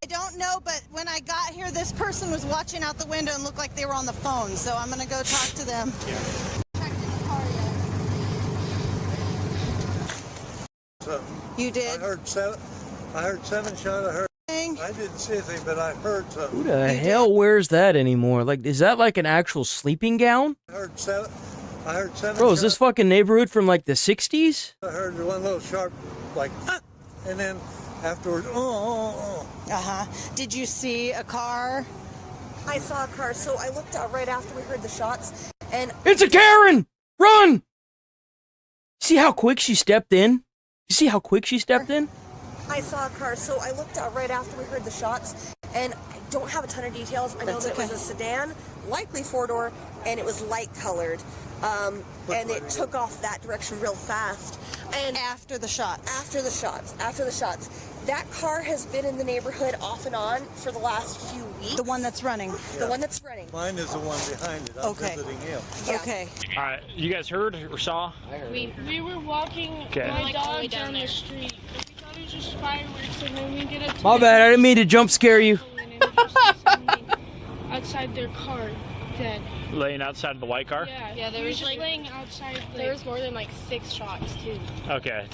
I don't know, but when I got here, this person was watching out the window and looked like they were on the phone, so I'm gonna go talk to them. You did? I heard 7 shots. I didn't see anything, but I heard something. Who the hell wears that anymore? Like, is that like an actual sleeping gown? I heard 7 Bro, is this fucking neighborhood from like the 60s? I heard one little sharp, like, and then afterwards, Uh-huh. Did you see a car? I saw a car, so I looked out right after we heard the shots, and... It's a Karen! Run! See how quick she stepped in? You see how quick she stepped in? I saw a car, so I looked out right after we heard the shots, and I don't have a ton of details. I know that it was a sedan, likely 4-door, and it was light-colored, and it took off that direction real fast. And after the shots? After the shots. That car has been in the neighborhood off and on for the last few weeks. The one that's running? The one that's running. Mine is the one behind it. I'm visiting him. Yeah. Okay. All right, you guys heard or saw? I heard. We were walking my dog down the street. We thought it was just fireworks, and then we get a... My bad, I didn't mean to jump scare you. Outside their car, dead. Laying outside of the white car? Yeah, there was just laying outside. There was more than like 6 shots too. Okay.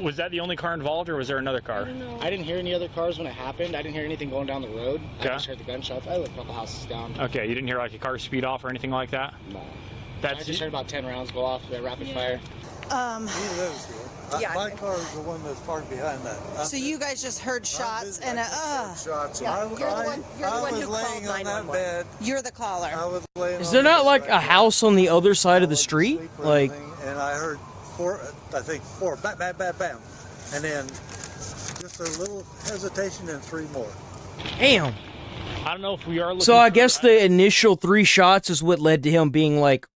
Was that the only car involved, or was there another car? I don't know. I didn't hear any other cars when it happened. I didn't hear anything going down the road. Okay. I just heard the gunshots. I live a couple houses down. Okay, you didn't hear like a car speed off or anything like that? No. I just heard about 10 rounds go off at rapid fire. He lives here. My car is the one that's parked behind that. So you guys just heard shots and shots. Yeah, I you're the one was who laying called on that bed. You're the caller. I was laying Is on there the not like a house on the other side of the street? Like, and I heard 4, bam, bam, bam, bam. And then just a little hesitation and 3 more. damn. I don't know if we are looking... So I guess the initial 3 shots is what led to him being like,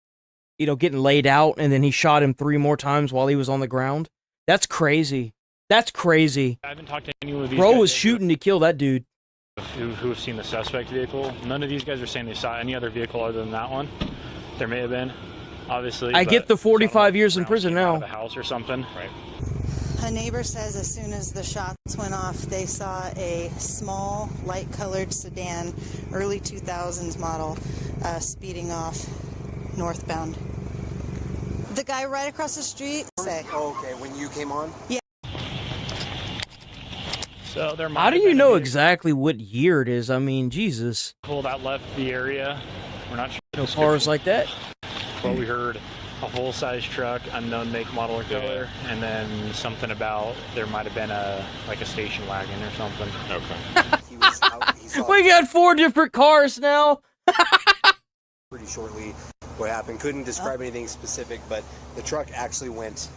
you know, getting laid out, and then he shot him 3 more times while he was on the ground. That's crazy. That's crazy. I haven't talked to anyone of these Bro guys was shooting to kill that dude. who have seen the suspect vehicle. None of these guys are saying they saw any other vehicle other than that one. There may have been, obviously. I get the 45 years in prison now. The house or something. Right. A neighbor says as soon as the shots went off, they saw a small, light-colored sedan, early 2000s model, speeding off northbound. The guy right across the street. Say. Oh, okay. When you came on? Yeah. So there might How do have you been know a exactly what year it is? I mean, Jesus. vehicle that left the area. We're not sure. No cars like that. But we heard a full-size truck, unknown make, model, or color, and then something about there might have been a station wagon or something. Okay. He was out. He saw We got 4 different cars now. pretty shortly what happened. Couldn't describe anything specific, but the truck actually went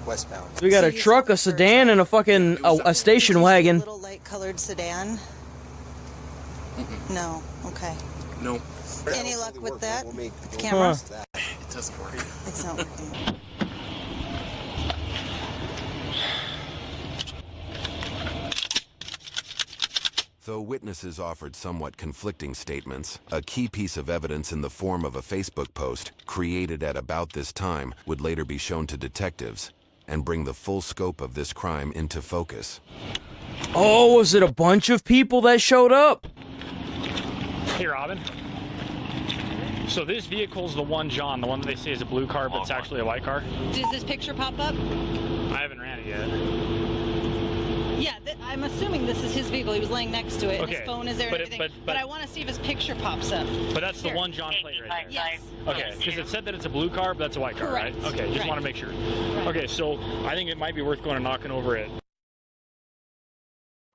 westbound. We got a truck, a sedan, and a fucking a station wagon. Little light-colored sedan. No. Okay. No. Any luck with that? We'll make the Camera? It doesn't work. It's not working. Though witnesses offered somewhat conflicting statements, a key piece of evidence in the form of a Facebook post created at about this time would later be shown to detectives and bring the full scope of this crime into focus. Oh, was it a bunch of people that showed up? Hey, Robin. So this vehicle's the one, John, the one that they say is a blue car, but it's actually a white car? Does this picture pop up? I haven't ran it yet. Yeah, I'm assuming this is his vehicle. He was laying next to it. Okay, His phone is there and but everything. But I want to see if his picture pops up. But that's the one John plate right there. Yes. Okay, because it said that it's a blue car, but that's a white car, Correct. right? Okay, just want to make sure. Okay, so I think it might be worth going and knocking over it.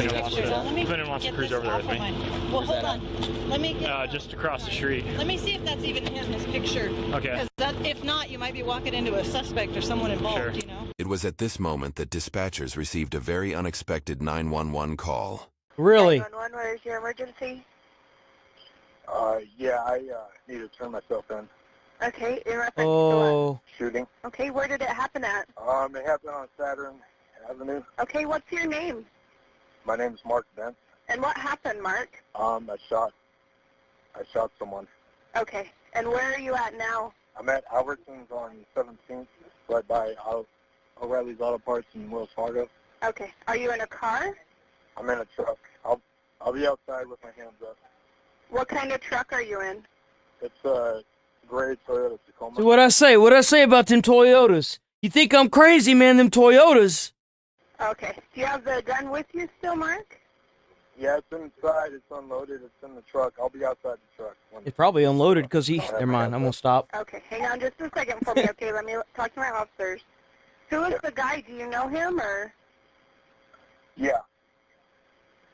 Sure, well, let me If anyone wants to get cruise this over there off with of me. Well, hold on. Let me get. Just across the street. Let me see if that's even him, his picture. Okay. Because if not, you might be walking into a suspect or someone involved, you know? It was at this moment that dispatchers received a very unexpected 911 call. Really? 911, where's your emergency? Yeah, I need to turn myself in. Okay, in reference to Oh. Shooting. what? Okay, where did it happen at? It happened on Saturn Avenue. Okay, what's your name? My name's Mark Bent. And what happened, Mark? I shot someone. Okay, and where are you at now? I'm at Albertsons on 17th, right by O'Reilly's Auto Parts in Wells Fargo. Okay, are you in a car? I'm in a truck. I'll be outside with my hands up. What kind of truck are you in? It's a gray Toyota Tacoma. So what'd I say about them Toyotas? You think I'm crazy, man, them Toyotas? Okay, do you have the gun with you still, Mark? Yeah, it's inside. It's unloaded. It's in the truck. I'll be outside the truck. It's probably unloaded because he... Never mind, I'm gonna stop. Okay, hang on just a second for me, okay? Let me talk to my officers. Who is the guy? Do you know him, or? Yeah.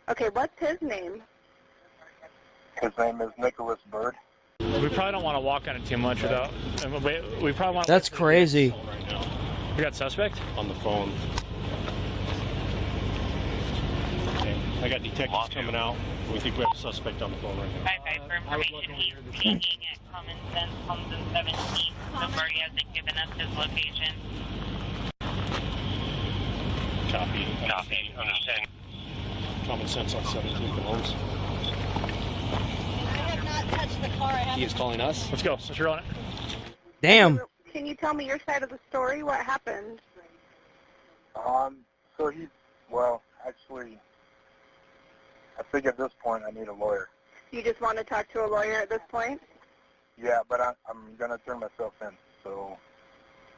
Okay, what's his name? His name is Nicholas Bird. We probably don't want to walk on it too much without... We probably want to... That's crazy. We got suspect? On the phone. Okay. I got detectives coming out. We think we have a suspect on the phone right now. 5-5 for information. He's peeking at Common Sense Homes and 17th. So far he hasn't given us his location. Copy. Understand. Common Sense on 17th and Homes. I have not touched the car. I He is calling us. Let's go. Let's roll it. Damn. Can you tell me your side of the story? What happened? So actually, I think at this point I need a lawyer. You just want to talk to a lawyer at this point? Yeah, but I'm gonna turn myself in, so.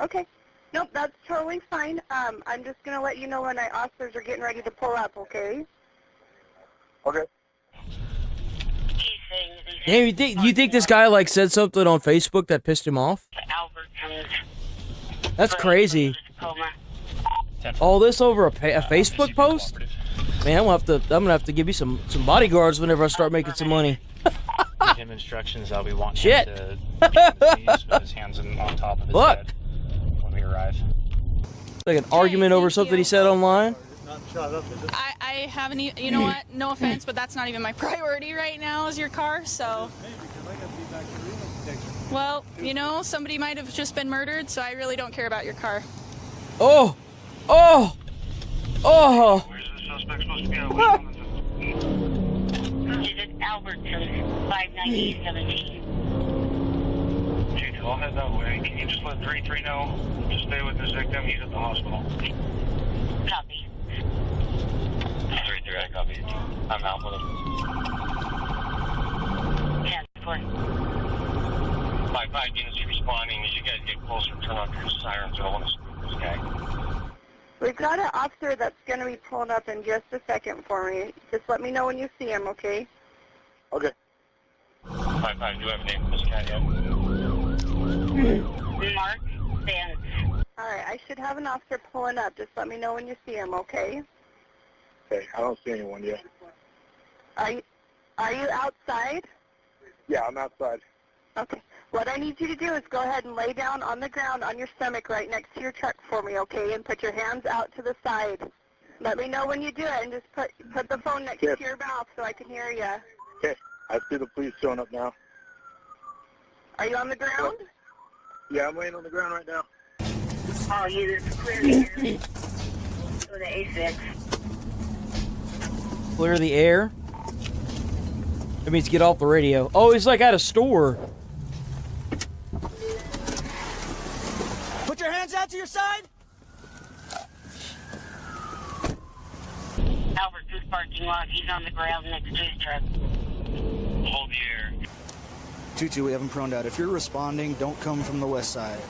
Okay. Nope, that's totally fine. I'm just going to let you know when my officers are getting ready to pull up, okay? Okay. Damn, you think this guy like said something on Facebook that pissed him off? That's crazy. All this over a Facebook post? Man, I'm gonna have to give you some bodyguards whenever I start making some money. Give him instructions. I'll be wanting Shit. him to be with his hands on top of his Look. head when we arrive. Like an argument over something he said online. I haven't, you know what, no offense, but that's not even my priority right now is your car, so. Well, you know, somebody might have just been murdered, so I really don't care about your car. Oh! Oh! Oh! Where's the suspect supposed to be on? Is it Albertson, 590-17? I'll head that way. Can you just let 3-3 know to stay with this victim? He's at the hospital. Copy. 3-3, I copy. I'm out with him. 10-4. 5-5, units, you respond. responding. As you guys get closer, turn off your sirens. I don't want to spook this guy. We've got an officer that's going to be pulling up in just a second for me. Just let me know when you see him, okay? Okay. 5-5, do you have a name for this guy yet? Mark Spence. All right, I should have an officer pulling up. Just let me know when you see him, okay? Okay, I don't see anyone yet. Are you outside? Yeah, I'm outside. Okay. What I need you to do is go ahead and lay down on the ground on your stomach right next to your truck for me, okay? And put your hands out to the side. Let me know when you do it, and just put the phone next to your mouth so I can hear you. Okay, I see the police showing up now. Are you on the ground? Yeah, I'm laying on the ground right now. Oh, you just clear the air. Go to A6. Clear the air? That means get off the radio. Oh, he's like at a store. Put your hands out to your side. Albert, this parking lot, he's on the ground next to his truck. Hold the air. 2-2, we have him proned out. If you're responding, don't come from the west side.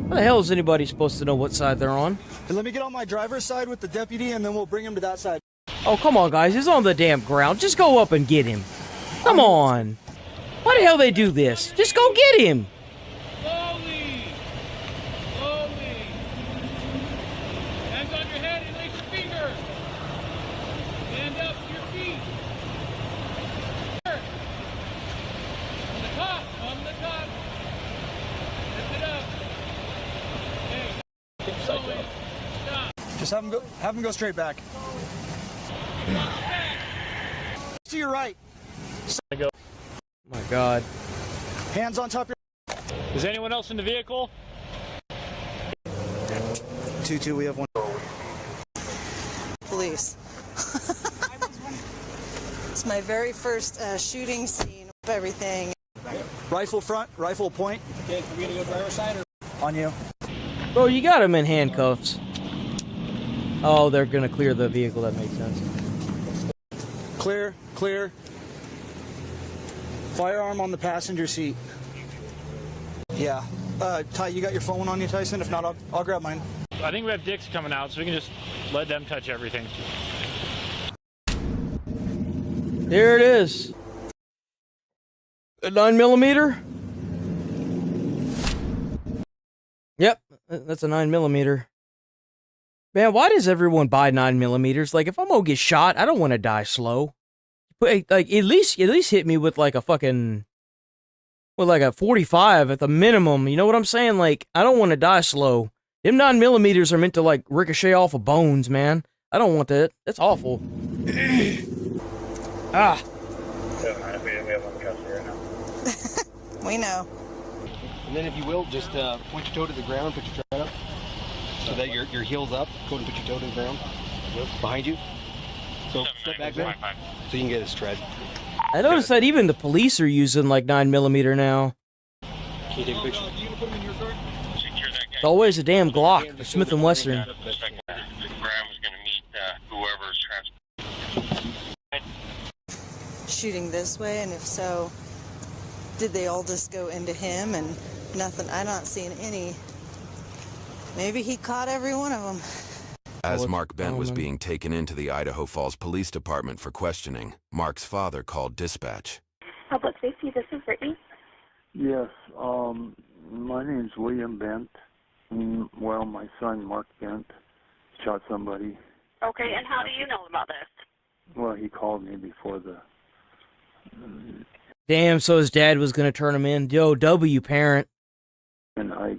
How the hell is anybody supposed to know what side they're on? Hey, let me get on my driver's side with the deputy, and then we'll bring him to that side. Oh, come on, guys. He's on the damn ground. Just go up and get him. Come on. Why the hell they do this? Just go get him. Slowly. Slowly. Hands on your head and raise your finger. Stand up to your feet. On the top. On the top. Lift it up. Okay. Slowly. Stop. Just have him go straight back. To your right. Oh my God. Hands on top of your... Is anyone else in the vehicle? 2-2, we have one. Police. It's my very first shooting scene of everything. Rifle front, rifle point. Okay, we're gonna go driver's side or... On you. Bro, you got him in handcuffs. Oh, they're gonna clear the vehicle. That makes sense. Clear, clear. Firearm on the passenger seat. Yeah. Ty, you got your phone on you, Tyson? If not, I'll grab mine. I think we have dicks coming out, so we can just let them touch everything. There it is. A 9mm? Yep, that's a 9mm. Man, why does everyone buy 9mm? Like, if I'm gonna get shot, I don't want to die slow. But, like, at least hit me with, like, a fucking... With, like, a 45 at the minimum. You know what I'm saying? Like, I don't want to die slow. Them 9mm are meant to, like, ricochet off of bones, man. I don't want that. That's awful. Ah. We know. And then if you will, just point your toe to the ground, put your tread up, so that your heel's up. Go and put your toe to the ground. Behind you. So step back there, so you can get his tread. I noticed that even the police are using, like, 9mm now. Can you take a picture? It's always a damn Glock or Smith & Wesson. Shooting this way, and if so, did they all just go into him and nothing? I'm not seeing any. Maybe he caught every one of them. As Mark Bent was being taken into the Idaho Falls Police Department for questioning, Mark's father called dispatch. Public safety, this is Brittany. Yes, my name's William Bent. Well, my son, Mark Bent, shot somebody. Okay, and how do you know about this? Well, he called me before the... Damn, so his dad was gonna turn him in. Yo, W parent. And I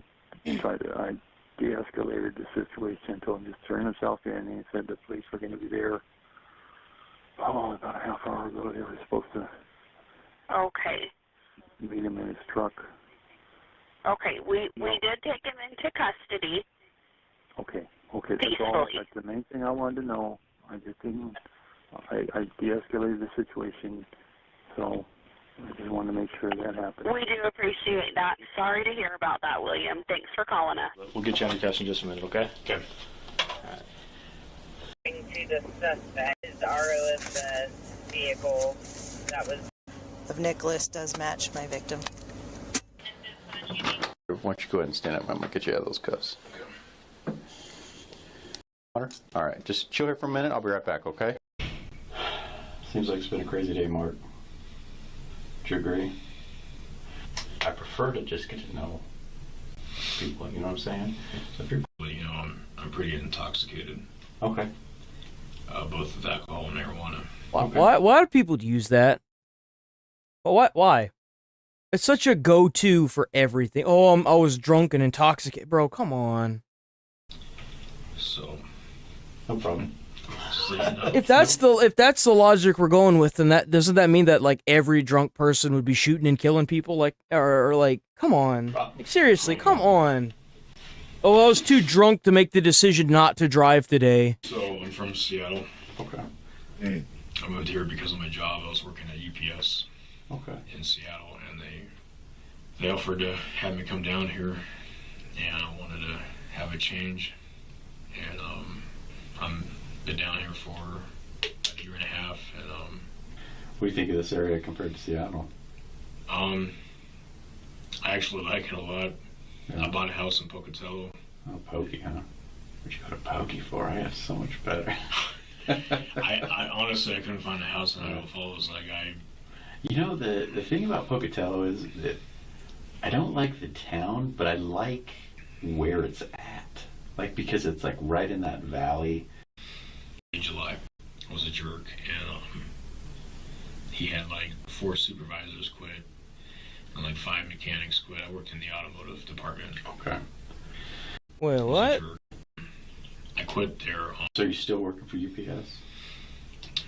de-escalated the situation, told him just turn himself in, and he said the police were going to be there. Oh, about a half hour ago, they were supposed to Okay. meet him in his truck. Okay, we did take him into custody. Okay, that's all. That's the main thing I wanted to know. I just didn't. I de-escalated the situation, so I just wanted to make sure that happened. We do appreciate that. Sorry to hear about that, William. Thanks for calling us. We'll get you on the test in just a minute, okay? Okay. To the suspect is RO of the vehicle that was of Nicholas does match my victim. Why don't you go ahead and stand up? I'm going to get you out of those cuffs. Water? All right, just chill here for a minute. I'll be right back, okay? Seems like it's been a crazy day, Mark. Do you agree? I prefer to just get to know people, you know what I'm saying? So if you're... You know, I'm pretty intoxicated. Okay. Both with alcohol and marijuana. Why do people use that? Why? It's such a go-to for everything. Oh, I was drunk and intoxicated. Bro, come on. So, no problem. If that's the logic we're going with, then doesn't that mean that like every drunk person would be shooting and killing people? Like, or like, come on, like, seriously, come on. Oh, I was too drunk to make the decision not to drive today. So I'm from Seattle. Okay. I moved here because of my job. I was working at UPS. Okay. In Seattle, and they offered to have me come down here, and I wanted to have a change, and I'm been down here for a year and a half, and what do you think of this area compared to Seattle? I actually like it a lot. Yeah. I bought a house in Pocatello. Oh, Pokey, huh? What'd you go to Pokey for? I have so much better. I honestly I couldn't find a house in Idaho Falls. Like You know, the thing about Pocatello is that I don't like the town, but I like where it's at. Like, because it's like right in that valley. In July, was a jerk, and he had like 4 supervisors quit, and like 5 mechanics quit. I worked in the automotive department. Okay. Wait, what? I quit there. So you're still working for UPS?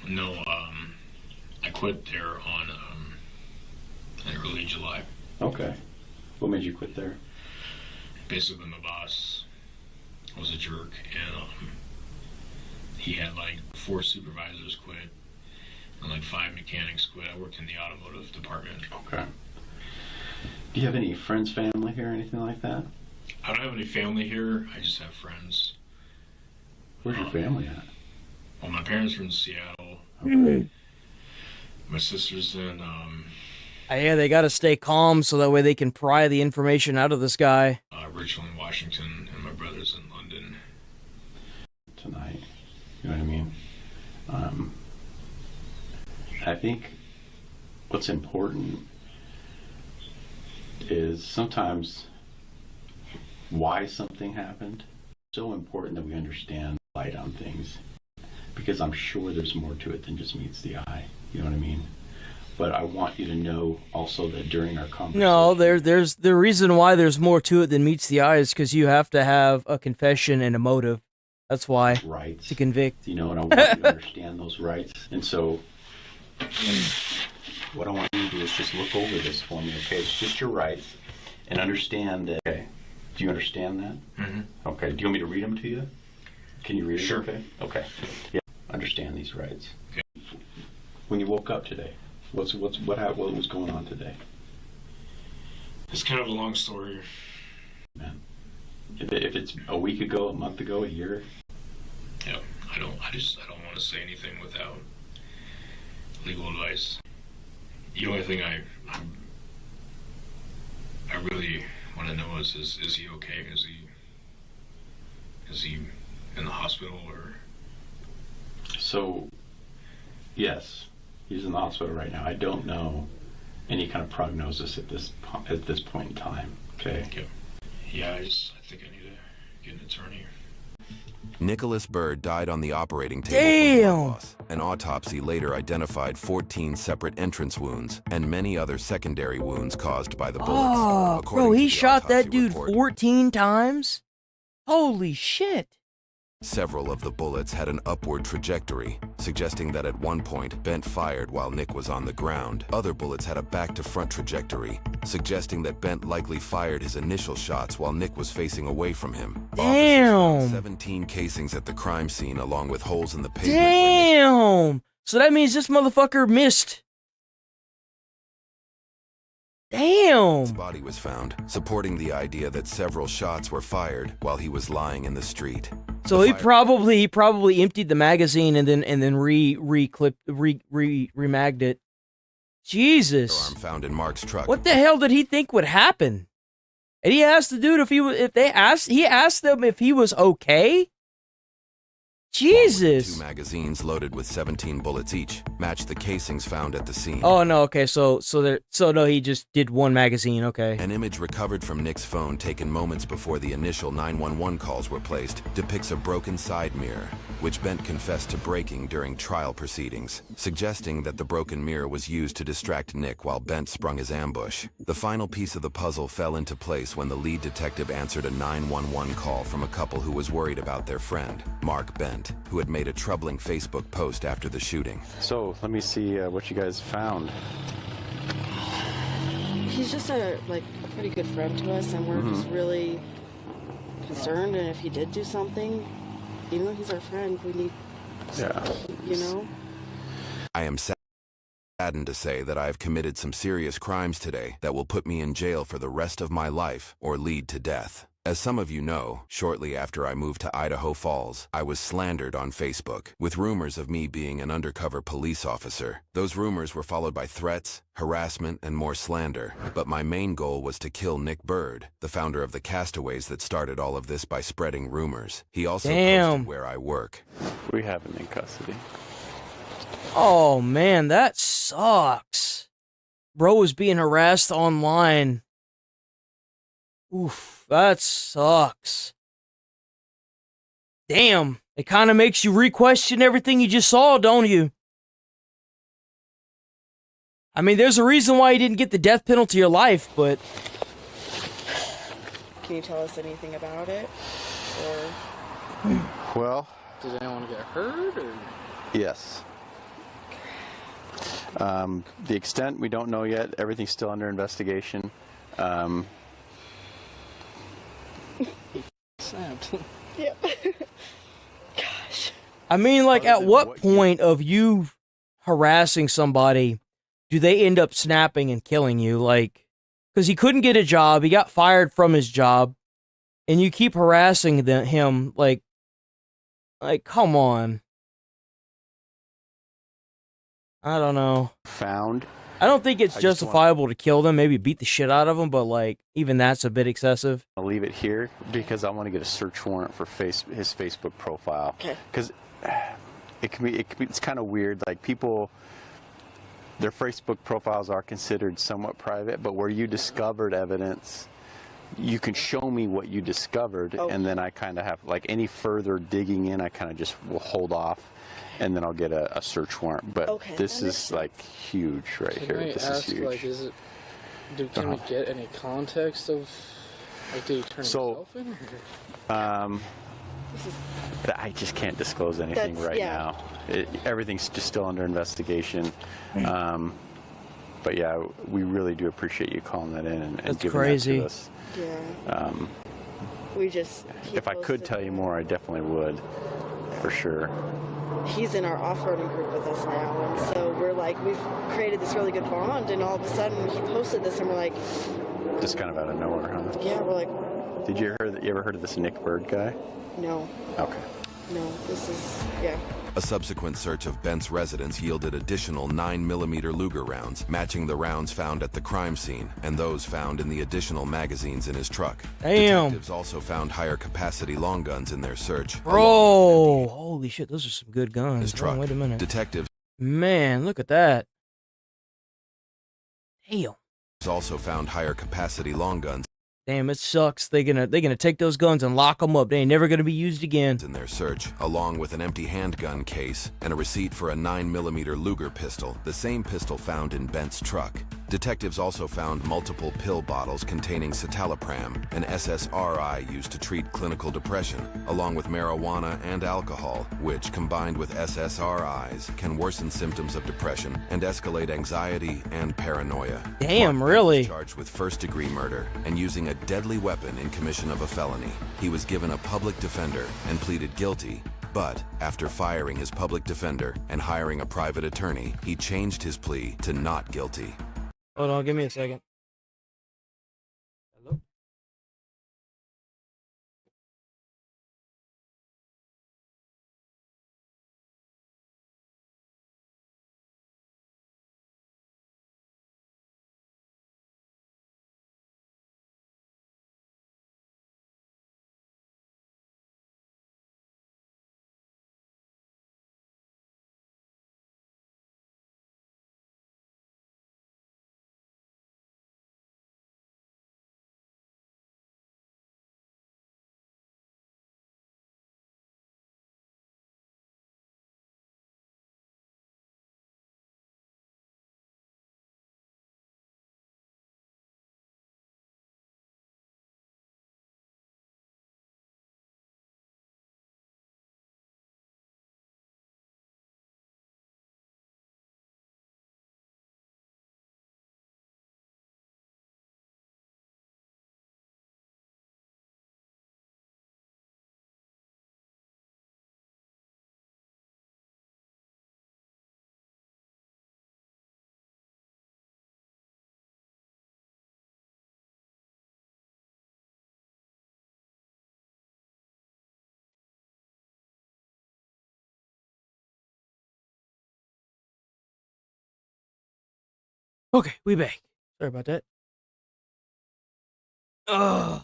No, I quit there on in early July. Okay. What made you quit there? Basically, my boss was a jerk, and he had like 4 supervisors quit, and like 5 mechanics quit. I worked in the automotive department. Okay. Do you have any friends, family here, or anything like that? I don't have any family here. I just have friends. Where's your family at? Well, my parents are in Seattle. Okay. My sister's in Yeah, they gotta stay calm so that way they can pry the information out of this guy. Richland, Washington, and my brother's in London. Tonight. You know what I mean? I think what's important is sometimes why something happened. It's so important that we understand the light on things, because I'm sure there's more to it than just meets the eye. You know what I mean? But I want you to know also that during our conversation... No, there's the reason why there's more to it than meets the eye is because you have to have a confession and a motive. That's why. Rights. To convict. You know, and I want you to understand those rights. And so, what I want you to do is just look over this for me, okay? It's just your rights, and understand that... Okay. Do you understand that? Mm-hmm. Okay. Do you want me to read them to you? Can you read it? Sure. Okay. Okay. Yeah. Understand these rights. Okay. When you woke up today, what was going on today? It's kind of a long story. Man, if it's a week ago, a month ago, a year. Yeah, I don't want to say anything without legal advice. The only thing I really want to know is he okay? Is he in the hospital or? So, yes, he's in the hospital right now. I don't know any kind of prognosis at this point in time. Okay. Yeah, I think I need to get an attorney. Nicholas Bird died on the operating table. Damn! An autopsy later identified 14 separate entrance wounds and many other secondary wounds caused by the bullets. Oh, According bro, to he the shot that autopsy dude report, 14 times? Holy shit. several of the bullets had an upward trajectory, suggesting that at one point Bent fired while Nick was on the ground. Other bullets had a back-to-front trajectory, suggesting that Bent likely fired his initial shots while Nick was facing away from him. Damn! Officers found 17 casings at the crime scene, along with holes in the pavement. Damn! So that means this motherfucker missed. Damn! His body was found, supporting the idea that several shots were fired while he was lying in the street. So he probably emptied the magazine and then remagged it. Jesus. Arm found in Mark's truck. What the hell did he think would happen? And he asked the dude he asked them if he was okay? Jesus. 2 magazines loaded with 17 bullets each matched the casings found at the scene. Oh no, okay, so no, he just did one magazine, okay. An image recovered from Nick's phone taken moments before the initial 911 calls were placed depicts a broken side mirror, which Bent confessed to breaking during trial proceedings, suggesting that the broken mirror was used to distract Nick while Bent sprung his ambush. The final piece of the puzzle fell into place when the lead detective answered a 911 call from a couple who was worried about their friend, Mark Bent, who had made a troubling Facebook post after the shooting. So, let me see what you guys found. He's just a pretty good friend to us, and we're just really concerned. And if he did do something, even though he's our friend, we need, you know. I am saddened to say that I have committed some serious crimes today that will put me in jail for the rest of my life or lead to death. As some of you know, shortly after I moved to Idaho Falls, I was slandered on Facebook, with rumors of me being an undercover police officer. Those rumors were followed by threats, harassment, and more slander. But my main goal was to kill Nick Bird, the founder of the Castaways that started all of this by spreading rumors. He also posted where I work. We have him in custody. Oh man, that sucks. Bro was being harassed online. Oof, that sucks. Damn, it kind of makes you re-question everything you just saw, don't you? I mean, there's a reason why you didn't get the death penalty of life, but... Can you tell us anything about it? Or... Well... Did anyone get hurt, or...? Yes. The extent, we don't know yet. Everything's still under investigation. Snapped. Yep. Gosh. I mean, like, at what point of you harassing somebody do they end up snapping and killing you? Like, because he couldn't get a job, he got fired from his job, and you keep harassing him, like, come on. I don't know. I don't think it's justifiable to kill them, maybe beat the shit out of them, but, like, even that's a bit excessive. I'll leave it here because I want to get a search warrant for his Facebook profile. Okay. Because it's kind of weird. Like, people, their Facebook profiles are considered somewhat private, but where you discovered evidence, you can show me what you discovered, and then I kind of have, like, any further digging in, I kind of just will hold off. And then I'll get a search warrant. But this is like huge right here. This is huge. Like, is it? Can we get any context of? Like, did he turn himself in? I just can't disclose anything now. Everything's just still under investigation. But yeah, we really do appreciate you calling that in and giving that to us. Yeah. We just. If I could tell you more, I definitely would, for sure. He's in our off-roading group with us now, and so we're like, we've created this really good bond, and all of a sudden he posted this, and we're like, just kind of out of nowhere, huh? Yeah, we're like, Did you ever heard of this Nick Bird guy? No. Okay. No, this is, yeah. A subsequent search of Bent's residence yielded additional 9mm Luger rounds, matching the rounds found at the crime scene and those found in the additional magazines in his truck. Damn. Detectives also found higher capacity long guns in their search. Bro, holy shit, those are some good guns. His truck. Wait a minute. Detectives Man, look at that. Damn. also found higher capacity long guns. Damn, it sucks. They're gonna take those guns and lock them up. They ain't never gonna be used again. In their search, along with an empty handgun case and a receipt for a 9mm Luger pistol, the same pistol found in Bent's truck. Detectives also found multiple pill bottles containing citalopram, an SSRI used to treat clinical depression, along with marijuana and alcohol, which, combined with SSRIs, can worsen symptoms of depression and escalate anxiety and paranoia. Damn, really? Was charged with first-degree murder and using a deadly weapon in commission of a felony. He was given a public defender and pleaded guilty, but after firing his public defender and hiring a private attorney, he changed his plea to not guilty. Hold on, give me a second. Okay, we back. Sorry about that. Ugh.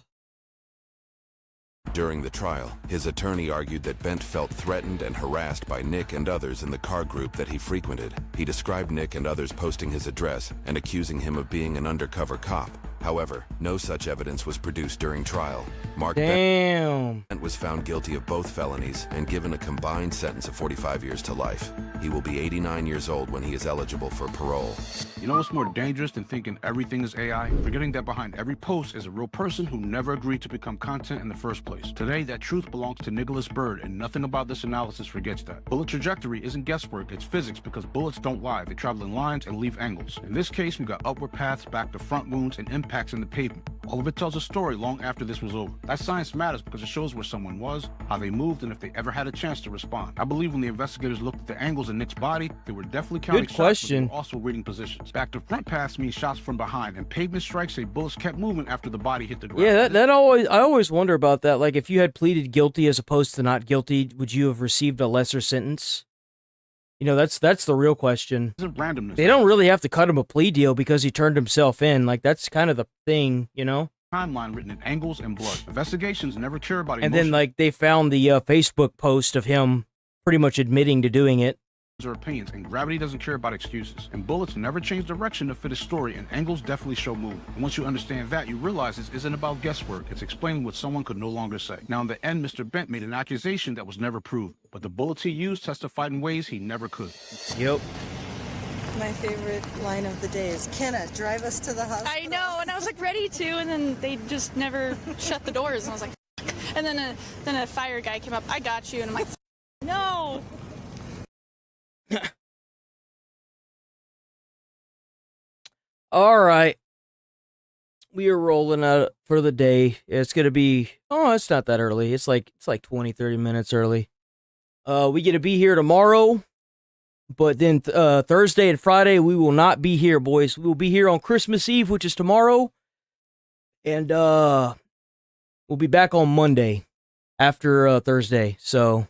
During the trial, his attorney argued that Bent felt threatened and harassed by Nick and others in the car group that he frequented. He described Nick and others posting his address and accusing him of being an undercover cop. However, no such evidence was produced during trial. Mark Bent was found guilty of both felonies and given a combined sentence of 45 years to life. He will be 89 years old when he is eligible for parole. You know what's more dangerous than thinking everything is AI? Forgetting that behind every post is a real person who never agreed to become content in the first place. Today, that truth belongs to Nicholas Bird, and nothing about this analysis forgets that. Bullet trajectory isn't guesswork, it's physics, because bullets don't lie. They travel in lines and leave angles. In this case, we got upward paths, back to front wounds, and impacts in the pavement. All of it tells a story long after this was over. That science matters because it shows where someone was, how they moved, and if they ever had a chance to respond. I believe when the investigators looked at the angles in Nick's body, they were definitely counting Good shots, question. but they were also reading positions. Back to front paths means shots from behind, and pavement strikes say bullets kept moving after the body hit the ground. Yeah, I always wonder about that. Like, if you had pleaded guilty as opposed to not guilty, would you have received a lesser sentence? You know, that's the real question. Randomness. They don't really have to cut him a plea deal because he turned himself in. Like, that's kind of the thing, you know? Timeline written in angles and blood. Investigations never care about And then, like, they found the Facebook post of him pretty much admitting to doing it. Or opinions, and gravity doesn't care about excuses. And bullets never change direction to fit a story, and angles definitely show movement. And once you understand that, you realize this isn't about guesswork. It's explaining what someone could no longer say. Now, in the end, Mr. Bent made an accusation that was never proved, but the bullets he used testified in ways he never could. Yep. My favorite line of the day is, Kenna, drive us to the hospital. I know, and I was like ready to, and then they just never shut the doors, and I was like, and then a fire guy came up. I got you, and I'm like, no. All right. We are rolling out for the day. It's going to be, it's not that early. It's like 20, 30 minutes early. We get to be here tomorrow, but then Thursday and Friday, we will not be here, boys. We will be here on Christmas Eve, which is tomorrow. And we'll be back on Monday after Thursday. So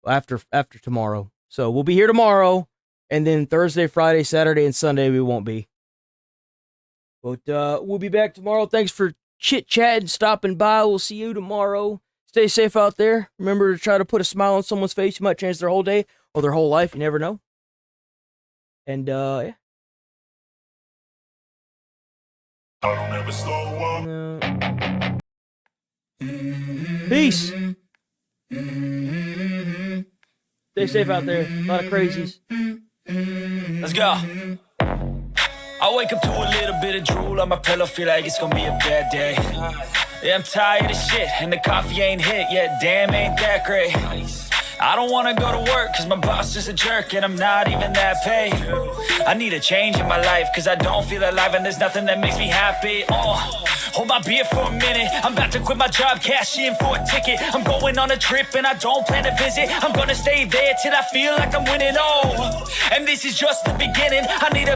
after tomorrow. So we'll be here tomorrow. And then Thursday, Friday, Saturday, and Sunday, we won't be. But we'll be back tomorrow. Thanks for chit-chatting, stopping by. We'll see you tomorrow. Stay safe out there. Remember to try to put a smile on someone's face. You might change their whole day or their whole life. You never know. And, yeah. I don't ever slow up. Peace. Stay safe out there. A lot of crazies. Let's go. I wake up to a little bit of drool on my pillow, feel like it's gonna be a bad day. Yeah, I'm tired of shit, and the coffee ain't hit yet, damn, ain't that great. I don't wanna go to work, cause my boss is a jerk, and I'm not even that paid. I need a change in my life, cause I don't feel alive, and there's nothing that makes me happy. Hold my beer for a minute, I'm about to quit my job, cash in for a ticket. I'm going on a trip, and I don't plan to visit. I'm gonna stay there till I feel like I'm winning, and this is just the beginning. I need a